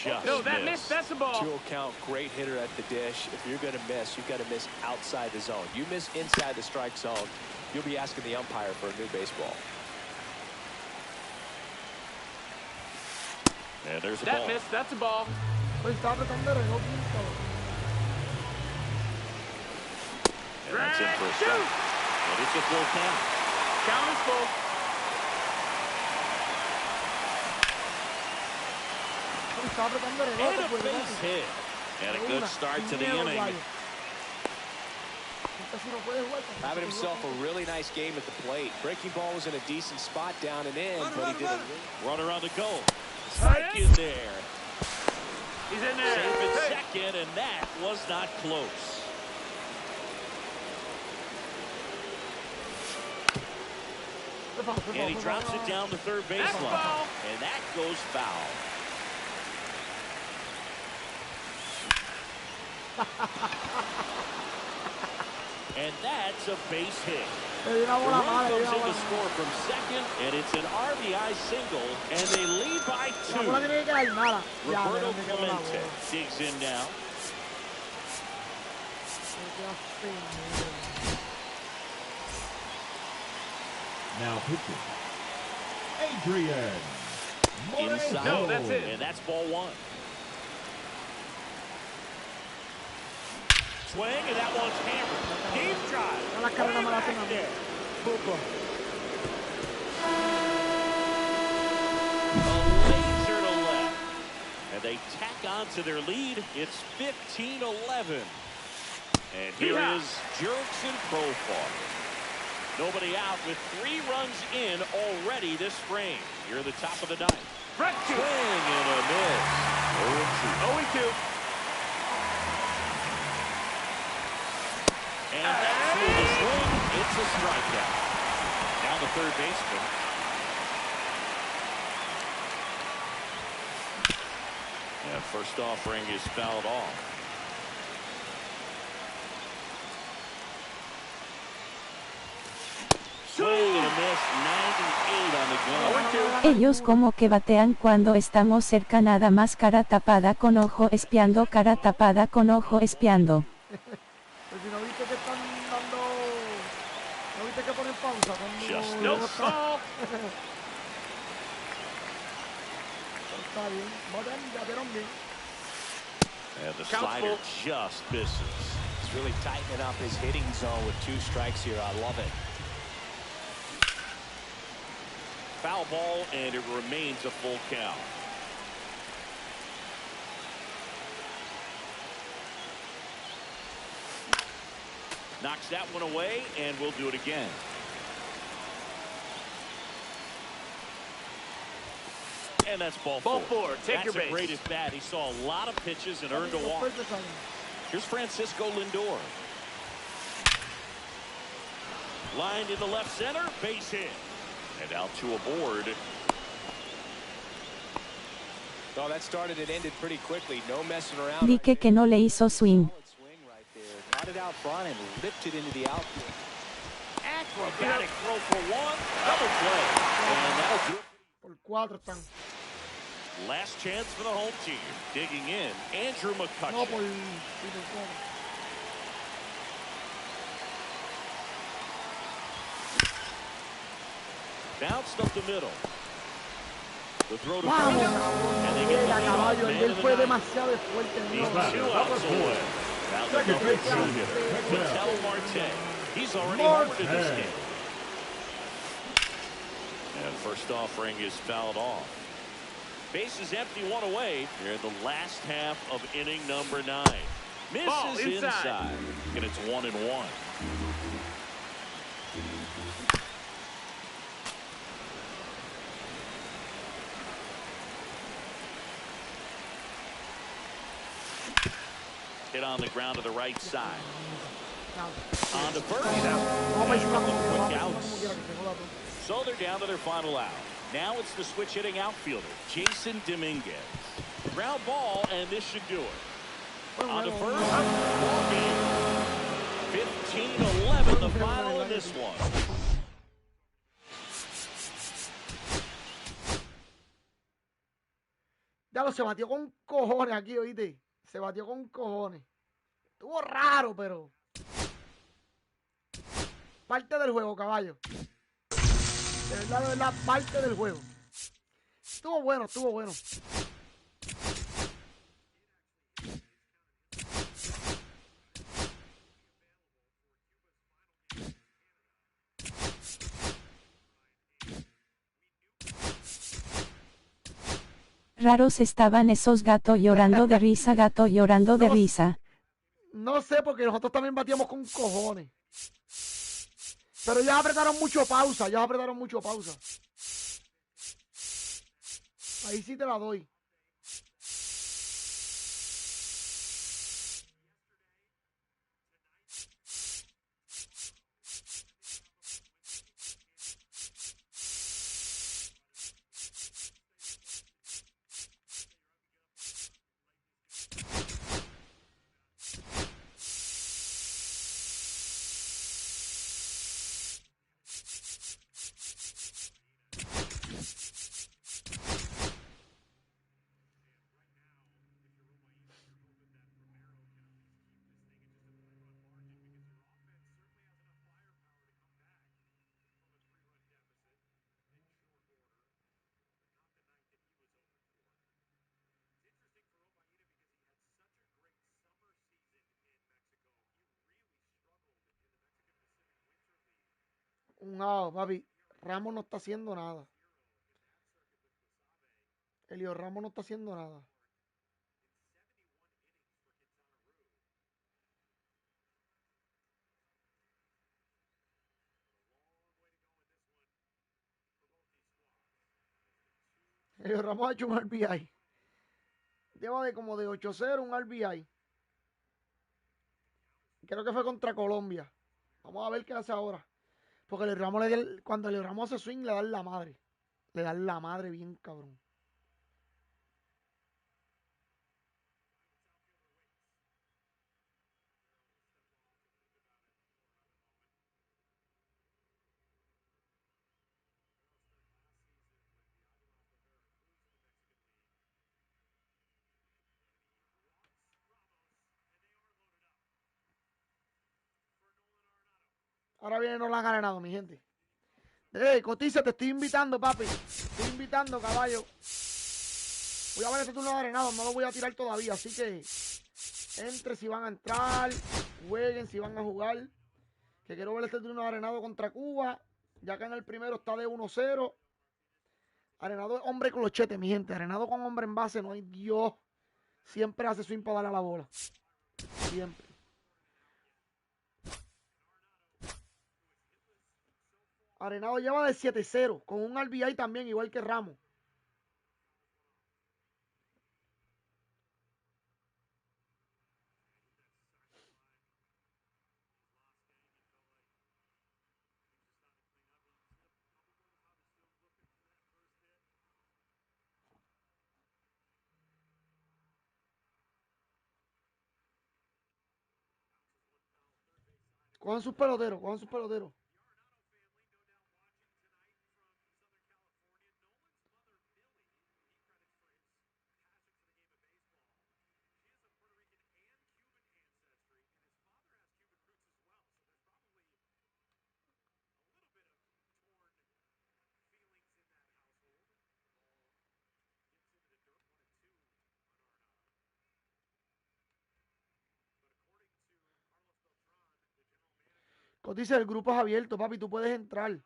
Speaker 4: Just
Speaker 6: No, that
Speaker 4: missed.
Speaker 6: missed. That's a ball.
Speaker 5: 2-0 count, great hitter at the dish. If you're going to miss, you've got to miss outside the zone. You miss inside the strike zone, you'll be asking the umpire for a new baseball.
Speaker 4: And there's a
Speaker 6: That
Speaker 4: ball.
Speaker 6: missed. That's a ball.
Speaker 1: Pues está apretando el reloj.
Speaker 4: And that's in for a strike. And it's a full count.
Speaker 6: Count is full.
Speaker 1: Está apretando el reloj.
Speaker 4: And a base hit. And a good start to the inning.
Speaker 5: Having himself a really nice game at the plate. Breaking ball was in a decent spot down and in, but he did a
Speaker 4: Runner on the goal. Strike in there.
Speaker 6: He's in there.
Speaker 4: Safe at
Speaker 6: Hey.
Speaker 4: second, and that was not close. And he drops it down the third
Speaker 6: That's
Speaker 4: baseline.
Speaker 6: foul.
Speaker 4: And that goes foul. And that's a base hit. The run comes in to score from second, and it's an RBI single, and they lead by 2. Roberto Clemente digs in now.
Speaker 7: Now pitching. Adrian.
Speaker 4: Inside.
Speaker 6: No, that's it.
Speaker 4: And that's ball one. Swing, and that one's hammered. Deep drive. Way back there. A laser to left. And they tack on to their lead. It's 15-11. And here is Jurickson Profar. Nobody out with 3 runs in already this frame. You're the top of the ninth.
Speaker 6: Front two.
Speaker 4: Swing and a miss.
Speaker 6: 0-2.
Speaker 4: And that's through the swing. It's a strikeout. Now the third baseman. And first offering is fouled off. Swing and a miss. 98 on the gun.
Speaker 3: Ellos como que batean cuando estamos cerca, nada más cara tapada con ojo espiando, cara tapada con ojo espiando.
Speaker 1: Pues si no viste que están dando... ¿No viste que ponen pausa?
Speaker 4: Just
Speaker 6: No
Speaker 4: missed.
Speaker 6: ball.
Speaker 1: Está bien. Batearon bien.
Speaker 4: And the
Speaker 6: Count
Speaker 4: slider
Speaker 6: full.
Speaker 4: just misses.
Speaker 5: He's really tightening up his hitting zone with 2 strikes here. I love it.
Speaker 4: Foul ball, and it remains a full count. Knocks that one away, and we'll do it again. And that's ball
Speaker 6: Ball
Speaker 4: four.
Speaker 6: 4. Take your
Speaker 4: That's a
Speaker 6: base.
Speaker 4: great at bat. He saw a lot of pitches and earned a walk. Here's Francisco Lindor. Lined into left center, base hit. And out to aboard.
Speaker 5: Oh, that started and ended pretty quickly. No messing around.
Speaker 3: Dije que no le hizo swing.
Speaker 5: Solid swing right there. Caught it out front and lifted into the outfield.
Speaker 4: Acrobatic throw for one. Double play. And that'll do it.
Speaker 1: Por 4 están.
Speaker 4: Last chance for the home team. Digging in, Andrew
Speaker 1: No,
Speaker 4: McCutcheon.
Speaker 1: por 4.
Speaker 4: Bounced up the middle. The throw to
Speaker 1: Vamos,
Speaker 4: first, and they get the lead off
Speaker 1: caballo,
Speaker 4: man
Speaker 1: él
Speaker 4: of the
Speaker 1: fue
Speaker 4: night.
Speaker 1: demasiado fuerte.
Speaker 4: He's 2 outs away. Now the number 2 hitter, Ketel Marte. He's already homered in this game. And first offering is fouled off. Base is empty, 1 away. Here in the last half of inning number 9. Misses inside. And it's 1-1. Hit on the ground to the right side. On to first. Quick outs. So they're down to their final out. Now it's the switch hitting outfielder, Jason Dominguez. Ground ball, and this should do it. On to first. Ball game. 15-11, the final in this one.
Speaker 1: Ya lo se batió con cojones aquí, oíste. Se batió con cojones. Estuvo raro, pero parte del juego, caballo. De verdad, parte del juego. Estuvo bueno, estuvo bueno.
Speaker 3: Raros estaban esos gatos llorando de risa, gato llorando de risa.
Speaker 1: No sé, porque nosotros también batíamos con cojones. Pero ellos apretaron mucho pausa, Ahí sí te la doy. Un out, papi. Ramos no está haciendo nada. Elio Ramos no está haciendo nada. Elio Ramos ha hecho un RBI. Lleva como de 8-0 un RBI. Creo que fue contra Colombia. Vamos a ver qué hace ahora. Porque el Ramos cuando el Ramos hace swing le dan la madre. Le dan la madre bien cabrón. Ahora viene no la han ganado, mi gente. Cotiza, te estoy invitando, papi. Te estoy invitando, caballo. Voy a ver este turno de arenado, no lo voy a tirar todavía, así que entre si van a entrar, jueguen si van a jugar. Que quiero ver este turno de arenado contra Cuba, ya que en el primero está de 1-0. Arenado es hombre clochete, mi gente. Arenado con hombre en base, no hay Dios. Siempre hace swing para darle a la bola. Siempre. Arenado lleva de 7-0, con un RBI también, igual que Ramos. Cojan sus peloteros, cojan sus peloteros. Dice, el grupo es abierto, papi, tú puedes entrar.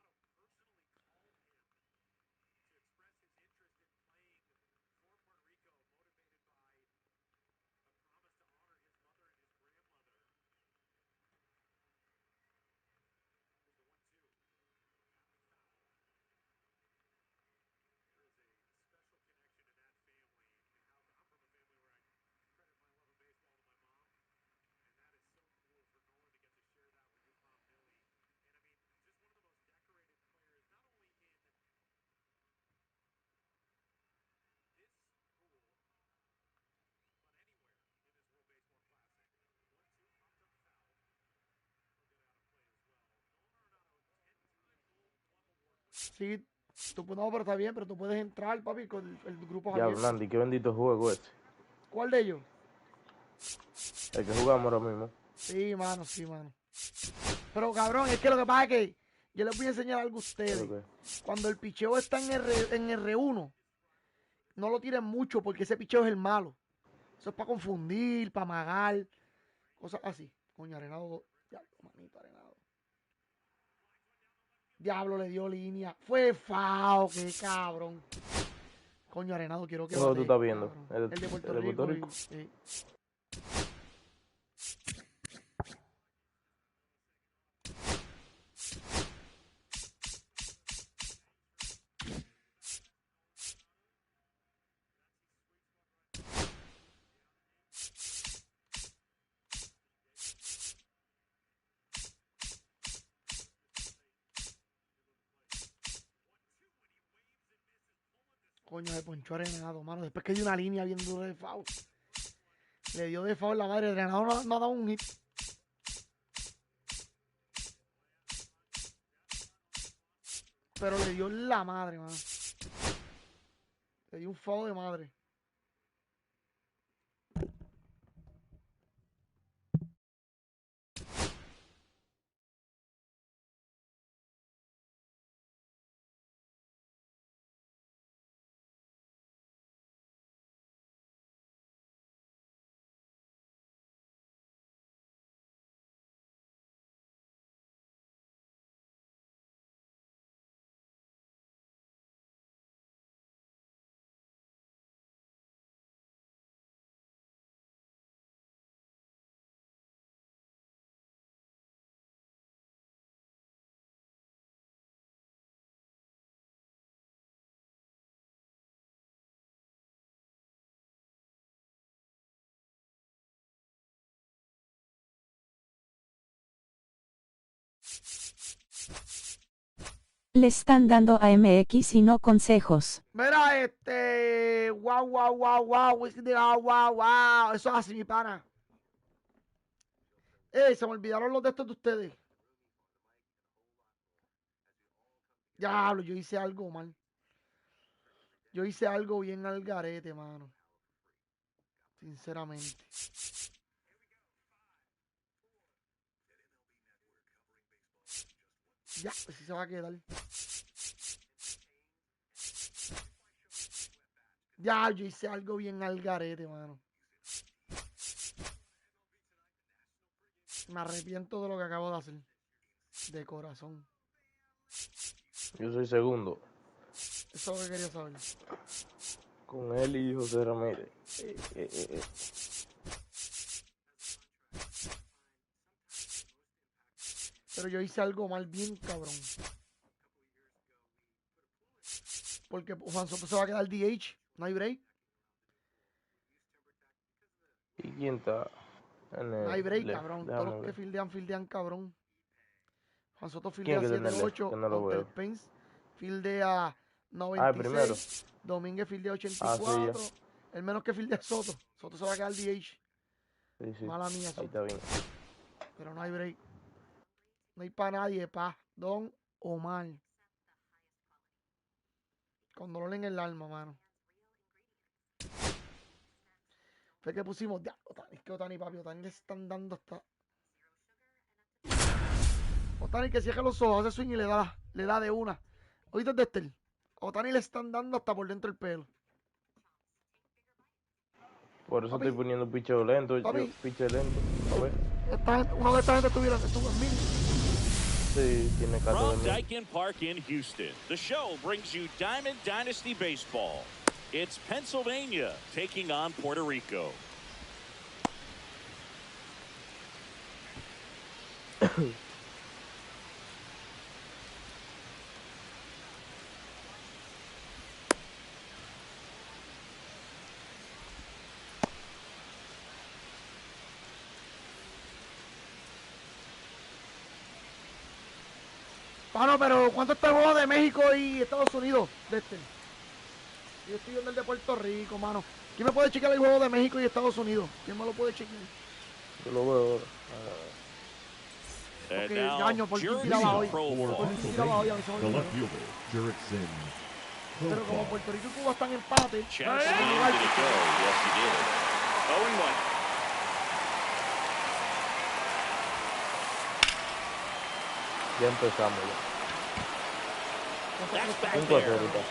Speaker 1: Sí, no, pero está bien, pero tú puedes entrar, papi, con el grupo
Speaker 8: Ya,
Speaker 1: abierto.
Speaker 8: Nandi, qué bendito juego este.
Speaker 1: ¿Cuál de ellos?
Speaker 8: El que jugamos ahora mismo.
Speaker 1: Sí, mano. Pero, cabrón, es que lo que pasa es que yo les voy a enseñar algo a ustedes.
Speaker 8: Okay.
Speaker 1: Cuando el picheo está en R1, no lo tiren mucho porque ese picheo es el malo. Eso es para confundir, para amagar, cosas así. Coño, Arenado, ya, manito, Arenado. Diablo, le dio línea. Fue fao, qué cabrón. Coño, Arenado, quiero que
Speaker 8: ¿Cómo tú estás viendo?
Speaker 1: El de Puerto Rico. Sí. Coño, se ponchó Arenado, mano. Después que dio una línea bien dura de foul. Le dio de foul la madre. Arenado no ha dado un hit. Pero le dio la madre, mano. Le dio un foul de madre.
Speaker 3: Le están dando a MX y no consejos.
Speaker 1: Mira, wow. Eso es así, mi pana. Se me olvidaron los de estos de ustedes. Diablo, yo hice algo mal. Yo hice algo bien al garete, mano. Sinceramente. Ya, pues sí se va a quedar. Ya, yo hice algo bien al garete, mano. Me arrepiento de lo que acabo de hacer. De corazón.
Speaker 8: Yo soy segundo.
Speaker 1: Eso es lo que quería saber.
Speaker 8: Con él y José Ramírez.
Speaker 1: Pero yo hice algo mal bien cabrón. Porque Juan Soto se va a quedar DH. No hay break.
Speaker 8: ¿Y quién está en el
Speaker 1: No hay break,
Speaker 8: left?
Speaker 1: cabrón.
Speaker 8: Déjame
Speaker 1: Todos los que
Speaker 8: ver.
Speaker 1: fildean, cabrón. Juan Soto
Speaker 8: ¿Quién
Speaker 1: fildea
Speaker 8: que está en el left?
Speaker 1: 7-8.
Speaker 8: Que no lo
Speaker 1: Hunter
Speaker 8: veo.
Speaker 1: Pence fildea
Speaker 8: Ah, el primero.
Speaker 1: 96. Domínguez fildea
Speaker 8: Ah, sí,
Speaker 1: 84.
Speaker 8: ya.
Speaker 1: El menos que fildea es Soto. Soto se va a quedar DH.
Speaker 8: Sí.
Speaker 1: Mala mía,
Speaker 8: Ahí
Speaker 1: Soto.
Speaker 8: está bien.
Speaker 1: Pero no hay break. No hay para nadie, pa. Don Omar. Con dolor en el alma, mano. Fue que pusimos. Ya, Otani, es que Otani, papi. Otani le están dando hasta. Otani que cierra los ojos, hace swing y le da de una. ¿Oíste, Dexter? Otani le están dando hasta por dentro el pelo.
Speaker 8: Por eso
Speaker 1: Papi,
Speaker 8: estoy poniendo picheo lento.
Speaker 1: papi,
Speaker 8: Yo piche lento. A ver.
Speaker 1: uno de esta gente estuvo en mil.
Speaker 8: Sí, tiene caso
Speaker 4: From
Speaker 8: de mí.
Speaker 4: Daikin Park in Houston, the show brings you Diamond Dynasty Baseball. It's Pennsylvania taking on Puerto Rico.
Speaker 1: Bueno, pero ¿cuánto está el juego de México y Estados Unidos de este? Yo estoy viendo el de Puerto Rico, mano. ¿Quién me puede chequear el juego de México y Estados Unidos? ¿Quién me lo puede chequear?
Speaker 8: Yo lo veo.
Speaker 4: And
Speaker 1: Porque
Speaker 4: now,
Speaker 1: año por ti
Speaker 4: Jerry
Speaker 1: tiraba hoy.
Speaker 4: Pro
Speaker 1: Por
Speaker 4: Ball.
Speaker 1: ti tiraba hoy, a mí se me
Speaker 7: The
Speaker 1: olvidó.
Speaker 7: left fielder, Jurickson.
Speaker 1: Pero como Puerto Rico y Cuba están en empate,
Speaker 4: Chance
Speaker 1: en
Speaker 4: did
Speaker 1: lugar-
Speaker 4: it go. Yes, he did.
Speaker 6: 0-1.
Speaker 8: Ya empezamos ya.
Speaker 4: That's back
Speaker 8: Un 4
Speaker 4: there.
Speaker 8: ahorita.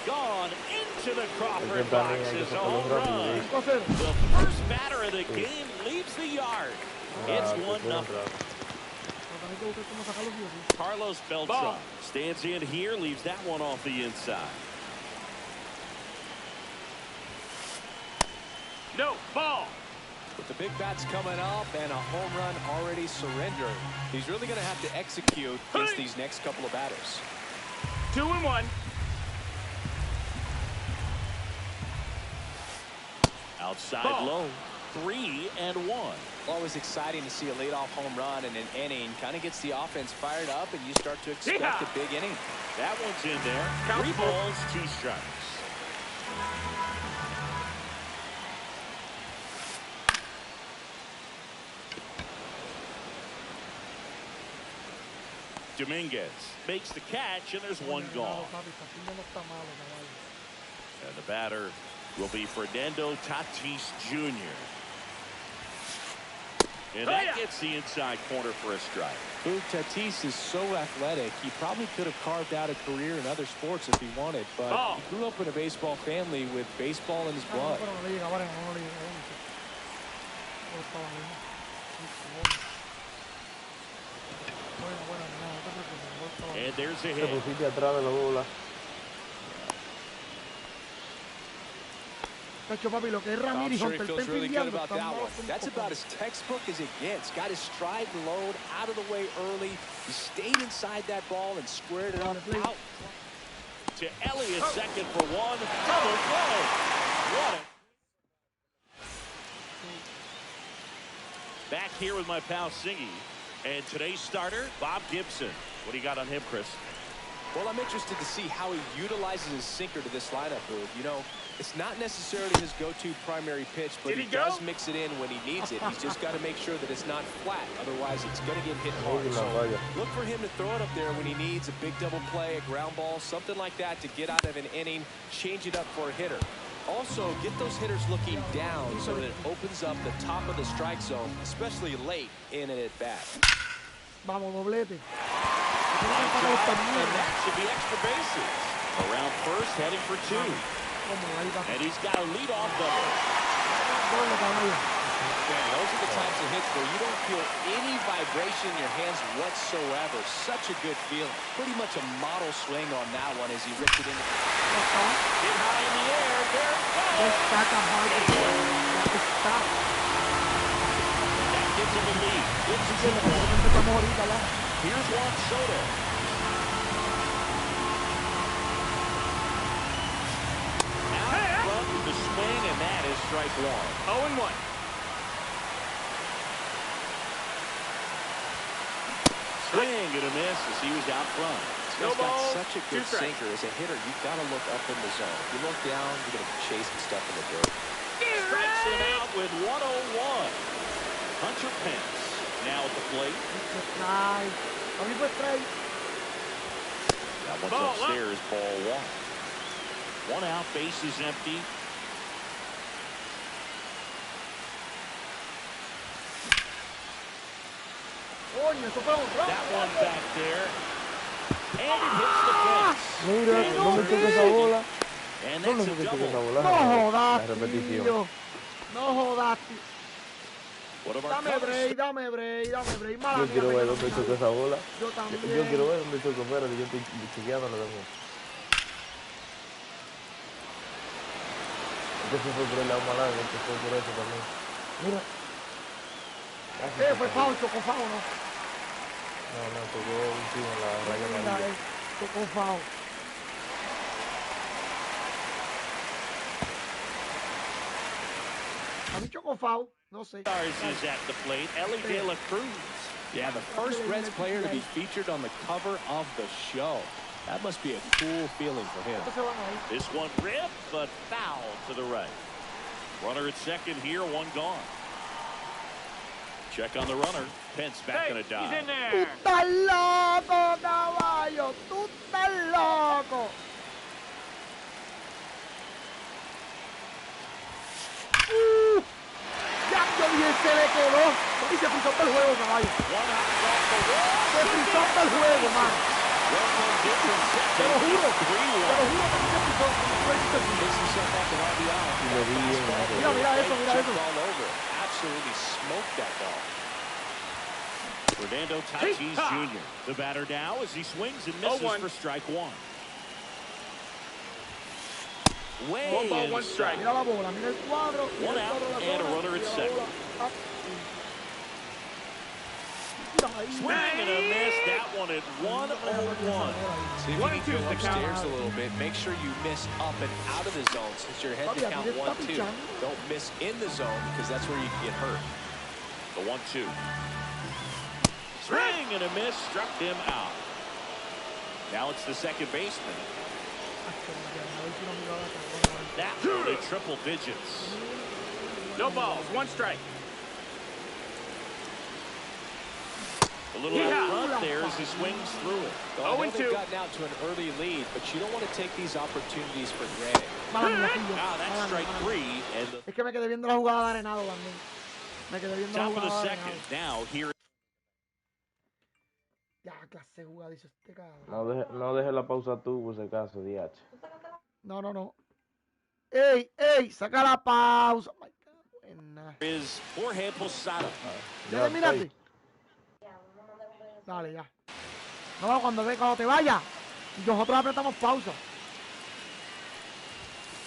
Speaker 4: Gone into the
Speaker 8: Es que
Speaker 4: Crawford
Speaker 8: también
Speaker 4: box
Speaker 8: hay que
Speaker 4: is a
Speaker 8: sacarlos
Speaker 4: home
Speaker 8: rápido.
Speaker 4: run.
Speaker 1: 5-0.
Speaker 4: The first batter of the game leaves the yard. It's 1-0.
Speaker 1: Pero también hay que buscar cómo sacar los views.
Speaker 4: Carlos Beltran stands in here, leaves that one off the inside.
Speaker 6: No, ball.
Speaker 5: With the big bats coming up and a home run already surrendered, he's really going to have to execute against these next couple of batters.
Speaker 6: 2-1.
Speaker 4: Outside
Speaker 6: Ball.
Speaker 4: low, 3-1.
Speaker 5: Always exciting to see a leadoff home run in an inning. Kind of gets the offense fired up, and you start to expect
Speaker 6: Yeehaw!
Speaker 5: a big inning.
Speaker 4: That one's in there.
Speaker 6: Count
Speaker 4: 3
Speaker 6: full.
Speaker 4: balls, 2 strikes. Dominguez makes the catch, and there's one gone. And the batter will be Fernando Tatis Jr. And that gets the inside corner for a strike.
Speaker 5: Tatis is so athletic, he probably could have carved out a career in other sports if he wanted, but
Speaker 6: Ball.
Speaker 5: he grew up in a baseball family with baseball in his blood.
Speaker 4: And there's a
Speaker 8: Te
Speaker 4: hit.
Speaker 8: pusiste atrás de la bola.
Speaker 1: Cacho, papi, lo que es
Speaker 5: I'm
Speaker 1: Ramírez
Speaker 5: sure
Speaker 1: con
Speaker 5: he
Speaker 1: el
Speaker 5: feels really good about that one. That's
Speaker 1: están
Speaker 5: about as textbook as it gets. Got his stride and load out of the way early. He stayed inside that ball and squared it up out.
Speaker 4: To Elliott, second for one. Double play. What a... Back here with my pal Singy. And today's starter, Bob Gibson. What do you got on him, Chris?
Speaker 5: Well, I'm interested to see how he utilizes his sinker to this lineup, Boog. You know, it's not necessarily his go-to primary pitch, but
Speaker 6: Did
Speaker 5: he
Speaker 6: he go?
Speaker 5: does mix it in when he needs it. He's just got to make sure that it's not flat. Otherwise, it's going to get hit hard.
Speaker 8: Muy
Speaker 5: So
Speaker 8: bien, vaya.
Speaker 5: look for him to throw it up there when he needs a big double play, a ground ball, something like that to get out of an inning, change it up for a hitter. Also, get those hitters looking down so that it opens up the top of the strike zone, especially late in an at-bat.
Speaker 1: Vamos, doblete.
Speaker 4: Line drive, and that should be extra bases. Around first, heading for 2. And he's got a leadoff double.
Speaker 5: Man, those are the types of hits where you don't feel any vibration in your hands whatsoever. Such a good feeling. Pretty much a model swing on that one as he ripped it in.
Speaker 4: Hit high in the air. There it goes. That gives him the lead. Here's Juan Soto. Out in front with the swing, and that is strike 1.
Speaker 6: 0-1.
Speaker 4: Swing and a miss as he was out front.
Speaker 5: He's
Speaker 6: No
Speaker 5: got
Speaker 6: balls,
Speaker 5: such a
Speaker 6: 2
Speaker 5: good
Speaker 6: strikes.
Speaker 5: sinker. As a hitter, you've got to look up in the zone. If you look down, you're going to chase the stuff in the dirt.
Speaker 4: Strikes him out with 101. Hunter Pence now at the plate. Now once
Speaker 6: Ball one.
Speaker 4: upstairs, ball 1. 1 out, base is empty. That one back there. And it hits the fence.
Speaker 8: Mira, ¿dónde toca esa bola?
Speaker 4: And
Speaker 8: ¿Dónde
Speaker 4: that's
Speaker 8: fue
Speaker 4: a
Speaker 8: que toca esa
Speaker 4: double.
Speaker 8: bola?
Speaker 1: No
Speaker 8: La
Speaker 1: jodas,
Speaker 8: repetición.
Speaker 1: tío. No jodas, tío. Dame break, dame break, dame break. Mala
Speaker 8: Yo
Speaker 1: mía,
Speaker 8: quiero ver
Speaker 1: perdón,
Speaker 8: dónde
Speaker 1: perdón.
Speaker 8: chocó esa bola.
Speaker 1: Yo también.
Speaker 8: Yo quiero ver dónde chocó. Espérate, yo estoy chequeándolo también. Este fue por el lado más largo, este fue por eso también. Mira.
Speaker 1: Fue foul, chocó foul, ¿no?
Speaker 8: No, tocó un tiro en la raya amarilla.
Speaker 1: Chocó foul. A mí chocó foul, no sé.
Speaker 4: Is at the plate. Ellie De La Cruz.
Speaker 5: Yeah, the first Reds player to be featured on the cover of the show. That must be a cool feeling for him.
Speaker 4: This one ripped, but foul to the right. Runner at second here, one gone. Check on the runner. Pence back in a dive.
Speaker 6: He's in
Speaker 1: Tú
Speaker 6: there.
Speaker 1: estás loco, caballo. Tú estás loco. Ya, yo dije, se le quedó. Y se frizó hasta el juego, caballo. Se frizó hasta el juego, man. Te lo juro que se frizó. Mira, mira eso, mira eso.
Speaker 5: Absolutely smoked that ball.
Speaker 4: Fernando Tatis Jr. The batter now as he swings and misses
Speaker 6: 0-1.
Speaker 4: for strike one. Way
Speaker 6: One ball, one
Speaker 4: inside.
Speaker 6: strike.
Speaker 1: Mira la bola, mira el cuadro.
Speaker 4: One out and a runner at second. Swing and a miss. That one at 1-0-1.
Speaker 5: See if you can go upstairs a little bit. Make sure you miss up and out of the zone since you're heading to count 1-2. Don't miss in the zone because that's where you can get hurt.
Speaker 4: The 1-2. Swing and a miss. Struck him out. Now it's the second baseman. That one in triple digits.
Speaker 6: No balls, one strike.
Speaker 4: A little out front there as he swings through it.
Speaker 5: I know they've gotten out to an early lead, but you don't want to take these opportunities for granted.
Speaker 4: Wow, that's strike three. And the
Speaker 1: Es que me quedé viendo la jugada de Arenado también. Me quedé viendo la
Speaker 4: top of the
Speaker 1: jugada de
Speaker 4: second.
Speaker 1: Arenado.
Speaker 4: Now here.
Speaker 1: Ya, clase de jugada hizo este cabrón.
Speaker 8: No deje la pausa tú, por si acaso, DH.
Speaker 1: No. ¡Ey! ¡Saca la pausa! My God, buena.
Speaker 4: Is Jorge Posada.
Speaker 1: ¿Ya terminaste? Dale, ya. No, cuando te vayas, nosotros apretamos pausa.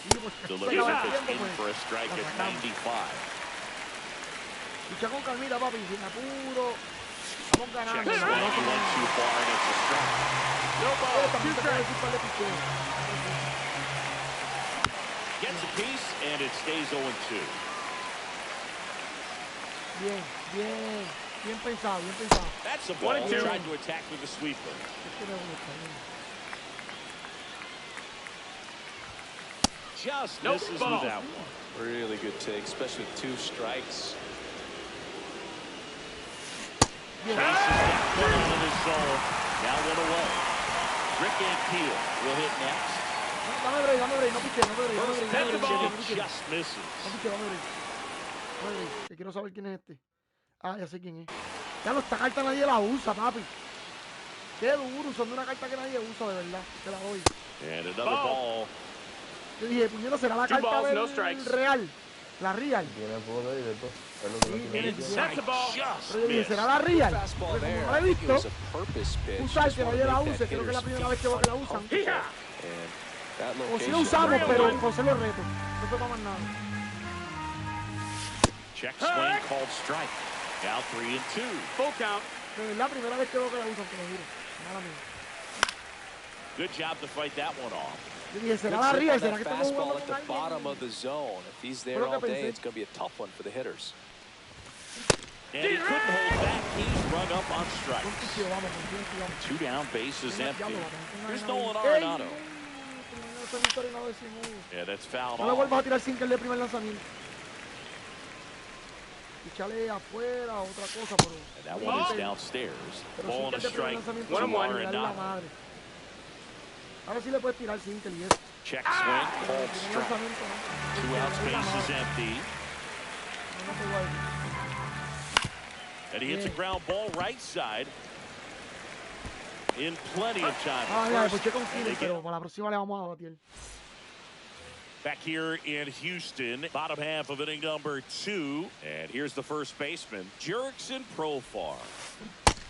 Speaker 1: Sí, porque
Speaker 4: Delivers
Speaker 1: se acaba
Speaker 4: it
Speaker 1: el tiempo,
Speaker 4: in
Speaker 1: pues.
Speaker 4: for a strike
Speaker 1: La
Speaker 4: at
Speaker 1: sacamos.
Speaker 4: 95.
Speaker 1: Lucha con calmita, papi, sin apuro. Estamos ganando.
Speaker 4: Check swing. He went too far and it's a strike.
Speaker 6: No balls, two strikes.
Speaker 4: Gets a piece and it stays 0-2.
Speaker 1: Bien pensado.
Speaker 4: That's a ball.
Speaker 6: 1-2.
Speaker 4: Tried to attack with a sweeper. Just
Speaker 6: Nope,
Speaker 4: misses
Speaker 6: ball.
Speaker 4: with that one.
Speaker 5: Really good take, especially with 2 strikes.
Speaker 4: Chases that one out of his zone. Now 1 away. Rick Ankiel will hit next.
Speaker 1: Dame break, no piche.
Speaker 6: That's the ball.
Speaker 4: It just misses.
Speaker 1: Dame break. Que quiero saber quién es este. Ah, ya sé quién es. Ya no, esta carta nadie la usa, papi. Qué duro, usando una carta que nadie usa, de verdad. Te la doy.
Speaker 4: And another ball.
Speaker 1: Yo dije, puñero, será la
Speaker 6: Two
Speaker 1: carta
Speaker 6: balls,
Speaker 1: del
Speaker 6: no strikes.
Speaker 1: real. La real.
Speaker 8: Tiene poder y de todo. Es lo que no tiene.
Speaker 6: That's the ball.
Speaker 4: Just
Speaker 1: Pero yo dije,
Speaker 4: missed.
Speaker 1: será la real.
Speaker 5: Fastball
Speaker 1: Porque
Speaker 5: there.
Speaker 1: como no la he
Speaker 5: I think it
Speaker 1: visto,
Speaker 5: was a purpose pitch.
Speaker 1: usar
Speaker 5: Just
Speaker 1: que
Speaker 5: wanna
Speaker 1: nadie la
Speaker 5: make
Speaker 1: use.
Speaker 5: that
Speaker 1: Creo que es la
Speaker 5: hitter's
Speaker 1: primera vez que veo que la usan.
Speaker 6: Hija.
Speaker 5: And that
Speaker 1: O si
Speaker 5: location.
Speaker 1: lo usamos,
Speaker 6: Real
Speaker 1: pero
Speaker 6: one.
Speaker 1: José lo reto. No se toma nada.
Speaker 4: Check swing called strike. Now 3-2.
Speaker 6: Full count.
Speaker 1: De verdad, primera vez que veo que la usan, te lo juro. Mala mía.
Speaker 4: Good job to fight that one off.
Speaker 1: Yo dije, será
Speaker 5: Good
Speaker 1: la
Speaker 5: tip
Speaker 1: real,
Speaker 5: on
Speaker 1: será
Speaker 5: that
Speaker 1: que estamos
Speaker 5: fastball
Speaker 1: jugando
Speaker 5: at the
Speaker 1: con
Speaker 5: bottom
Speaker 1: alguien.
Speaker 5: of the zone. If he's there
Speaker 1: Fue lo
Speaker 5: all
Speaker 1: que
Speaker 5: day,
Speaker 1: pensé.
Speaker 5: it's going to be a tough one for the hitters.
Speaker 4: And he couldn't hold back. He's rung up on
Speaker 1: Un
Speaker 4: strikes.
Speaker 1: picheo, vamos, vamos.
Speaker 4: 2 down, bases empty. Here's
Speaker 1: Ey,
Speaker 4: Nolan
Speaker 1: no,
Speaker 4: Arenado.
Speaker 1: primer lanzamiento Arenado de 100.
Speaker 4: Yeah, that's fouled
Speaker 1: No le vuelvas a
Speaker 4: off.
Speaker 1: tirar sinker de primer lanzamiento. Pichale afuera, otra cosa, pero...
Speaker 4: And that one is downstairs.
Speaker 1: Pero
Speaker 4: Ball and a
Speaker 1: sinker de primer
Speaker 4: strike
Speaker 1: lanzamiento
Speaker 4: to
Speaker 1: no puede
Speaker 6: one.
Speaker 1: tirar la
Speaker 4: Arenado.
Speaker 1: madre. Ahora sí le puedes tirar sinker y eso.
Speaker 4: Check swing
Speaker 1: Pero
Speaker 4: called
Speaker 1: el primer
Speaker 4: strike.
Speaker 1: lanzamiento no.
Speaker 4: 2 outs,
Speaker 1: Es la
Speaker 4: bases
Speaker 1: madre.
Speaker 4: empty.
Speaker 1: No te voy a decir.
Speaker 4: And he hits a
Speaker 1: Bien.
Speaker 4: ground ball right side. In plenty of time.
Speaker 1: Ah, mira,
Speaker 4: First,
Speaker 1: escuché con
Speaker 4: and they
Speaker 1: Killer,
Speaker 4: get
Speaker 1: pero para la próxima le vamos a batir.
Speaker 4: Back here in Houston, bottom half of inning number 2. And here's the first baseman, Jurickson Profar.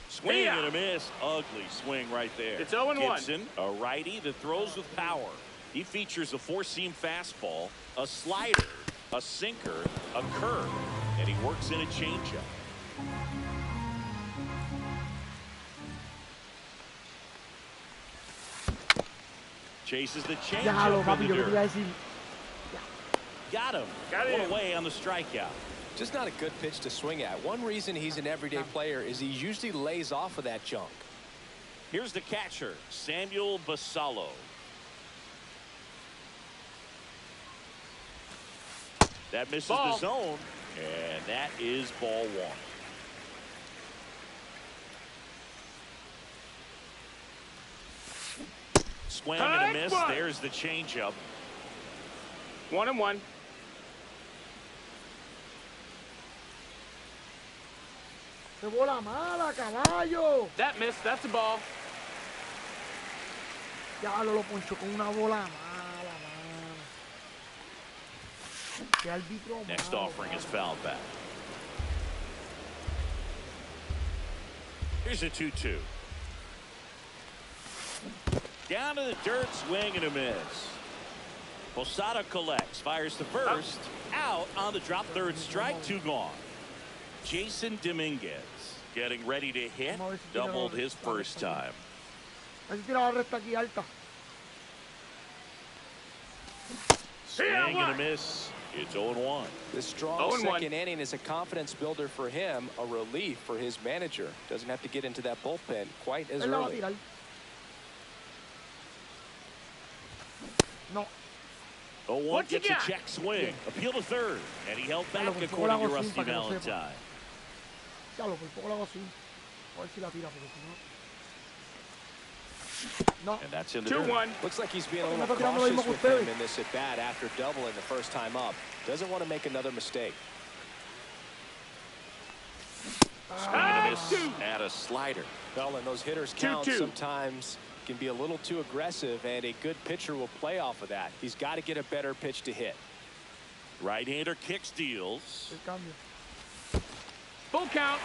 Speaker 4: Swing and a miss. Ugly swing right there.
Speaker 6: It's 0-1.
Speaker 4: Gibson, a righty that throws with power. He features a 4-seam fastball, a slider, a sinker, a curve, and he works in a changeup. Chases the changeup in the dirt. Got him. One away on the strikeout.
Speaker 5: Just not a good pitch to swing at. One reason he's an everyday player is he usually lays off of that junk.
Speaker 4: Here's the catcher, Samuel Basallo. That misses the zone, and that is ball 1. Swing and a miss. There's the changeup.
Speaker 6: 1-1.
Speaker 1: ¡Qué bola mala, caballo!
Speaker 6: That missed. That's a ball.
Speaker 1: Ya lo ponchó con una bola mala, mano. Qué árbitro malo.
Speaker 4: Next offering is fouled back. Here's a 2-2. Down to the dirt, swing and a miss. Posada collects, fires to first. Out on the drop, third strike, 2 gone. Jason Dominguez getting ready to hit. Doubled his first time.
Speaker 1: Swing
Speaker 4: and a miss. It's 0-1.
Speaker 5: This strong second inning is a confidence builder for him, a relief for his manager. Doesn't have to get into that bullpen quite as early.
Speaker 1: No.
Speaker 4: 0-1 gets a check swing. Appeal to third. And he held back according to Rusty Valentine.
Speaker 1: Ya lo, por poco lo hago así. A ver si la tira, porque si no. No.
Speaker 4: And that's in the
Speaker 6: 2-1.
Speaker 5: Looks like he's being a little cautious with him in this at bat after doubling the first time up. Doesn't want to make another mistake.
Speaker 4: Add a slider.
Speaker 5: Well, and those hitters count sometimes can be a little too aggressive, and a good pitcher will play off of that. He's got to get a better pitch to hit.
Speaker 4: Right-hander kick steals.
Speaker 6: Full count.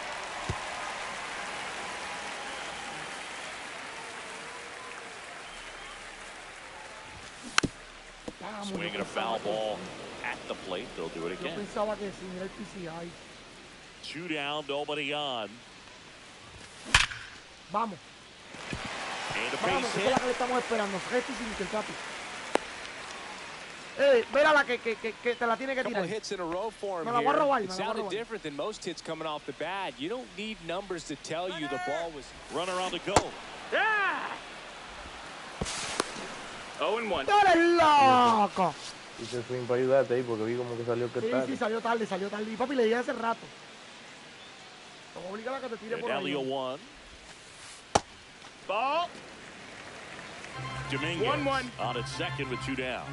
Speaker 4: Swinging a foul ball at the plate. They'll do it again. 2 down, nobody on.
Speaker 1: Vamos.
Speaker 4: And a
Speaker 1: Vamos,
Speaker 4: base
Speaker 1: esa es
Speaker 4: hit.
Speaker 1: la que le estamos esperando. Fresco y sin que el papi. Mira que te la tiene que
Speaker 5: Couple
Speaker 1: tirar.
Speaker 5: hits in a row for him
Speaker 1: Me la voy a
Speaker 5: here.
Speaker 1: robar,
Speaker 5: It
Speaker 1: me la voy a
Speaker 5: sounded
Speaker 1: robar.
Speaker 5: different than most hits coming off the bat. You don't need numbers to tell you the ball was.
Speaker 4: Runner on the go.
Speaker 6: Yeah. 0-1.
Speaker 1: ¡Tú eres loco!
Speaker 8: Hice swing para ayudarte ahí porque vi como que salió que tarde.
Speaker 1: Sí, salió tarde. Y papi, le dije hace rato. Te voy a obligar a que te tire
Speaker 4: And
Speaker 1: por ahí.
Speaker 4: Elio 1.
Speaker 6: Ball.
Speaker 4: Dominguez
Speaker 6: 1-1.
Speaker 4: on its second with 2 down.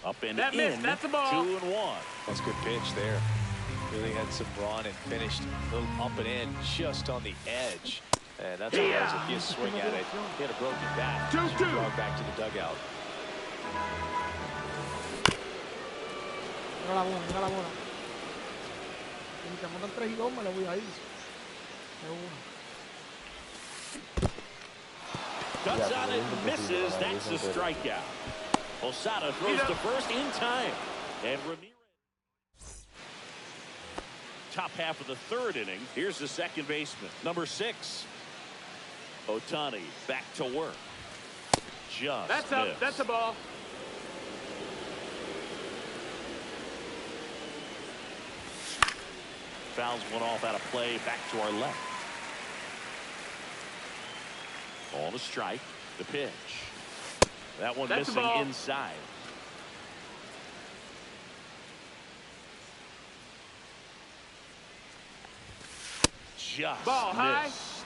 Speaker 4: Up and
Speaker 6: That
Speaker 4: in.
Speaker 6: missed. That's a ball.
Speaker 5: 1.
Speaker 4: 2-1.
Speaker 5: That's a good pitch there. Really had some run and finished a little up and in just on the edge. And that's what it was. If you swing at it, he had a broken bat.
Speaker 6: 2-2.
Speaker 5: Draw back to the dugout.
Speaker 1: Mira la bola, mira la bola. Si te montan 3-2, me lo voy a ir.
Speaker 4: Cuts on it, misses. That's a strikeout. Posada throws to first in time. And Ramirez. Top half of the 3rd inning. Here's the second baseman, number 6. Ohtani back to work. Just
Speaker 6: That's up.
Speaker 4: missed.
Speaker 6: That's a ball.
Speaker 4: Fouls one off out of play. Back to our left. Ball to strike. The pitch. That one
Speaker 6: That's
Speaker 4: missing inside. Just
Speaker 6: Ball high.
Speaker 4: missed.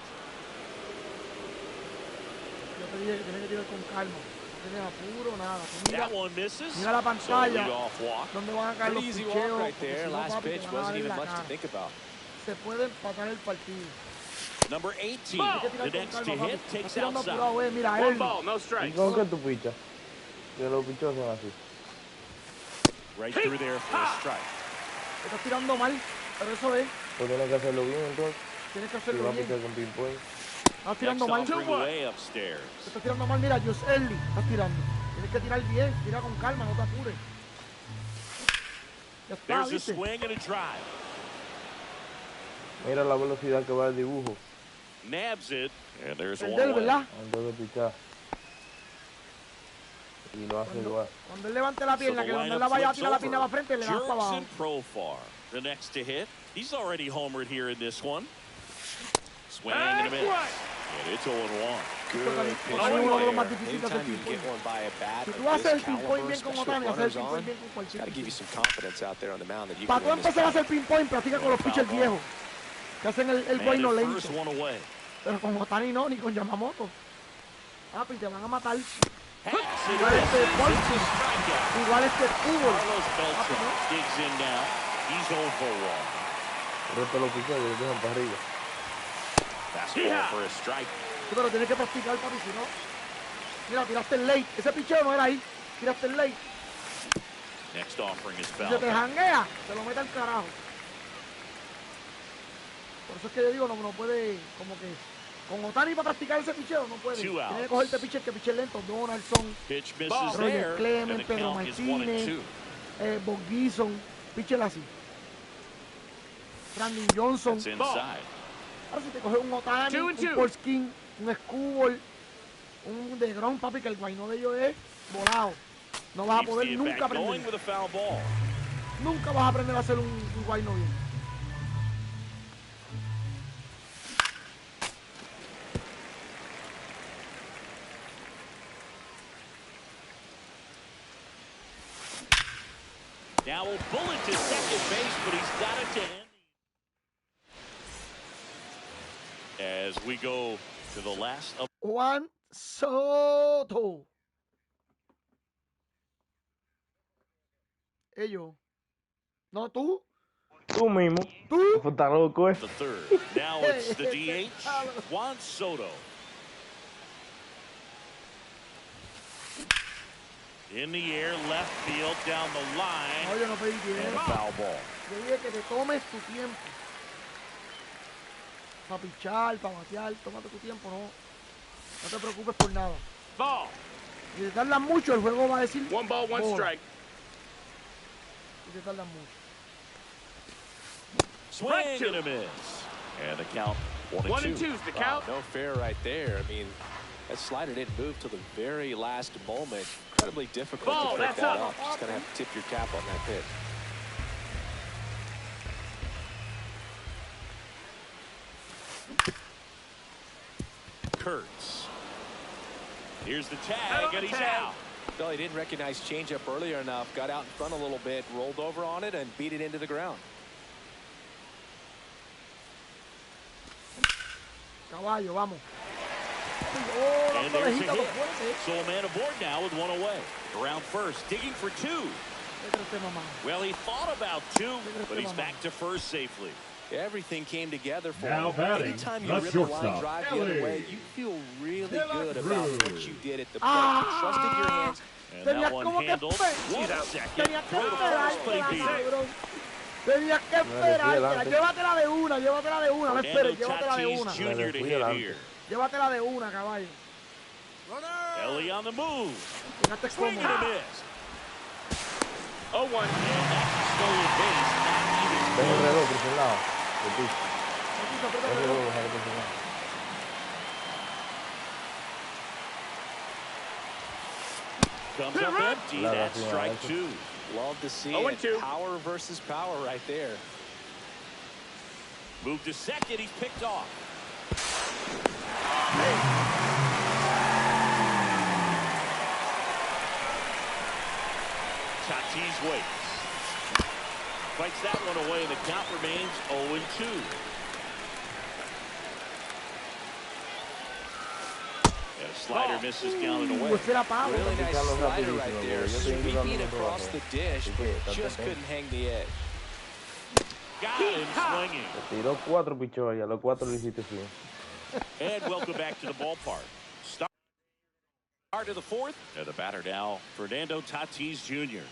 Speaker 1: Yo te dije que tienes que tirar con calma. No tienes apuro, nada. Tú
Speaker 4: That
Speaker 1: mira,
Speaker 4: one misses.
Speaker 1: mira la
Speaker 4: So
Speaker 1: pantalla.
Speaker 4: leadoff walk.
Speaker 1: ¿Dónde van a caer los
Speaker 5: Pretty easy walk
Speaker 1: picheos?
Speaker 5: right
Speaker 1: Porque
Speaker 5: there.
Speaker 1: si no,
Speaker 5: Last
Speaker 1: papi, te
Speaker 5: pitch
Speaker 1: van a dar
Speaker 5: wasn't
Speaker 1: en
Speaker 5: even
Speaker 1: la
Speaker 5: much to
Speaker 1: cara.
Speaker 5: think about.
Speaker 1: Se puede empatar el partido.
Speaker 4: Number 18.
Speaker 1: Tienes que
Speaker 4: The
Speaker 1: tirar con
Speaker 4: next to
Speaker 1: calma, papi.
Speaker 4: hit
Speaker 1: Estás
Speaker 4: takes
Speaker 1: tirando
Speaker 4: outside.
Speaker 1: apurado, mira
Speaker 6: One
Speaker 1: él.
Speaker 6: ball, no strikes.
Speaker 8: ¿Con qué tú pichas? Que los pichos son así.
Speaker 4: Right through there for a strike.
Speaker 1: Estás tirando mal, pero eso es.
Speaker 8: Pues tienes que hacerlo bien entonces.
Speaker 1: Tienes que
Speaker 8: Si
Speaker 1: hacerlo
Speaker 8: vas a
Speaker 1: bien.
Speaker 8: pichar con ping-pong.
Speaker 1: Estás tirando mal.
Speaker 4: Way upstairs.
Speaker 1: Estás tirando mal, mira, Just Early. Estás tirando. Tienes que tirar bien, tira con calma, no te apures. Ya está,
Speaker 4: There's a
Speaker 1: ¿viste?
Speaker 4: swing and a drive.
Speaker 8: Mira la velocidad que va el dibujo.
Speaker 4: Nabs it, and there's
Speaker 1: El
Speaker 4: one
Speaker 1: del,
Speaker 4: away.
Speaker 1: ¿verdad?
Speaker 8: Antes de pichar. Y lo hace igual.
Speaker 1: Cuando él levante la pierna, que cuando él la vaya a tirar la pierna para frente, le das para abajo.
Speaker 4: Jurickson Profar, the next to hit. He's already homered here in this one. Swing and a miss. And it's 0-1.
Speaker 1: Otani es uno de los más difíciles de hacer ping-pong. Si tú haces el ping-pong bien con Otani, haces el ping-pong bien con cualquier pitcher. Para tú empezar a hacer ping-pong, practica con los pitchers viejos, que hacen el guayno lento. Pero con Otani no, ni con Yamamoto. Papi, te van a matar. Igual este Bolton, igual este Cubo.
Speaker 8: El resto de los pichos los dejan para arriba.
Speaker 1: Sí, pero tienes que practicar, papi, si no. Mira, tiraste el late. Ese picheo no era ahí. Tiraste el late. Si se te janguea, te lo mete al carajo. Por eso es que yo digo, no puede, como que, con Otani para practicar ese picheo, no puede. Tiene que cogerte pitcher que piche lento. Donaldson, Roger Clemens, Pedro Martínez, Bob Gibson, pitcher así. Randy Johnson. Ahora si te coges un Otani, un Polskin, un Scubble, un DeGrom, papi, que el guayno de ellos es volado. No vas a poder nunca aprender. Nunca vas a aprender a hacer un guayno bien.
Speaker 4: Now a bullet to second base, but he's got it to end. As we go to the last of
Speaker 1: Juan Soto. Ellos. No, tú.
Speaker 8: Tú mismo.
Speaker 1: Tú.
Speaker 8: Está loco,
Speaker 4: the third. Now it's the DH, Juan Soto. In the air, left field, down the line.
Speaker 1: No, yo no pedí
Speaker 4: And a
Speaker 1: tiempo.
Speaker 4: foul ball.
Speaker 1: Yo dije que te tomes tu tiempo. Para pichar, para batear, tómate tu tiempo, no. No te preocupes por nada.
Speaker 6: Ball.
Speaker 1: Si te tardan mucho, el juego va a decir.
Speaker 6: One ball, one
Speaker 1: bola.
Speaker 6: strike.
Speaker 1: Si te tardan mucho.
Speaker 4: Swing and a miss. And the count 1-2.
Speaker 6: 1-2's the count.
Speaker 5: No fair right there. I mean, that slider didn't move till the very last moment. Incredibly difficult
Speaker 6: Ball,
Speaker 5: to pick
Speaker 6: that's
Speaker 5: that
Speaker 6: up.
Speaker 5: up. Just gonna have to tip your cap on that pitch.
Speaker 4: Kurtz. Here's the tag, and he's out.
Speaker 5: Well, he didn't recognize changeup earlier enough. Got out in front a little bit, rolled over on it, and beat it into the ground.
Speaker 1: Caballo, vamos.
Speaker 4: And there's a hit. So a man aboard now with one away. Around first, digging for two. Well, he thought about two, but he's back to first safely.
Speaker 5: Everything came together for
Speaker 7: Now
Speaker 5: him.
Speaker 7: batting,
Speaker 5: Anytime you
Speaker 7: the
Speaker 5: rip a line
Speaker 7: shortstop,
Speaker 5: drive the other way, you feel really good about what you did at the plate. You trusted your hands.
Speaker 4: And that one handled. 1 second.
Speaker 1: Tenías que esperar. Llévatela de una, no esperes, llévatela de una.
Speaker 4: Jr. to hit here.
Speaker 1: Llévatela de una, caballo.
Speaker 4: Ellie on the move.
Speaker 1: Fíjate
Speaker 4: Swing
Speaker 1: cómo.
Speaker 4: and a miss.
Speaker 6: 0-1.
Speaker 4: And that's stolen base. Not even
Speaker 8: Tengo el
Speaker 4: close.
Speaker 8: reloj por ese lado. El picho. El reloj, déjalo por ese lado.
Speaker 4: Comes up empty. That's strike two.
Speaker 5: Love to see
Speaker 6: 0-2.
Speaker 5: it. Power versus power right there.
Speaker 4: Move to second. He's picked off. Tatis waits. Fights that one away, and the count remains 0-2. And a slider misses, counted away.
Speaker 1: Pues era pavo.
Speaker 5: Really nice
Speaker 8: Carlos
Speaker 5: slider
Speaker 8: rapidísimo,
Speaker 5: right there.
Speaker 8: yo estoy indicando
Speaker 5: Sweeping
Speaker 8: otro
Speaker 5: across
Speaker 8: lado.
Speaker 5: the dish,
Speaker 8: Así que,
Speaker 5: but
Speaker 8: está
Speaker 5: just
Speaker 8: atento.
Speaker 5: couldn't hang the edge.
Speaker 4: Got him swinging.
Speaker 8: Le tiró 4 pichos y a los 4 le hiciste swing.
Speaker 4: And welcome back to the ballpark. To the fourth, and the batter now, Fernando Tatis Jr.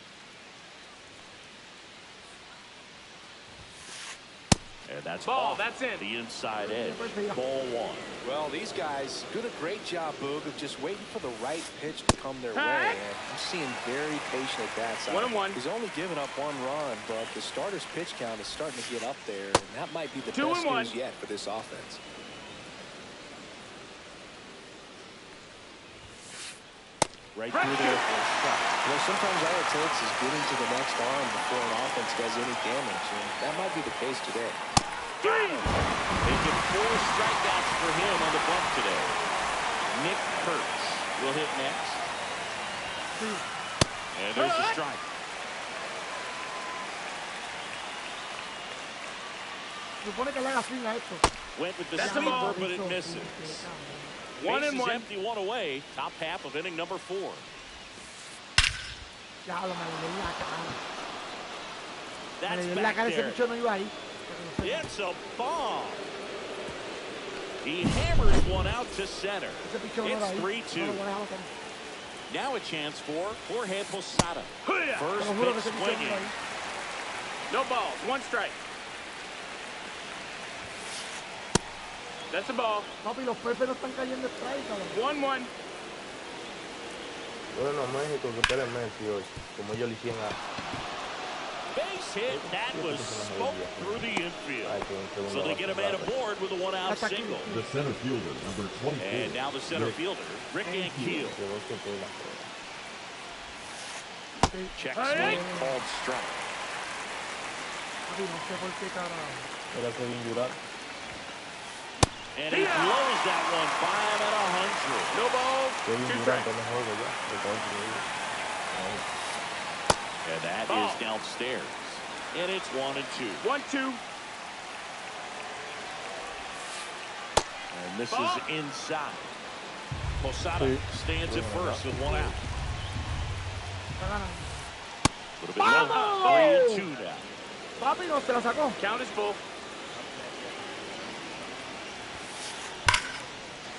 Speaker 4: And that's
Speaker 6: ball. That's in.
Speaker 4: The inside edge. Ball one.
Speaker 5: Well, these guys doing a great job, Boog, of just waiting for the right pitch to come their way. And I'm seeing very patient at bats.
Speaker 6: 1-1.
Speaker 5: He's only given up 1 run, but the starter's pitch count is starting to get up there, and that might be the best news yet for this offense.
Speaker 4: Right through there for a strike.
Speaker 5: Well, sometimes all it takes is getting to the next arm before an offense does any damage, and that might be the case today.
Speaker 4: Making 4 strikeouts for him on the bump today. Nick Kurtz will hit next. And there's a strike. Went with the sweeper, but it misses. Bases empty, 1 away. Top half of inning number 4. That's back there. It's a bomb. He hammers one out to center. It's 3-2. Now a chance for Jorge Posada. First pitch swinging.
Speaker 6: No balls. 1 strike. That's a ball.
Speaker 5: 1-1.
Speaker 8: Bueno, México que está en Messi hoy, como ellos le hicieron a...
Speaker 4: Base hit. That was smoked through the infield. So they get a man aboard with a 1-out single.
Speaker 7: The center fielder, number 24.
Speaker 4: And now the center fielder, Rick Ankiel. Check swing, called strike. And he blows that one 5 out of 100.
Speaker 6: No balls. 2 strikes.
Speaker 4: And that is downstairs. And it's 1-2.
Speaker 6: 1-2.
Speaker 4: And this is inside. Posada stands at first with 1 out. Would have been 3-2 now.
Speaker 1: Papi, no se la sacó.
Speaker 6: Count is full.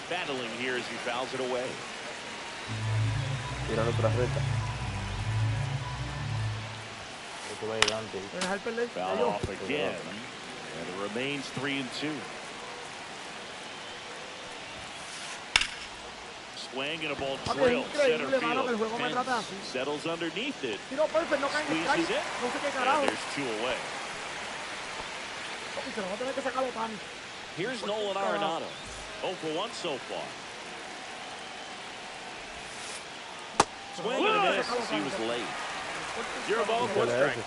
Speaker 4: Battling here as he fouls it away.
Speaker 8: Tira otra recta.
Speaker 4: Foul off again. And it remains 3-2. Swing and a ball drilled center field. Settles underneath it. Squeezes it. And there's 2 away. Here's Nolan Arenado. 0 for 1 so far. Swing and a miss as he was late.
Speaker 6: 0 balls, 1 strike.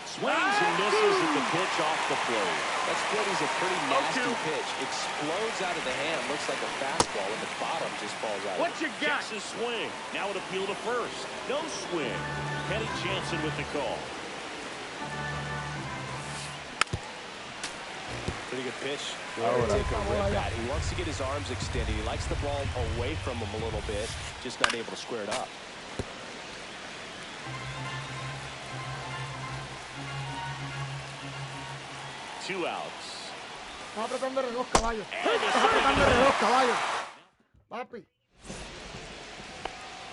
Speaker 4: Swings and misses at the pitch off the plate.
Speaker 5: That split is a pretty nasty pitch. Explodes out of the hand. Looks like a fastball, and the bottom just falls out.
Speaker 6: What you got?
Speaker 4: Checks his swing. Now an appeal to first. No swing. Kenny Jansen with the call.
Speaker 5: Pretty good pitch. He wants to get his arms extended. He likes the ball away from him a little bit. Just not able to square it up.
Speaker 4: Two outs.
Speaker 1: Está apretando el reloj, caballo. Está apretando el reloj, caballo. Papi.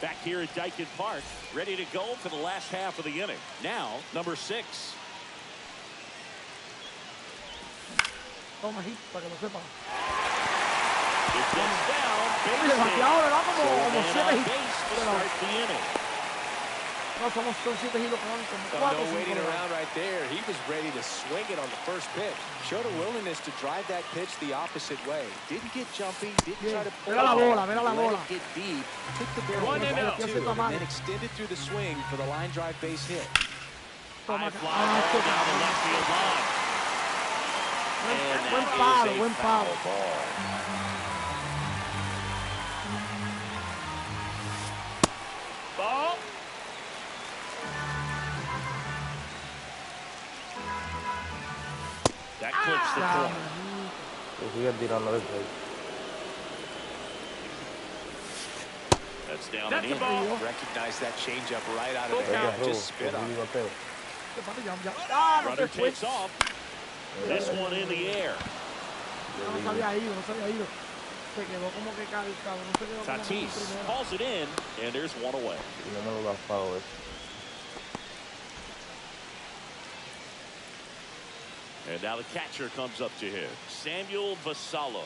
Speaker 4: Back here at Dyken Park, ready to go for the last half of the inning. Now, number 6.
Speaker 1: Toma hit, para que lo sepa.
Speaker 4: It gets down.
Speaker 1: Le bateado, le da como 7 hits.
Speaker 4: To start the inning.
Speaker 1: No, son 7 hits, como 4.
Speaker 5: No waiting around right there. He was ready to swing it on the first pitch. Showed a willingness to drive that pitch the opposite way. Didn't get jumpy. Didn't try to pull it.
Speaker 1: Mira la bola.
Speaker 5: Get deep. Took the barrel and then extended through the swing for the line drive base hit.
Speaker 4: High fly ball down the left field line.
Speaker 1: Buen palo, buen palo.
Speaker 6: Ball.
Speaker 4: That clips the corner. That's down and in.
Speaker 5: Recognize that changeup right out of the hand. Just spit on it.
Speaker 4: Runner takes off. This one in the air.
Speaker 1: No se había ido. Se quedó como que calcado, no se quedó como
Speaker 4: Tatis calls it in, and there's one away.
Speaker 8: Y no me lo da foul eso.
Speaker 4: And now the catcher comes up to him, Samuel Vassallo.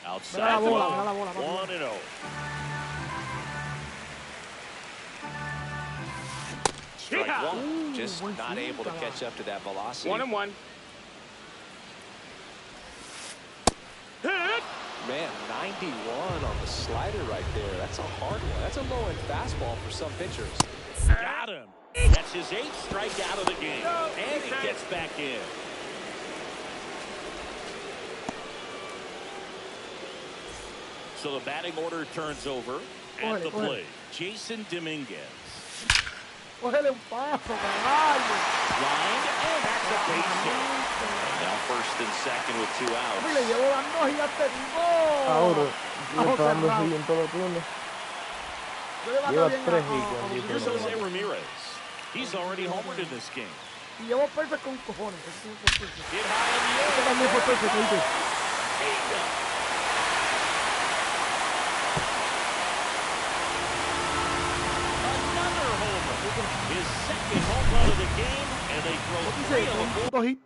Speaker 4: Outside the ball, 1-0. Strike one.
Speaker 5: Just not able to catch up to that velocity.
Speaker 6: 1-1. Hit!
Speaker 5: Man, 91 on the slider right there. That's a hard one. That's a low-end fastball for some pitchers.
Speaker 4: Got him. That's his 8th strikeout of the game. And he gets back in. So the batting order turns over at the plate. Jason Dominguez.
Speaker 1: Cógele un paso, caballo.
Speaker 4: Line, and that's a base hit. And now first and second with 2 outs.
Speaker 1: Le llevo dando a este tipo.
Speaker 8: Ahora, le está dando hit en todo el turno. Lleva 3 hits con
Speaker 4: Jose Ramirez. He's already homered in this game.
Speaker 1: Y llevo perfect con cojones.
Speaker 4: Get high in the air.
Speaker 1: Este también fue perfect, ¿viste?
Speaker 4: Another homer. His second home run of the game, and they throw 3 of the 4.
Speaker 1: Puto hit.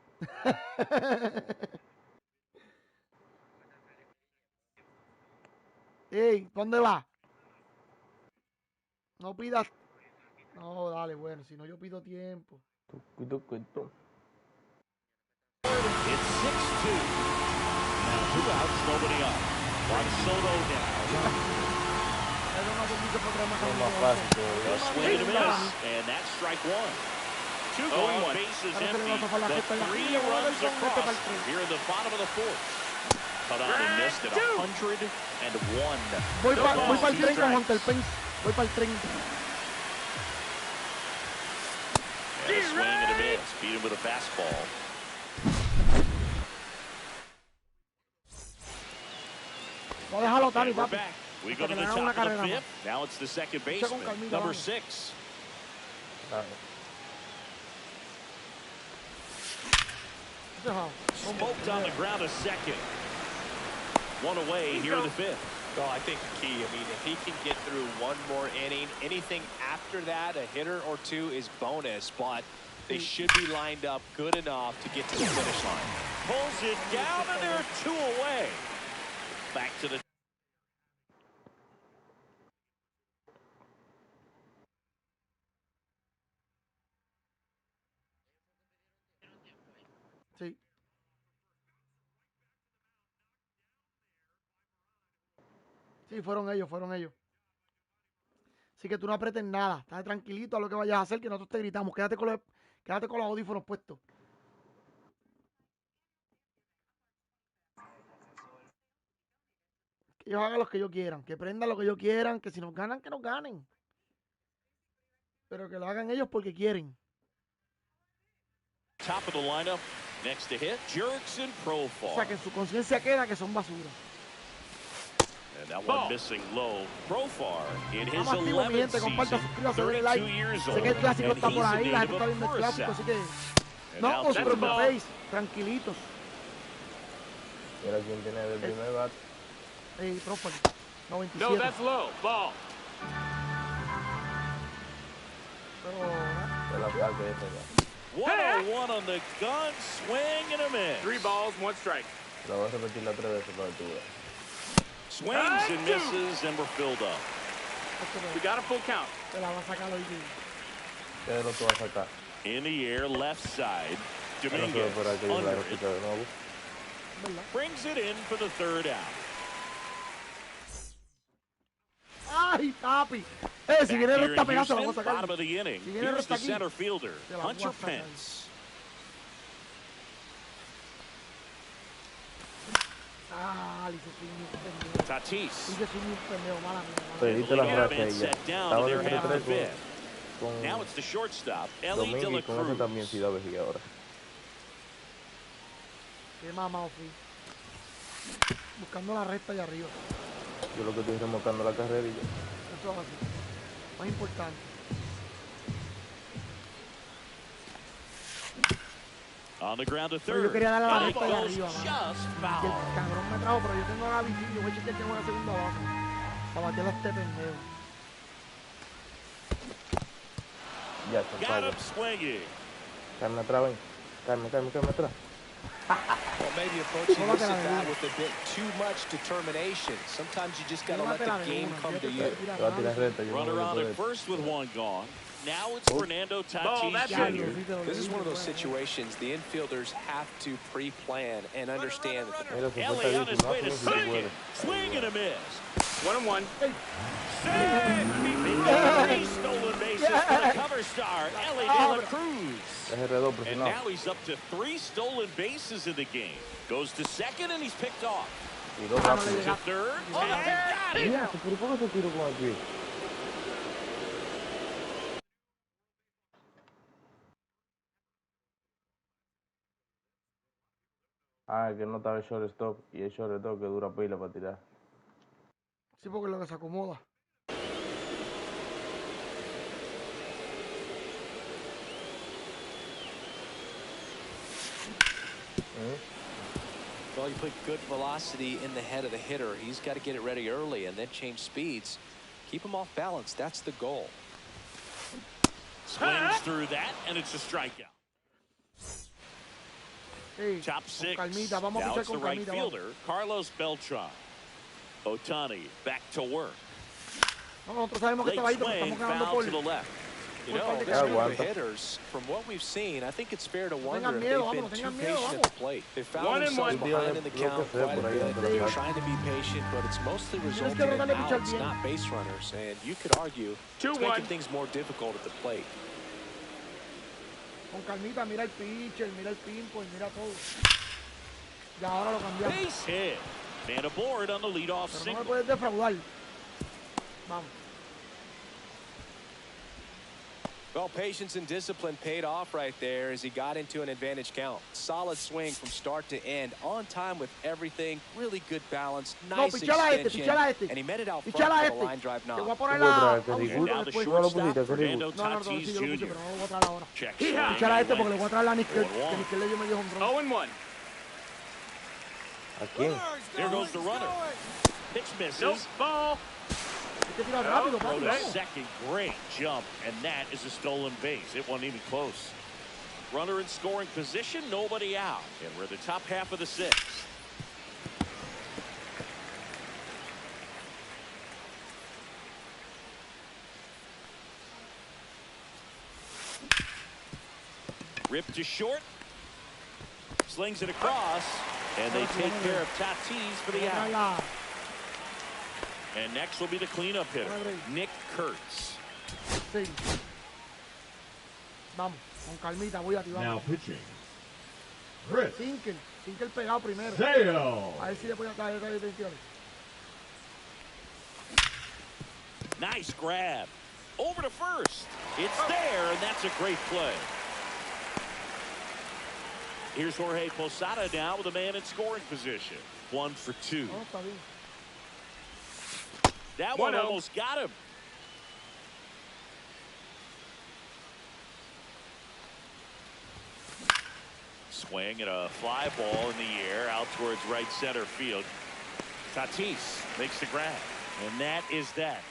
Speaker 1: Ey, ¿dónde va? No pidas. No, dale, bueno, si no yo pido tiempo.
Speaker 4: It's 6-2. Now 2 outs, nobody on. Juan Soto down. A swing and a miss, and that's strike one. 2 going, bases empty. The 3 runs across here in the bottom of the 4th. Cut on and missed at 101.
Speaker 1: Voy para el tren con Hunter Pence. Voy para el tren.
Speaker 4: And a swing and a miss. Beat him with a fastball.
Speaker 1: No déjalo tan y
Speaker 4: We're
Speaker 1: papi.
Speaker 4: back. We go to the top of the 5th. Now it's the second baseman, number 6. Smoked on the ground a second. 1 away here in the 5th.
Speaker 5: Well, I think the key, I mean, if he can get through one more inning, anything after that, a hitter or 2 is bonus, but they should be lined up good enough to get to the finish line.
Speaker 4: Pulls it down, and they're 2 away. Back to the...
Speaker 1: Sí. Sí, fueron ellos, fueron ellos. Así que tú no apretes nada. Estás tranquilito a lo que vayas a hacer, que nosotros te gritamos. Quédate con los audífonos puestos. Que ellos hagan lo que ellos quieran. Que prendan lo que ellos quieran. Que si nos ganan, que nos ganen. Pero que lo hagan ellos porque quieren.
Speaker 4: Top of the lineup, next to hit, Jurickson Profar.
Speaker 1: O sea, que en su conciencia queda que son basura.
Speaker 4: And that one missing low. Profar in his
Speaker 1: Vamos activo, mi
Speaker 4: 11th
Speaker 1: gente, comparta,
Speaker 4: season,
Speaker 1: suscríbase, denle
Speaker 4: 32
Speaker 1: like.
Speaker 4: years
Speaker 1: Sé
Speaker 4: old,
Speaker 1: que el clásico
Speaker 4: and
Speaker 1: está por
Speaker 4: he's
Speaker 1: ahí,
Speaker 4: a
Speaker 1: la
Speaker 4: native
Speaker 1: gente está
Speaker 4: of
Speaker 1: viendo el clásico,
Speaker 4: Curacao.
Speaker 1: así que
Speaker 4: And
Speaker 1: no
Speaker 4: now
Speaker 1: os
Speaker 4: that's the ball.
Speaker 1: preocupéis, tranquilitos.
Speaker 8: Mira quién tiene el primer bat.
Speaker 1: Profar, 97.
Speaker 6: No, that's low. Ball.
Speaker 1: Pero,
Speaker 8: De la verdad que ese ya.
Speaker 4: 101 on the gun, swing and a miss.
Speaker 6: 3 balls, 1 strike.
Speaker 8: La voy a repetir las 3 veces para que tú veas.
Speaker 4: Swings and misses, and we're filled up.
Speaker 6: We got a full count.
Speaker 1: te la va a sacar hoy.
Speaker 8: ¿Qué es lo que va a sacar?
Speaker 4: In the air, left side.
Speaker 8: No sé
Speaker 4: Dominguez
Speaker 8: por aquí la
Speaker 4: under it.
Speaker 8: repita de nuevo.
Speaker 1: ¿Verdad?
Speaker 4: Brings it in for the 3rd out.
Speaker 1: ¡Ay, papi! Si viene
Speaker 4: Back here
Speaker 1: recta
Speaker 4: in
Speaker 1: pegada, se la voy a
Speaker 4: Houston,
Speaker 1: sacar.
Speaker 4: bottom of the inning.
Speaker 1: Si viene
Speaker 4: Here's
Speaker 1: recta
Speaker 4: the
Speaker 1: aquí,
Speaker 4: center fielder,
Speaker 1: se la voy a
Speaker 4: Hunter
Speaker 1: sacar.
Speaker 4: Pence.
Speaker 1: Hice un pendejo.
Speaker 4: Tatis.
Speaker 1: Hice un pendejo, mala mía.
Speaker 8: Pediste las
Speaker 4: Leadoff
Speaker 8: gracias
Speaker 4: man
Speaker 8: y ya.
Speaker 4: set down
Speaker 8: Estaba
Speaker 4: to
Speaker 8: de
Speaker 4: their half of the
Speaker 8: 3-3
Speaker 4: fifth.
Speaker 8: con
Speaker 4: Now it's the shortstop, Ellie
Speaker 8: Domingo
Speaker 4: De La
Speaker 8: y con ese también
Speaker 4: Cruz.
Speaker 8: sí da vejiga ahora.
Speaker 1: Qué mamado fui. Buscando la recta allá arriba.
Speaker 8: Yo lo que estoy remolcando la carrera y ya.
Speaker 1: Eso es así. Más importante.
Speaker 4: On the ground to
Speaker 1: Pero yo
Speaker 4: third.
Speaker 1: quería darle la
Speaker 4: And it
Speaker 1: recta de
Speaker 4: goes
Speaker 1: arriba,
Speaker 4: just
Speaker 1: Y el
Speaker 4: foul.
Speaker 1: cabrón me trajo, pero yo tengo a Gaby, yo voy a chequear que tengo una segunda base. Para batear a este pendejo.
Speaker 8: Ya,
Speaker 4: Got
Speaker 8: compadre.
Speaker 4: him swinging.
Speaker 8: Calma atrás, ven. Calma atrás.
Speaker 5: Well, maybe approaching this at bat with a bit too much determination. Sometimes you just got to let the game come to you.
Speaker 8: Te va a tirar recta. Yo no
Speaker 4: Runner
Speaker 8: voy a
Speaker 4: on
Speaker 8: poder.
Speaker 4: at first with one gone. Now it's Fernando Tatis
Speaker 6: that's
Speaker 4: Jr.
Speaker 5: This is one of those situations the infielders have to pre-plan and understand that the
Speaker 8: Mira, se fue
Speaker 4: Ellie on his
Speaker 8: tardísimo.
Speaker 4: way to
Speaker 8: No sé si
Speaker 4: second.
Speaker 8: puede.
Speaker 4: Swing and a miss.
Speaker 6: 1-1.
Speaker 4: Three stolen bases for the cover star, Ellie De La Cruz.
Speaker 8: Es R2
Speaker 4: And
Speaker 8: presionado.
Speaker 4: now he's up to 3 stolen bases in the game. Goes to second and he's picked off.
Speaker 8: Y dos rápidos.
Speaker 4: To third. And got it.
Speaker 8: Mira, ¿por qué se tiró con el pie? Ah, que no estaba el shortstop. Y el shortstop que dura pila para tirar.
Speaker 1: Sí, porque es lo que se acomoda.
Speaker 5: Well, you put good velocity in the head of the hitter. He's got to get it ready early and then change speeds. Keep him off balance. That's the goal.
Speaker 4: Swings through that, and it's a strikeout.
Speaker 1: Hey,
Speaker 4: Top
Speaker 1: con
Speaker 4: 6.
Speaker 1: calmita, vamos a
Speaker 4: Now
Speaker 1: pichar
Speaker 4: it's the
Speaker 1: con
Speaker 4: right
Speaker 1: calmita.
Speaker 4: fielder, Carlos Beltran. Otani back to work.
Speaker 1: Vamos. Nosotros sabemos que
Speaker 4: Late
Speaker 1: está bajito, pero
Speaker 4: swing,
Speaker 1: estamos ganando
Speaker 4: foul
Speaker 1: por...
Speaker 4: to the left.
Speaker 5: You know,
Speaker 1: Por
Speaker 5: this
Speaker 1: parte
Speaker 5: group
Speaker 1: que-
Speaker 5: of hitters, from what we've seen, I think it's fair to wonder
Speaker 1: tengan
Speaker 5: if
Speaker 1: miedo,
Speaker 5: they've
Speaker 1: vamos,
Speaker 5: been too
Speaker 1: tengan miedo,
Speaker 5: patient at
Speaker 1: vamos.
Speaker 5: the plate. They found
Speaker 6: 1-1.
Speaker 5: themselves behind in the
Speaker 8: Lo que
Speaker 5: count
Speaker 8: sea
Speaker 5: quite a
Speaker 8: por ahí
Speaker 5: bit.
Speaker 8: entre
Speaker 5: They're
Speaker 8: las
Speaker 5: trying to be patient, but it's mostly
Speaker 1: que
Speaker 5: resulting in
Speaker 1: tratarle de pichar
Speaker 5: outs,
Speaker 1: bien.
Speaker 5: not base runners. And you could argue it's
Speaker 6: 2-1.
Speaker 5: making things more difficult at the plate.
Speaker 1: Con calmita, mira el pitcher, mira el pinpoint, mira todo. Y ahora lo cambiamos.
Speaker 4: Base hit. Man aboard on the leadoff
Speaker 1: Pero no
Speaker 4: single.
Speaker 1: me puedes defraudar. Vamos.
Speaker 5: Well, patience and discipline paid off right there as he got into an advantage count. Solid swing from start to end, on time with everything, really good balance, nice extension, and he met it out front for the line drive
Speaker 1: Te voy a
Speaker 5: knock.
Speaker 1: poner
Speaker 8: Tú puedes
Speaker 1: la...
Speaker 8: traer este
Speaker 1: a un
Speaker 8: reboot.
Speaker 4: And
Speaker 1: zurdo
Speaker 4: now the
Speaker 1: después.
Speaker 8: Tú no lo
Speaker 4: shortstop,
Speaker 8: pusiste, ese
Speaker 4: Fernando
Speaker 8: reboot.
Speaker 1: No,
Speaker 4: Tatis
Speaker 1: sí, yo lo puse,
Speaker 4: Jr.
Speaker 1: pero no lo voy a traer ahora.
Speaker 4: Check
Speaker 1: Voy
Speaker 4: swing.
Speaker 1: a echar a este porque le
Speaker 4: Left.
Speaker 1: voy a traer la Nickel,
Speaker 4: 1-1.
Speaker 1: que Nickel le dio medio home run.
Speaker 6: 0-1.
Speaker 8: ¿A quién?
Speaker 4: Here goes the runner. Pitch misses.
Speaker 6: Nope. Ball.
Speaker 1: Hay que tirar rápido,
Speaker 4: Throw
Speaker 1: papi,
Speaker 4: to
Speaker 1: vamos.
Speaker 4: second. Great jump. And that is a stolen base. It wasn't even close. Runner in scoring position. Nobody out. And we're the top half of the 6th. Ripped to short. Slings it across. And they take care of Tatis for the out.
Speaker 1: La...
Speaker 4: And next will be the cleanup hitter, Nick Kurtz.
Speaker 1: Sí. Vamos, con calmita, voy a activar.
Speaker 7: Now pitching. Chris
Speaker 1: Sinkel pegado primero.
Speaker 7: Sale.
Speaker 1: A ver si le voy a traer atención.
Speaker 4: Nice grab. Over to first. It's there, and that's a great play. Here's Jorge Posada now with a man in scoring position. 1 for 2.
Speaker 1: No, está bien.
Speaker 4: That one almost got him. Swing and a fly ball in the air out towards right center field. Tatis makes the grab, and that is that.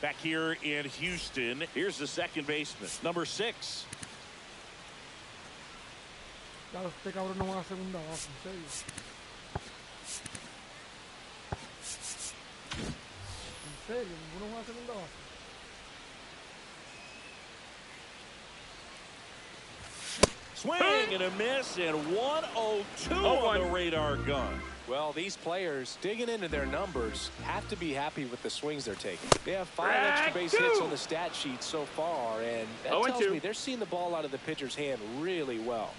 Speaker 4: Back here in Houston, here's the second baseman, number 6.
Speaker 1: Claro, este cabrón no va a segunda base, en serio. En serio, ninguno va a segunda base.
Speaker 4: Swing and a miss, and 102 on the radar gun.
Speaker 5: Well, these players digging into their numbers have to be happy with the swings they're taking. They have 5 extra base hits on the stat sheet so far, and that tells me they're seeing the ball out of the pitcher's hand really well.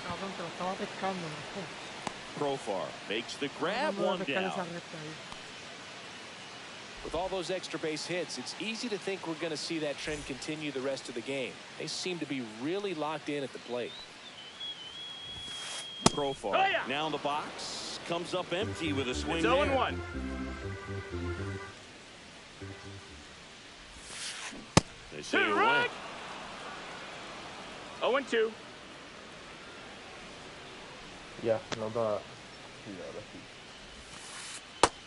Speaker 1: Cabrón, te lo estaba pescando.
Speaker 4: Profar makes the grab, one down.
Speaker 5: With all those extra base hits, it's easy to think we're going to see that trend continue the rest of the game. They seem to be really locked in at the plate.
Speaker 4: Profar now in the box. comes up empty with a swing.
Speaker 6: It's 0-1.
Speaker 4: They say
Speaker 6: Two, right. 0-2.
Speaker 8: Ya, no está.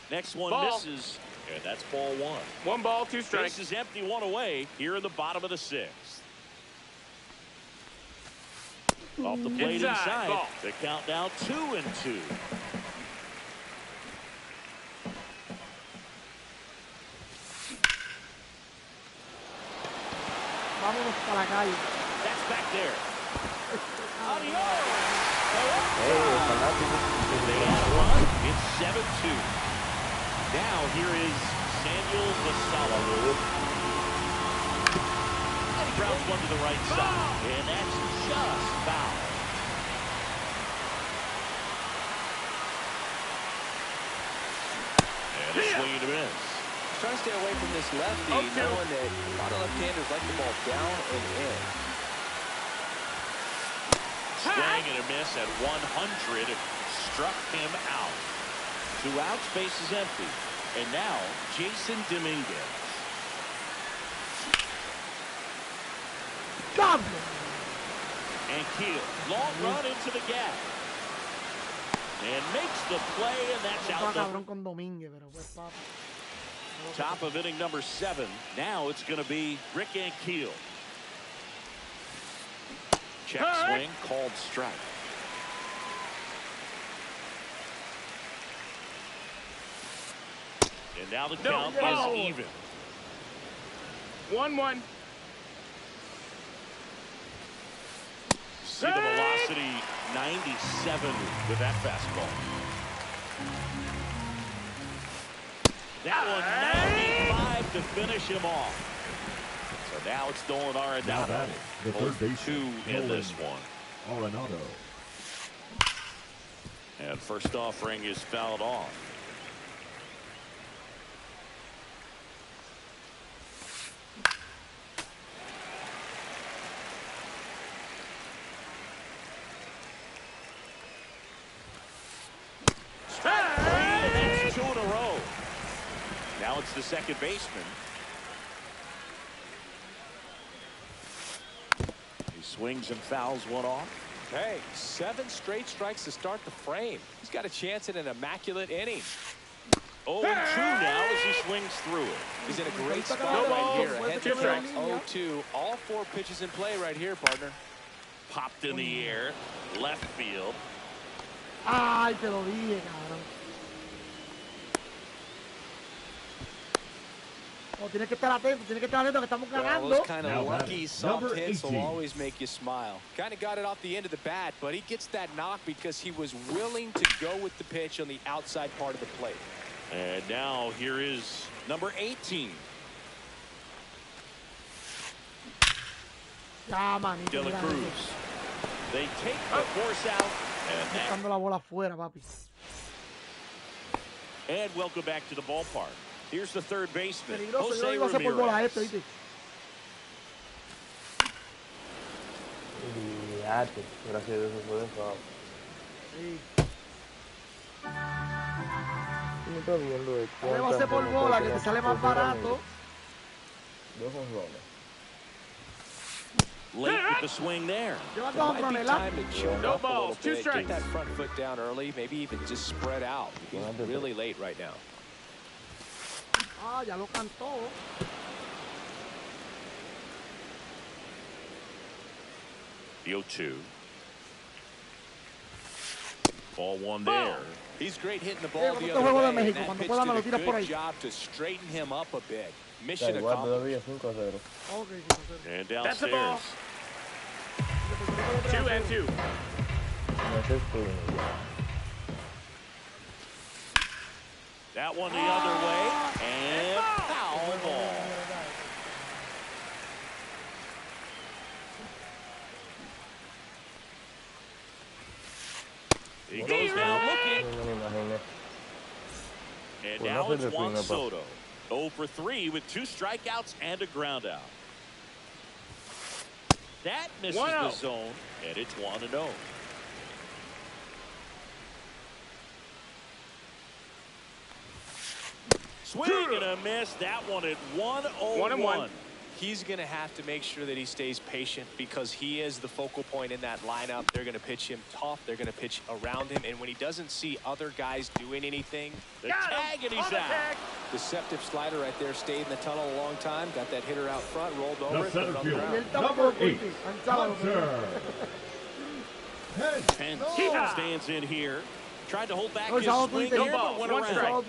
Speaker 4: Next one
Speaker 6: Ball.
Speaker 4: misses, and that's ball one.
Speaker 6: 1 ball, 2 strikes.
Speaker 4: Base is empty, 1 away here in the bottom of the 6th. Off the plate inside.
Speaker 6: Ball.
Speaker 4: The count now 2-2.
Speaker 1: Vámonos para la calle.
Speaker 4: That's back there. Adios. They add a run. It's 7-2. Now here is Samuel Vassallo. And he grounds one to the right side. And that's just foul. And a swing and a miss.
Speaker 5: Trying to stay away from this lefty, knowing that a lot of left-handers like the ball down and in.
Speaker 4: Swing and a miss at 100. Struck him out. 2 outs, base is empty. And now, Jason Dominguez.
Speaker 1: ¡Cambio!
Speaker 4: And Keel. Long run into the gap. And makes the play, and that's
Speaker 1: Está
Speaker 4: out.
Speaker 1: cabrón con Domínguez, pero pues papi.
Speaker 4: Top of inning number 7. Now it's going to be Rick Ankiel. Check swing, called strike. And now the count is even.
Speaker 6: 1-1.
Speaker 4: See the velocity 97 with that fastball. That one 95 to finish him off. So now it's Nolan Arenado.
Speaker 7: The third baseman,
Speaker 4: 2 in this one.
Speaker 7: Arenado.
Speaker 4: And first offering is fouled off. And that's 2 in a row. Now it's the second baseman. He swings and fouls one off.
Speaker 5: Hey, 7 straight strikes to start the frame. He's got a chance at an immaculate inning.
Speaker 4: 0-2 now as he swings through it.
Speaker 5: He's in a great spot
Speaker 6: No
Speaker 5: right
Speaker 6: balls.
Speaker 5: here. Ahead to
Speaker 6: 2 strikes.
Speaker 5: 0-2. All 4 pitches in play right here, partner.
Speaker 4: Popped in the air, left field.
Speaker 1: Ay, te lo dije, cabrón. Oh, tienes que estar atento que estamos
Speaker 5: Well,
Speaker 1: ganando.
Speaker 5: those kind
Speaker 7: Now
Speaker 5: of lucky
Speaker 7: batting,
Speaker 5: soft
Speaker 7: number
Speaker 5: hits will
Speaker 7: 18.
Speaker 5: always make you smile. Kind of got it off the end of the bat, but he gets that knock because he was willing to go with the pitch on the outside part of the plate.
Speaker 4: And now here is number 18.
Speaker 1: Ya, manito.
Speaker 4: De La
Speaker 1: mira
Speaker 4: Cruz.
Speaker 1: eso.
Speaker 4: They take the force out. And,
Speaker 1: Buscando la bola afuera, papi.
Speaker 4: and welcome back to the ballpark. Here's the third baseman,
Speaker 1: Peligroso, yo
Speaker 4: Jose
Speaker 1: no iba a hacer por bola
Speaker 4: Ramirez.
Speaker 1: esto, ¿viste?
Speaker 8: Fíjate, gracias a Dios se fue de foul.
Speaker 1: Sí.
Speaker 8: No está viendo de
Speaker 1: No le va a hacer por
Speaker 8: cuántas
Speaker 1: bola, que te
Speaker 8: pelotas
Speaker 1: sale más
Speaker 8: fueron
Speaker 1: barato.
Speaker 8: 2 jonrones.
Speaker 4: Late with the swing there.
Speaker 1: Lleva
Speaker 5: It
Speaker 1: dos
Speaker 5: might be
Speaker 1: jonrones,
Speaker 5: time to choke
Speaker 6: No
Speaker 5: up a
Speaker 6: balls,
Speaker 5: little
Speaker 6: 2
Speaker 5: bit,
Speaker 6: strikes.
Speaker 5: get that front foot down early, maybe even just spread out. He's really late right now.
Speaker 1: Ah, ya lo cantó.
Speaker 4: The 0-2. Ball 1 there.
Speaker 5: He's great hitting the ball the
Speaker 1: cuando
Speaker 5: other
Speaker 1: juego de
Speaker 5: way, and
Speaker 1: México,
Speaker 5: that
Speaker 1: cuando
Speaker 5: pitch
Speaker 1: pueda me lo
Speaker 5: did a
Speaker 1: tiras por
Speaker 5: good
Speaker 1: ahí.
Speaker 5: job to straighten him up a bit.
Speaker 8: Está
Speaker 5: Mission
Speaker 8: igual
Speaker 5: accomplished.
Speaker 8: todavía 5-0.
Speaker 1: Ok, sí,
Speaker 4: And
Speaker 6: That's the ball.
Speaker 4: downstairs.
Speaker 6: 2-2.
Speaker 8: No es esto.
Speaker 4: That one the other way. And foul ball. He goes down looking.
Speaker 8: No me imaginé.
Speaker 4: And
Speaker 8: Well,
Speaker 4: now
Speaker 8: nothing
Speaker 4: it's
Speaker 8: to
Speaker 4: Juan
Speaker 8: clean up.
Speaker 4: Soto. 0 for 3 with 2 strikeouts and a ground out. That misses
Speaker 6: 1-0.
Speaker 4: the zone, and it's 1-0. Swing and a miss. That one at 1-0-1.
Speaker 5: He's going to have to make sure that he stays patient because he is the focal point in that lineup. They're going to pitch him tough. They're going to pitch around him. And when he doesn't see other guys doing anything,
Speaker 4: the tag and he's out.
Speaker 5: Deceptive slider right there. Stayed in the tunnel a long time. Got that hitter out front. Rolled over.
Speaker 7: The center fielder,
Speaker 5: Number
Speaker 7: 8, Hunter.
Speaker 4: And stands in here. Tried to hold back his swing here, but went around.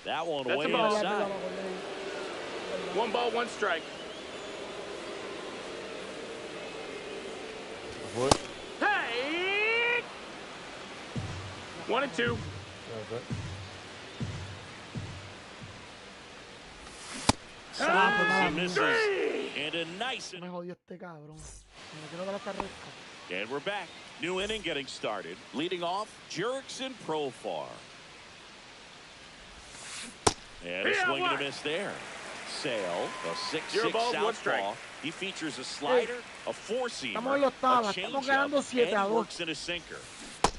Speaker 4: That one way inside.
Speaker 6: 1 ball, 1 strike. Hey! 1 and 2.
Speaker 4: And misses. And a nice.
Speaker 1: Me jodió este cabrón. Me quiero dar esta recta.
Speaker 4: And we're back. New inning getting started. Leading off, Jurickson Profar. And a swing and a miss there. Sale, a 6-6 southpaw. He features a slider, a 4-seamer, a changeup, and works in a sinker.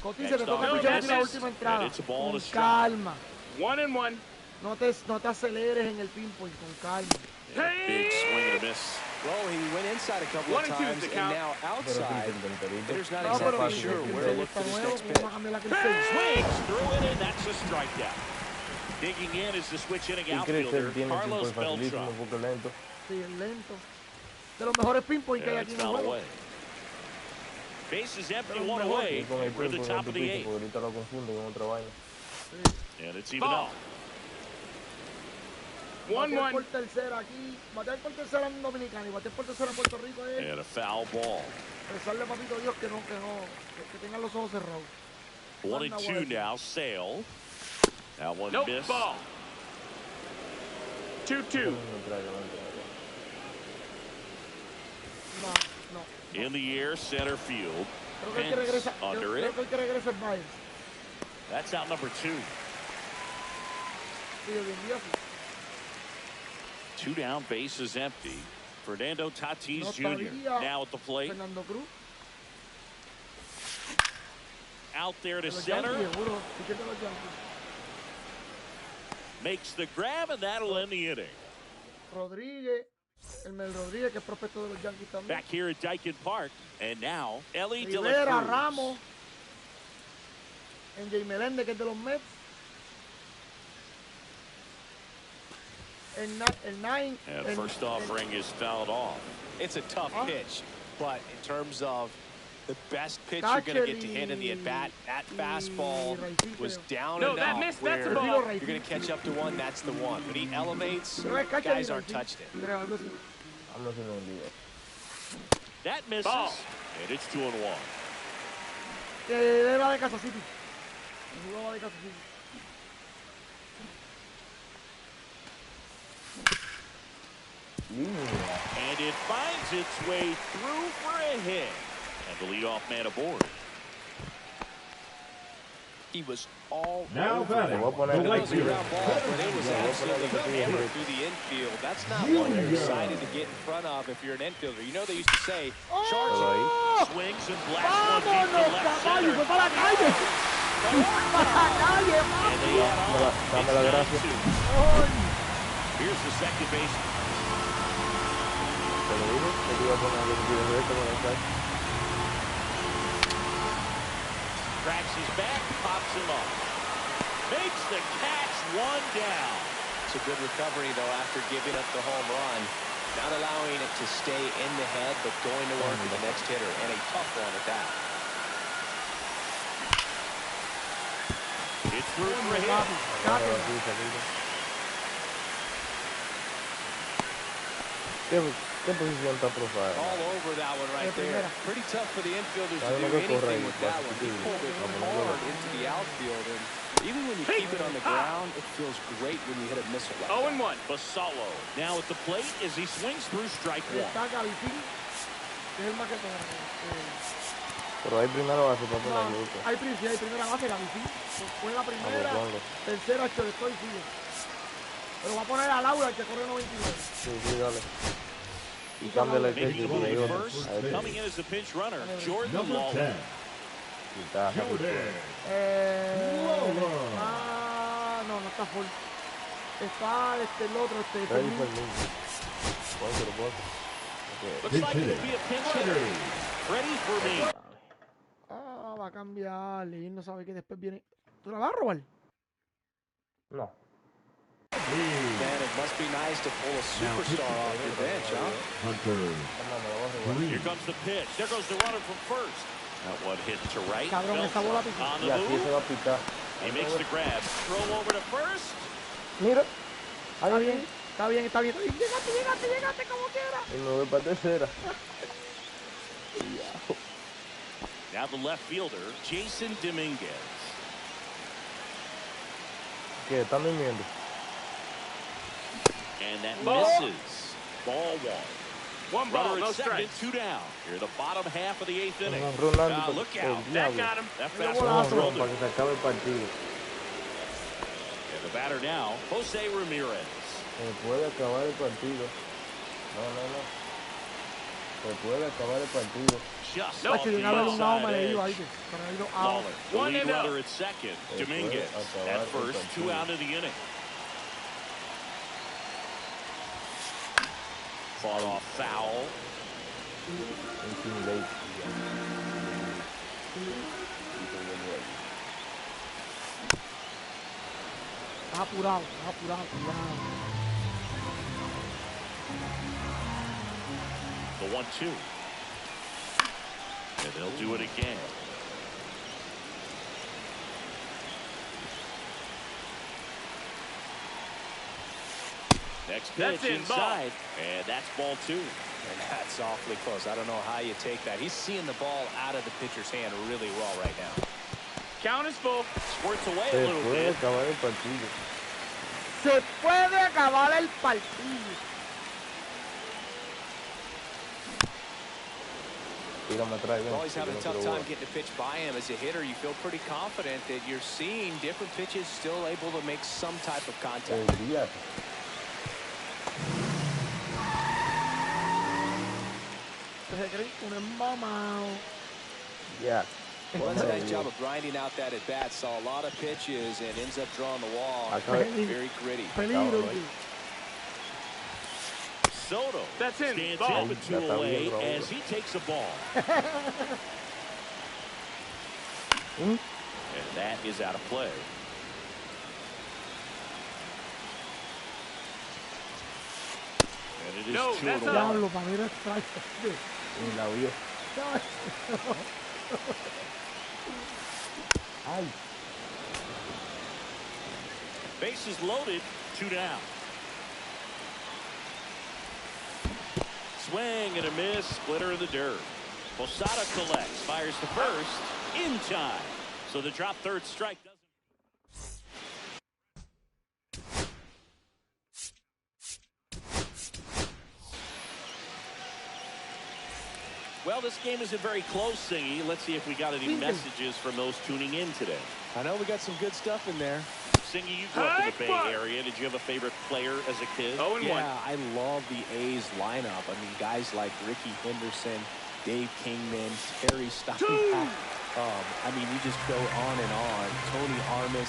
Speaker 1: Cotín, se te toca pichar en la última entrada. Con calma.
Speaker 6: 1 and 1.
Speaker 1: No te aceleres en el pinpoint, con calma.
Speaker 4: Big swing and a miss.
Speaker 5: Well, he went inside a couple of times and now outside. Hitter's not exactly sure where to look for this next pitch.
Speaker 4: Swings through it, and that's a strikeout. Digging in is the switch hitting outfielder, Carlos Beltran.
Speaker 1: Sí, es lento. De los mejores pinpoint que hay aquí en el juego.
Speaker 4: Base is empty, 1 away. We're at the top of the 8th. And it's even up.
Speaker 6: 1-1.
Speaker 1: Por tercera aquí. Batear por tercera en Dominicana y batear por tercera en Puerto Rico es.
Speaker 4: And a foul ball.
Speaker 1: Rezarle, papito Dios, que tengan los ojos cerrados.
Speaker 4: 1-2 now, Sale. That one missed.
Speaker 6: Ball. 2-2.
Speaker 1: No.
Speaker 4: In the air, center field.
Speaker 1: Creo
Speaker 4: Under it.
Speaker 1: que el que regresa es Baez.
Speaker 4: That's out number 2.
Speaker 1: Sí, bien, Dios.
Speaker 4: 2 down, base is empty. Fernando Tatis
Speaker 1: No
Speaker 4: Jr.
Speaker 1: sabía.
Speaker 4: now at the plate.
Speaker 1: Fernando Cruz.
Speaker 4: Out there to
Speaker 1: De los
Speaker 4: center.
Speaker 1: Yankees, seguro. ¿Y quién de los Yankees?
Speaker 4: Makes the grab, and that'll end the inning.
Speaker 1: Rodríguez. Elmer Rodríguez, que es prospecto de los Yankees también.
Speaker 4: Back here at Dyken Park. And now, Ellie De La
Speaker 1: Rivera,
Speaker 4: Cruz.
Speaker 1: Ramos. NJ Melende, que es de los Mets. El Nine.
Speaker 4: And first offering is fouled off.
Speaker 5: It's a tough pitch, but in terms of the best pitch you're going to get to hit in the at-bat, that fastball was down and out where you're going to catch up to one, that's the one. When he elevates, guys aren't touching it.
Speaker 4: That misses,
Speaker 6: Ball.
Speaker 4: and it's 2-1.
Speaker 1: Era de Casa City. Jugaba de Casa City.
Speaker 4: And it finds its way through for a hit. And the leadoff man aboard.
Speaker 5: He was all
Speaker 7: Now
Speaker 5: over
Speaker 7: batting,
Speaker 5: that.
Speaker 7: the
Speaker 5: It
Speaker 7: right
Speaker 5: was a
Speaker 7: fielder.
Speaker 5: ground ball, but it was absolutely hammered through the infield. That's not one you're excited to get in front of if you're an infielder. You know they used to say, charge
Speaker 4: Swings and blasts one deep to
Speaker 1: ¡Vámonos,
Speaker 4: left
Speaker 1: caballo!
Speaker 4: center.
Speaker 1: ¡Fue para la calle! ¡Para la calle,
Speaker 4: And they add on.
Speaker 8: Dame la gracia.
Speaker 4: Here's the second base.
Speaker 8: Te lo digo, que te iba a poner el directo con el site.
Speaker 4: Cracks his back, pops him up. Makes the catch, 1 down.
Speaker 5: It's a good recovery, though, after giving up the home run. Not allowing it to stay in the head, but going to work with the next hitter, and a tough one at that.
Speaker 4: It's through for a hit.
Speaker 8: ¿Qué posición está Profile?
Speaker 5: All over that one right there. Pretty tough for the infielders to do
Speaker 8: que
Speaker 5: anything
Speaker 8: corre
Speaker 5: with that one. He pulled it hard into the outfield, and even when you keep it on the ground, it feels great when you hit a missile like that.
Speaker 6: 0-1.
Speaker 4: Basallo now at the plate as he swings through strike 1.
Speaker 1: Está Gavitín, que es el más que
Speaker 8: Pero hay primera base para poner el otro.
Speaker 1: hay primera base, Gavitín. Fue la primera, tercera, estoy sigue. Pero va a poner a Laura, el que corre 99.
Speaker 8: Sí, dale. Y cambia el
Speaker 4: Maybe
Speaker 8: que
Speaker 4: moving first, coming in as the pinch runner, Jordan
Speaker 7: Number
Speaker 4: Lawler.
Speaker 7: 10.
Speaker 1: No, no está full. Está el otro,
Speaker 4: Looks like it'll be a pinch hitter. Ready for me.
Speaker 1: Va a cambiar. Y no sabe que después viene. ¿Tú la vas a robar?
Speaker 8: No.
Speaker 5: Man, it must be nice to pull a superstar off your bench, huh?
Speaker 4: Here comes the pitch. There goes the runner from first. That one hit to right.
Speaker 1: Cabrón, esa bola pica.
Speaker 4: On the
Speaker 8: Y aquí se va a
Speaker 4: move.
Speaker 8: picar.
Speaker 4: He makes the grab. Throw over to first.
Speaker 8: Mira.
Speaker 1: Está bien, está bien, está bien. Llegaste como quiera.
Speaker 8: Y me voy para tercera.
Speaker 4: Now the left fielder, Jason Dominguez.
Speaker 8: ¿Qué? ¿Están durmiendo?
Speaker 4: And that misses. Ball one.
Speaker 6: One ball,
Speaker 4: Runner
Speaker 6: no
Speaker 4: at second,
Speaker 6: strikes.
Speaker 4: 2 down. Here, the bottom half of the 8th inning.
Speaker 8: Rolando,
Speaker 4: Look out.
Speaker 6: That got him.
Speaker 4: That
Speaker 1: Pero
Speaker 4: fastball
Speaker 1: bolazo.
Speaker 4: drilled
Speaker 8: para
Speaker 4: it.
Speaker 8: que se acabe el partido.
Speaker 4: And the batter now, Jose Ramirez.
Speaker 8: Se puede acabar el partido. No. Se puede acabar el partido.
Speaker 4: Just
Speaker 6: No,
Speaker 4: off
Speaker 1: Si
Speaker 4: the
Speaker 1: de una vez un out me
Speaker 4: outside
Speaker 1: le iba ahí.
Speaker 4: edge.
Speaker 1: Pero ha ido out.
Speaker 4: Lawler, the
Speaker 6: One
Speaker 4: lead
Speaker 6: and out.
Speaker 4: runner at second.
Speaker 8: Después
Speaker 4: Dominguez
Speaker 8: acabar
Speaker 4: at
Speaker 8: el
Speaker 4: first, 2
Speaker 8: partido.
Speaker 4: out of the inning. Fought off foul.
Speaker 8: Intimidate.
Speaker 1: Estás apurado, cuidado.
Speaker 4: The 1-2. And they'll do it again. Next
Speaker 6: That's
Speaker 4: pitch
Speaker 6: in,
Speaker 4: inside, and that's ball 2.
Speaker 5: And that's awfully close. I don't know how you take that. He's seeing the ball out of the pitcher's hand really well right now.
Speaker 6: Count is full.
Speaker 4: Squirts away a
Speaker 8: Se
Speaker 4: little
Speaker 8: puede
Speaker 4: bit.
Speaker 8: acabar el partido.
Speaker 1: Se puede acabar el partido.
Speaker 8: Tírame atrás. ven,
Speaker 5: Always
Speaker 8: que yo
Speaker 5: having
Speaker 8: no
Speaker 5: a tough
Speaker 8: quiero
Speaker 5: time
Speaker 8: bola.
Speaker 5: getting a pitch by him. As a hitter, you feel pretty confident that you're seeing different pitches, still able to make some type of contact.
Speaker 8: Olvídate.
Speaker 1: Se creen un embamado.
Speaker 8: Ya.
Speaker 5: Well, that's a nice job of grinding out that at bat. Saw a lot of pitches and ends up drawing the wall. Very gritty.
Speaker 1: Peligro.
Speaker 4: Soto
Speaker 6: That's in.
Speaker 4: stands
Speaker 6: Ball.
Speaker 4: in with 2 away as he takes a ball. And that is out of play. And it is
Speaker 6: No,
Speaker 4: 2
Speaker 6: that's
Speaker 4: and
Speaker 6: out.
Speaker 4: 1.
Speaker 1: Diablo, para mí era strike.
Speaker 8: Ni la vio. Ay.
Speaker 4: Bases loaded, 2 down. Swing and a miss, splitter in the dirt. Posada collects, fires to first, in time. So the drop third strike doesn't. Well, this game isn't very close, Singy. Let's see if we got any messages from those tuning in today.
Speaker 5: I know we got some good stuff in there.
Speaker 4: Singy, you grew up in the Bay Area. Did you have a favorite player as a kid?
Speaker 6: 0-1.
Speaker 5: Yeah, I love the A's lineup. I mean, guys like Ricky Henderson, Dave Kingman, Terry Steinbach. I mean, you just go on and on. Tony Armas,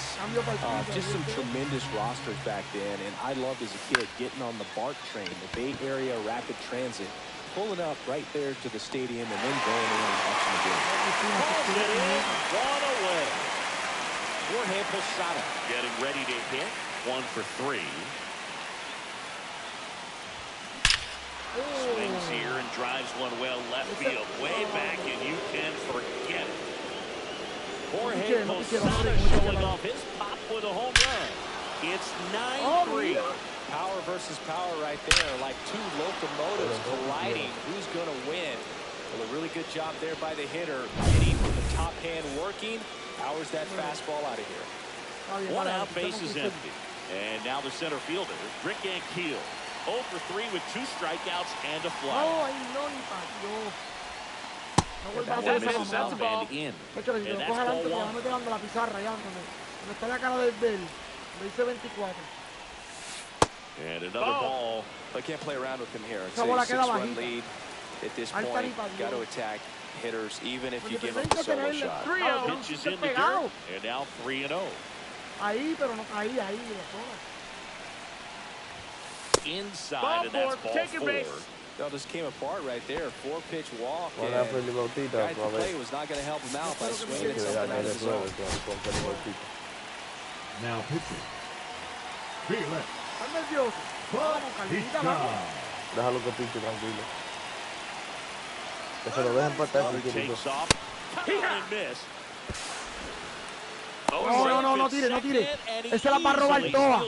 Speaker 5: just some tremendous rosters back then. And I loved as a kid getting on the BART train, the Bay Area Rapid Transit, pulling up right there to the stadium and then going in and watching the game.
Speaker 4: Calls it in, 1 away. Jorge Posada getting ready to hit. 1 for 3. Swings here and drives one well left field. Way back, and you can forget it. Jorge Posada showing off his pop with a home run. It's 9-3.
Speaker 5: Power versus power right there, like two locomotives colliding. Who's going to win? Well, a really good job there by the hitter. Hitting from the top hand working. Powers that fastball out of here.
Speaker 4: 1 out, base is empty. And now the center fielder, Rick Ankiel. 0 for 3 with 2 strikeouts and a fly.
Speaker 6: That's a ball.
Speaker 4: And in.
Speaker 1: Hecho, si
Speaker 4: And
Speaker 1: lo
Speaker 4: that's
Speaker 1: coge adelante,
Speaker 4: ball
Speaker 1: te va a
Speaker 4: 1.
Speaker 1: meter dando la pizarra ya, donde está la cara del Bell. Le dice 24.
Speaker 4: And another ball.
Speaker 5: I can't play around with him here. It's
Speaker 1: Esa bola
Speaker 5: a
Speaker 1: queda
Speaker 5: 6-run
Speaker 1: bajita.
Speaker 5: lead. at this point, got to attack hitters, even if you give them a solo shot.
Speaker 4: Pitches in the dirt, and now 3-0.
Speaker 1: Ahí, pero no caí ahí de zona.
Speaker 4: Inside, and that's ball 4.
Speaker 5: That just came apart right there. 4-pitch walk.
Speaker 8: Guy
Speaker 5: The play was not going to help him out by swinging at something out of his zone.
Speaker 7: Now pitching. Felix.
Speaker 1: Estás nervioso. Vamos, calmita, vamos.
Speaker 8: Déjalo que piche tranquilo. Que se lo dejen patar si quiere.
Speaker 4: Takes off. And miss.
Speaker 1: No tire. Él se la va a robar todas.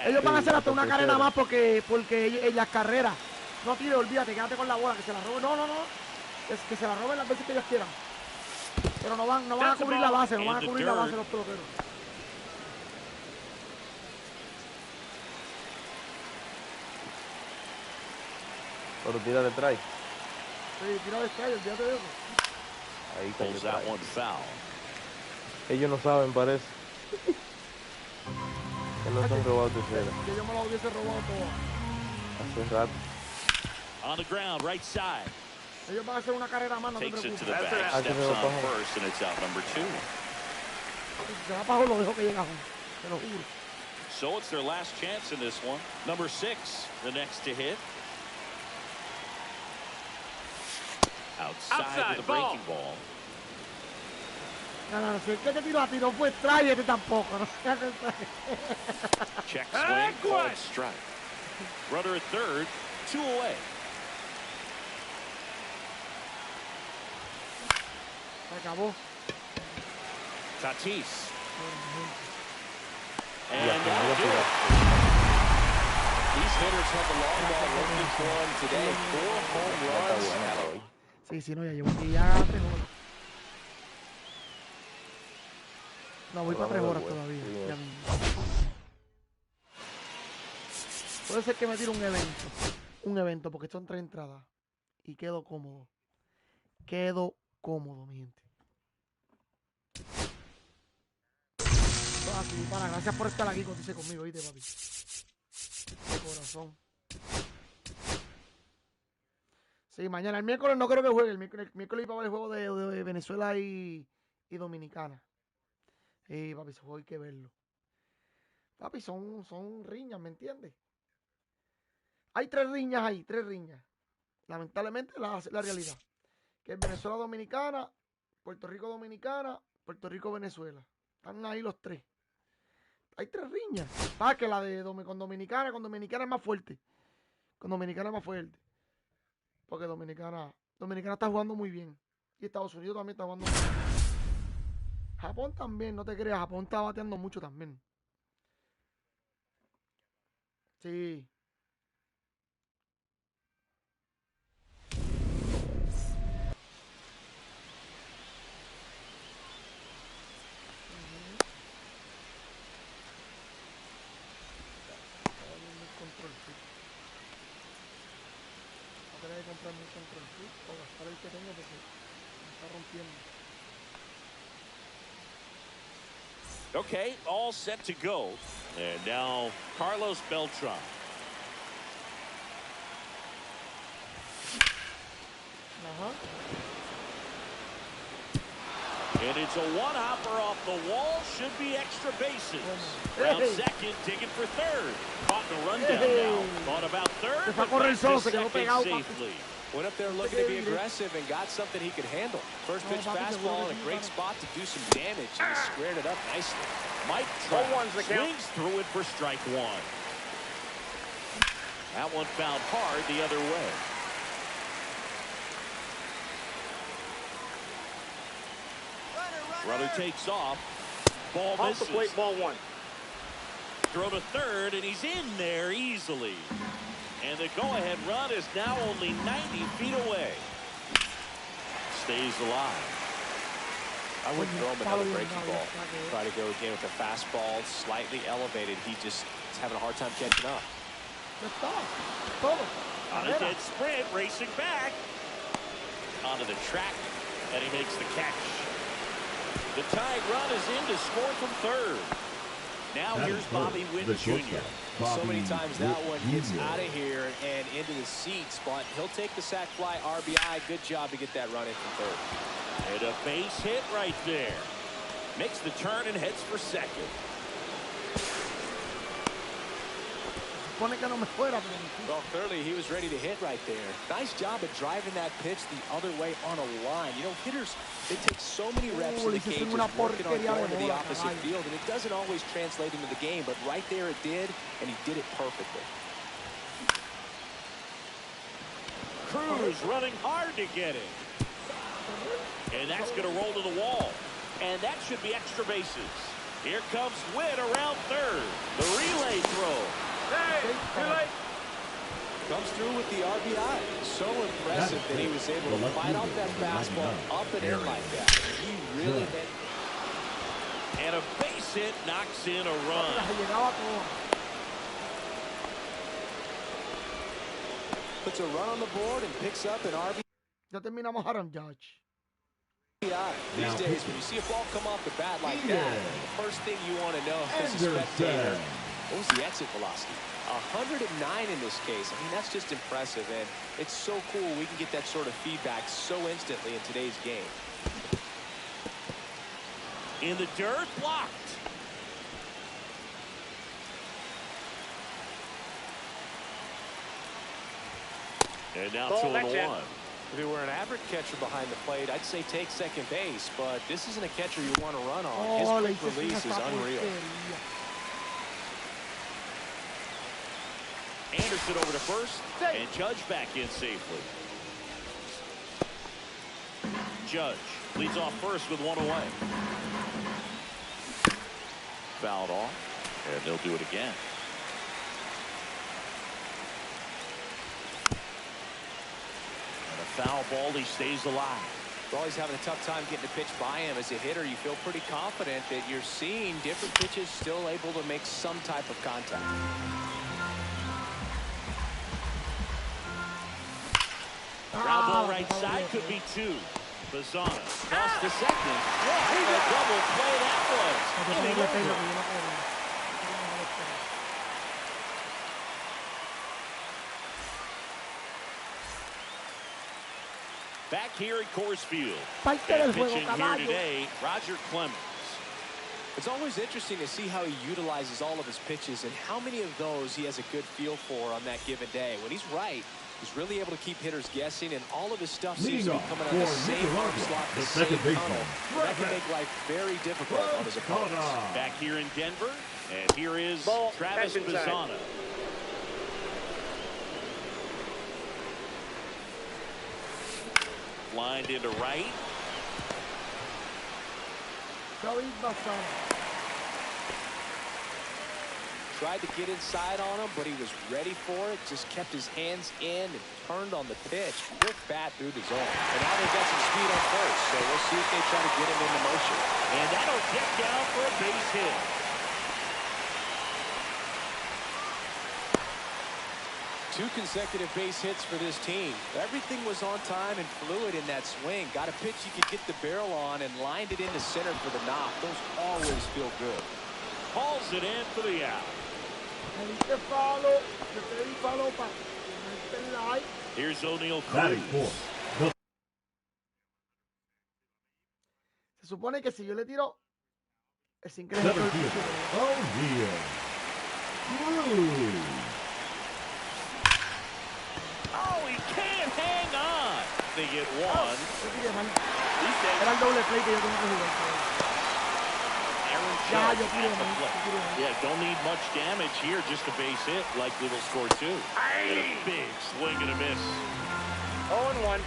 Speaker 1: Ellos van a hacer hasta una carrera más porque en las carreras. No tire, olvídate, quédate con la bola, que se la roben. No. Es que se la roben las veces que ellos quieran. Pero no van a cubrir la base, los peloteros.
Speaker 8: Pero tira de try.
Speaker 1: Sí, tira de try, olvídate de eso.
Speaker 8: Ahí
Speaker 4: pulls that one foul.
Speaker 8: Ellos no saben, parece. Que no son robados de cera.
Speaker 1: Que yo me lo hubiese robado todo.
Speaker 8: Hace rato.
Speaker 4: On the ground, right side.
Speaker 1: Ellos van a hacer una carrera más, no te
Speaker 4: Takes it
Speaker 1: preocupes.
Speaker 4: to the back, steps on first, and it's out number 2.
Speaker 1: Se va para lo dejo que llega, te lo juro.
Speaker 4: So it's their last chance in this one. Number 6, the next to hit. Outside with a breaking ball.
Speaker 1: No, si es que te tiró a ti, no fue strike, este tampoco. No
Speaker 4: check swing, called strike. Runner at third, 2 away.
Speaker 1: Se acabó.
Speaker 4: Tatis. And
Speaker 5: these hitters have the long ball working for him today. 4 home runs.
Speaker 1: Sí, no, ya llevo aquí ya 3 horas. No, voy para 3 horas todavía. Ya mismo. Puede ser que me tire un evento, porque son 3 entradas. Y quedo cómodo. Mi gente. Así, para, gracias por estar aquí conmigo, ¿viste, papi? De corazón. Sí, mañana, el miércoles no creo que juegue. El miércoles iba a ver el juego de Venezuela y Dominicana. Sí, papi, ese juego hay que verlo. Papi, son riñas, ¿me entiendes? Hay 3 riñas ahí, 3 riñas. Lamentablemente la realidad. Que es Venezuela-Dominicana, Puerto Rico-Dominicana, Puerto Rico-Venezuela. Están ahí los 3. Hay 3 riñas. Ah, que la de con Dominicana es más fuerte. Porque Dominicana está jugando muy bien. Y Estados Unidos también está jugando muy bien. Japón también, no te creas. Japón está bateando mucho también. Sí. Voy a comprarme un control fit o gastar el que tengo porque me está rompiendo.
Speaker 4: Okay, all set to go. And now Carlos Beltran. And it's a one-hopper off the wall. Should be extra bases. Round second, digging for third. Caught the rundown now. Thought about third, but back to second safely.
Speaker 5: Went up there looking to be aggressive and got something he could handle. First pitch fastball in a great spot to do some damage, and he squared it up nicely.
Speaker 4: Mike Trout swings through it for strike 1. That one fouled hard the other way. Runner takes off. Ball misses.
Speaker 6: Off the plate, ball 1.
Speaker 4: Throw to third, and he's in there easily. And the go-ahead run is now only 90 feet away. Stays alive.
Speaker 5: I wouldn't throw him another breaking ball. Try to go again with a fastball slightly elevated. He just is having a hard time catching up.
Speaker 4: On a dead sprint, racing back. Onto the track, and he makes the catch. The tying run is in to score from third. Now here's Bobby Witt Jr.
Speaker 5: So many times that one gets out of here and into the seats, but he'll take the sac fly RBI. Good job to get that run in from third.
Speaker 4: And a base hit right there. Makes the turn and heads for second.
Speaker 1: Well,
Speaker 5: clearly he was ready to hit right there. Nice job of driving that pitch the other way on a line. You know, hitters, they take so many reps in the cages working on going to the opposite field, and it doesn't always translate into the game, but right there it did, and he did it perfectly.
Speaker 4: Cruz running hard to get it. And that's going to roll to the wall. And that should be extra bases. Here comes Witt around third. The relay throw.
Speaker 6: Hey, too late.
Speaker 5: Comes through with the RBI. So impressive that he was able to fight off that fastball up and in like that. He really did.
Speaker 4: And a base hit knocks in a run.
Speaker 5: Puts a run on the board and picks up an RBI.
Speaker 1: Ya terminamos, Aaron Judge.
Speaker 5: These days, when you see a ball come off the bat like that, the first thing you want to know as a spectator, what was the exit velocity? 109 in this case. I mean, that's just impressive, and it's so cool we can get that sort of feedback so instantly in today's game.
Speaker 4: In the dirt, blocked. And now 2-1.
Speaker 5: If it were an average catcher behind the plate, I'd say take second base, but this isn't a catcher you want to run on. His quick release is unreal.
Speaker 4: Anderson over to first, and Judge back in safely. Judge leads off first with one away. Fouled off, and they'll do it again. And a foul ball, he stays alive.
Speaker 5: Well, he's having a tough time getting a pitch by him. As a hitter, you feel pretty confident that you're seeing different pitches still able to make some type of contact.
Speaker 4: Ground ball right side, could be two. Bazana toss to second. What a double play that was. Back here at Coors Field. And pitching here today, Roger Clemens.
Speaker 5: It's always interesting to see how he utilizes all of his pitches and how many of those he has a good feel for on that given day. When he's right, he's really able to keep hitters guessing, and all of his stuff seems to be coming out of the same arm slot, the same tunnel. That can make life very difficult on his opponents.
Speaker 4: Back here in Denver, and here is Travis Bazana. Lined into right.
Speaker 5: Tried to get inside on him, but he was ready for it. Just kept his hands in and turned on the pitch. Quick bat through the zone. And now they've got some speed on first, so we'll see if they try to get him into motion.
Speaker 4: And that'll get down for a base hit.
Speaker 5: Two consecutive base hits for this team. Everything was on time and fluid in that swing. Got a pitch you could get the barrel on and lined it into center for the knock. Those always feel good.
Speaker 4: Hauls it in for the out. Here's O'Neal Cruz.
Speaker 1: Se supone que si yo le tiro es increíble.
Speaker 4: Oh, he can't hang on. They get one.
Speaker 1: Era el doble play que yo tenía que jugar.
Speaker 4: Yeah, don't need much damage here. Just a base hit. Likely will score two. And a big swing and a miss.
Speaker 6: 0-1.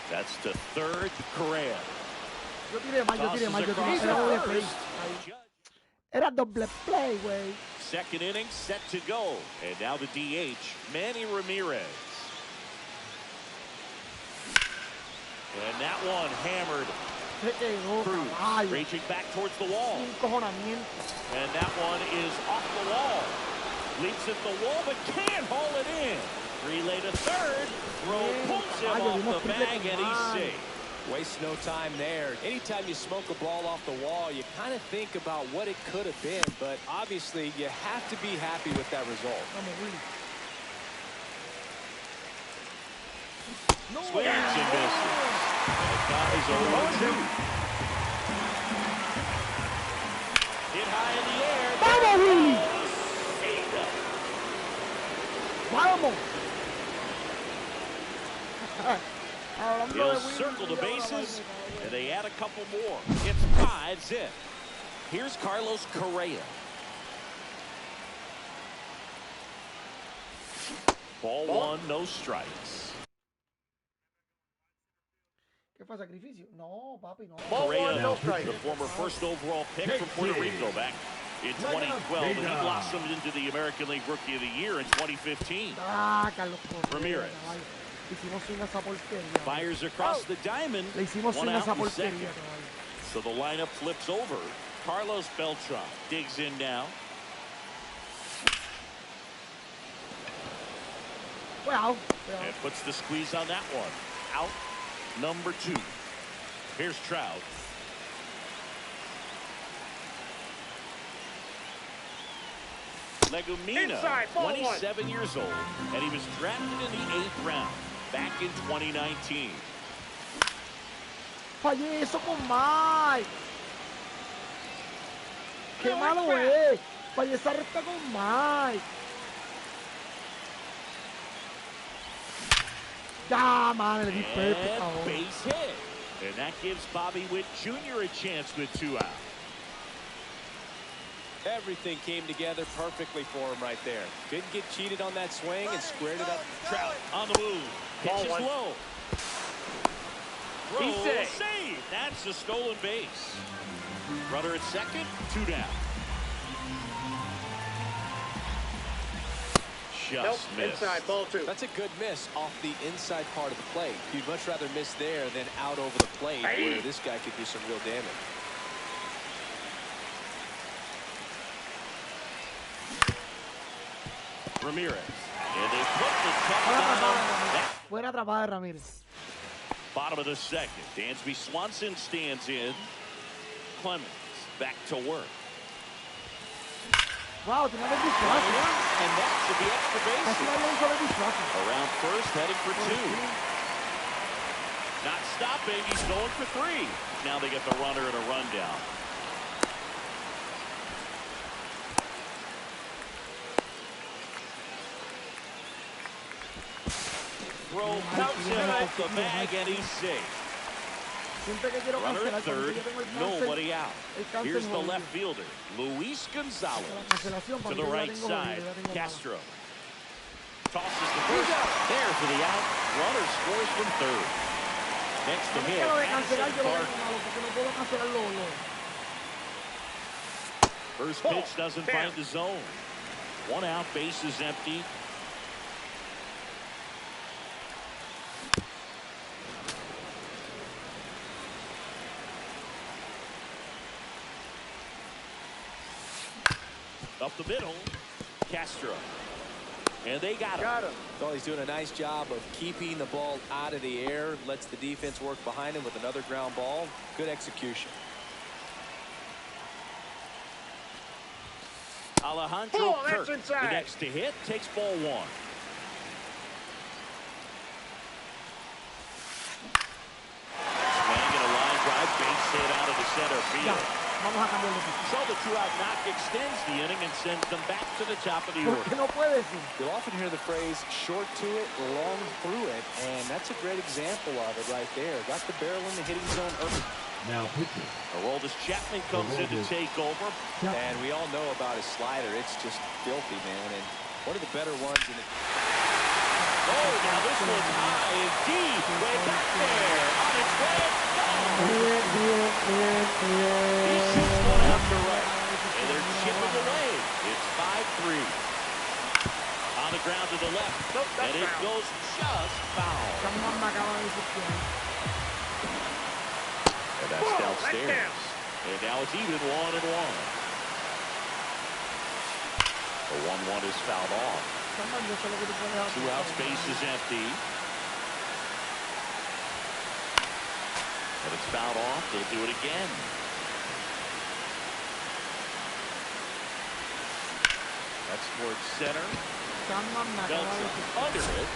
Speaker 4: That's to third. Correa.
Speaker 1: Yo tiré mal. Era doble play, güey.
Speaker 4: Second inning set to go. And now the DH, Manny Ramirez. And that one hammered. Cruz reaching back towards the wall. And that one is off the wall. Leaps at the wall, but can't haul it in. Relay to third. Throw pulls him off the bag, and he's safe.
Speaker 5: Waste no time there. Anytime you smoke a ball off the wall, you kind of think about what it could have been, but obviously you have to be happy with that result.
Speaker 4: Swings and misses. And the count is 0-2. Hit high in the air.
Speaker 1: ¡Vamos, Willy! ¡Vamos!
Speaker 4: He'll circle the bases, and they add a couple more. It's 5-zip. Here's Carlos Correa. Ball one, no strikes.
Speaker 1: ¿Qué fue sacrificio? No, papi, no.
Speaker 4: Correa, the former first overall pick from Puerto Rico back in 2012, and he blossomed into the American League Rookie of the Year in 2015.
Speaker 1: Ah, Carlos Correa.
Speaker 4: Ramirez.
Speaker 1: Hicimos swing a esa porquería.
Speaker 4: Fires across the diamond.
Speaker 1: Le hicimos swing a esa
Speaker 4: One out in
Speaker 1: porquería.
Speaker 4: second. So the lineup flips over. Carlos Beltran digs in now.
Speaker 1: Well,
Speaker 4: And puts the squeeze on that one. Out number 2. Here's Trout. Legumina, 27 years old, and he was drafted in the 8th round back in 2019.
Speaker 1: fallé eso con Mike. Qué malo es. Fallé esa recta con Mike. Ya, man, le di perfect.
Speaker 4: And base hit. And that gives Bobby Witt Jr. a chance with 2 out.
Speaker 5: Everything came together perfectly for him right there. Didn't get cheated on that swing and squared it up.
Speaker 4: Trout on the move. Pitches low. Throw, save. That's a stolen base. Runner at second, 2 down. Just missed.
Speaker 6: Inside, ball 2.
Speaker 5: That's a good miss off the inside part of the plate. You'd much rather miss there than out over the plate, where this guy could do some real damage.
Speaker 4: Ramirez. And they put the cup down.
Speaker 1: Buena atrapada de Ramírez.
Speaker 4: Bottom of the second. Dansby Swanson stands in. Clemens back to work.
Speaker 1: Wow, tenía que distraerse.
Speaker 4: And that should be extra
Speaker 1: Así
Speaker 4: base.
Speaker 1: había un solo distraerse.
Speaker 4: Around first, heading for 2. Not stopping. He's going for 3. Now they get the runner and a rundown. Throw puts him off the bag, and he's safe.
Speaker 1: Siempre que quiero
Speaker 4: Runner
Speaker 1: cancelar,
Speaker 4: at third,
Speaker 1: cuando yo tengo el cáncer,
Speaker 4: nobody out.
Speaker 1: el cáncer
Speaker 4: Here's the
Speaker 1: jodido.
Speaker 4: left fielder, Luis Gonzalez.
Speaker 1: La cancelación,
Speaker 4: To
Speaker 1: para
Speaker 4: the
Speaker 1: mí, yo la
Speaker 4: right
Speaker 1: tengo
Speaker 4: side,
Speaker 1: jodida, yo la tengo mala.
Speaker 4: Castro. Tosses the first. There for the out. Runner scores from third. Next to
Speaker 1: A mí
Speaker 4: hit,
Speaker 1: que lo de cancelar,
Speaker 4: Addison
Speaker 1: yo lo
Speaker 4: Park.
Speaker 1: tengo malo, porque no puedo cancelar lo.
Speaker 4: First pitch doesn't find the zone. 1 out, base is empty. Up the middle, Castro. And they got him.
Speaker 5: Well, he's doing a nice job of keeping the ball out of the air. Lets the defense work behind him with another ground ball. Good execution.
Speaker 4: Alejandro Kirk, the next to hit, takes ball 1. Swing and a line drive, base hit out of the center field.
Speaker 1: Vamos a cambiar de equipo.
Speaker 4: So the 2-out knock extends the inning and sends them back to the top of the
Speaker 1: ¿Por
Speaker 4: order.
Speaker 1: qué no puede ser?
Speaker 5: You'll often hear the phrase short to it, long through it, and that's a great example of it right there. Got the barrel in the hitting zone early.
Speaker 7: Now pitching.
Speaker 4: Aroldis Chapman comes in to take over.
Speaker 5: And we all know about his slider. It's just filthy, man. And one of the better ones in the...
Speaker 4: Oh, now this one's high and deep. Way back there. On its way. He shoots one out to right. And they're chipping away. It's 5-3. On the ground to the left. And it goes just foul.
Speaker 1: Cameron me acaba de decir.
Speaker 4: And that's downstairs. And now it's even 1-1. The 1-1 is fouled off.
Speaker 1: Cameron, yo sé lo que tú puedes hacer.
Speaker 4: 2 out, space is empty. And it's fouled off. They'll do it again. That's towards center. Belts under it.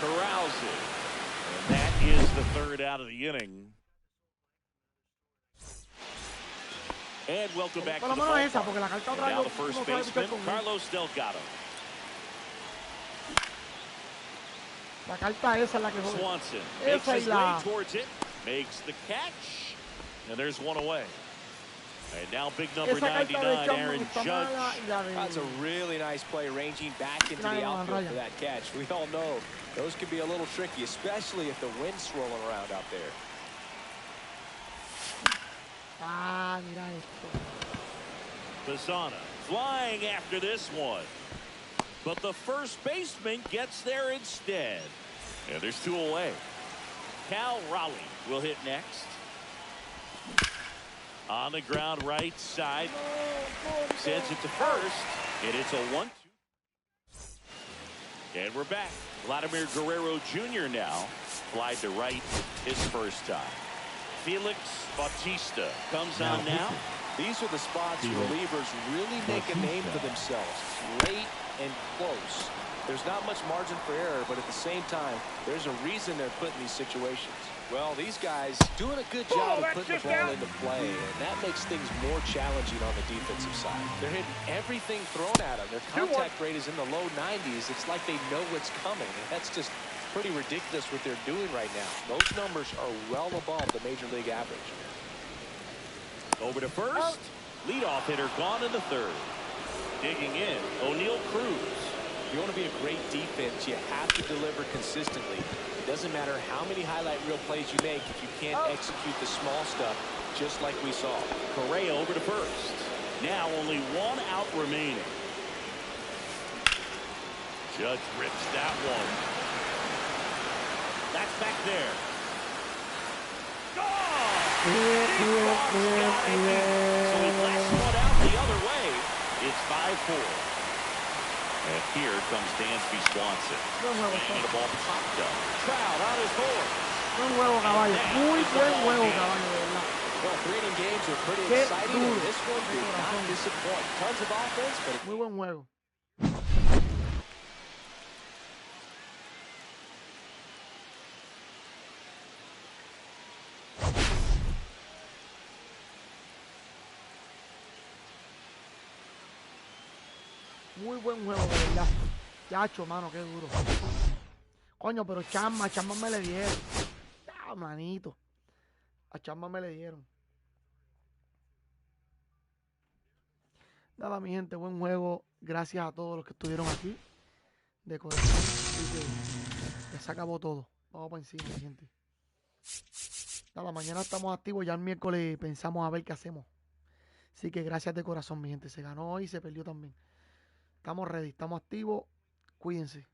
Speaker 4: Corrals it. And that is the third out of the inning. And welcome back to the ballpark. And now the first baseman, Carlos Delgado.
Speaker 1: La carta esa es la que jode.
Speaker 4: Swanson makes his way towards it, makes the catch, and there's one away. And now big number 99, Aaron Judge.
Speaker 5: That's a really nice play, ranging back into the outfield for that catch. We all know those can be a little tricky, especially if the wind's swirling around out there.
Speaker 1: Ah, mira esto.
Speaker 4: Bassana flying after this one. But the first baseman gets there instead. And there's two away. Cal Raleigh will hit next. On the ground right side. Sends it to first. And it's a 1-2. And we're back. Vladimir Guerrero Jr. now. Flied to right his first time. Felix Bautista comes on now.
Speaker 5: These are the spots relievers really make a name for themselves. Late and close. There's not much margin for error, but at the same time, there's a reason they're put in these situations. Well, these guys doing a good job of putting the ball into play, and that makes things more challenging on the defensive side. They're hitting everything thrown at them. Their contact rate is in the low 90s. It's like they know what's coming, and that's just pretty ridiculous what they're doing right now. Those numbers are well above the major league average.
Speaker 4: Over to first. Leadoff hitter gone in the third. Digging in, O'Neal Cruz.
Speaker 5: If you want to be a great defense, you have to deliver consistently. It doesn't matter how many highlight reel plays you make if you can't execute the small stuff, just like we saw.
Speaker 4: Correa over to first. Now only one out remaining. Judge rips that one. That's back there. So he blasts one out the other way. It's 5-4. And here comes Dansby Swanson. And the ball popped up. Trout on his board.
Speaker 1: Buen juego, caballo. Muy buen juego, caballo, de verdad.
Speaker 5: Well, 3 inning games are pretty exciting, and this one did not disappoint. Tons of offense, but
Speaker 1: muy buen juego. Muy buen juego, de verdad. Yacho, mano, qué duro. Coño, pero Chamba me le dieron. Ya, manito. A Chamba me le dieron. Nada, mi gente, buen juego. Gracias a todos los que estuvieron aquí. De corazón. Así que ya se acabó todo. Vamos para encima, mi gente. Nada, mañana estamos activos. Ya el miércoles pensamos a ver qué hacemos. Así que gracias de corazón, mi gente. Se ganó hoy y se perdió también. Estamos ready, estamos activos. Cuídense.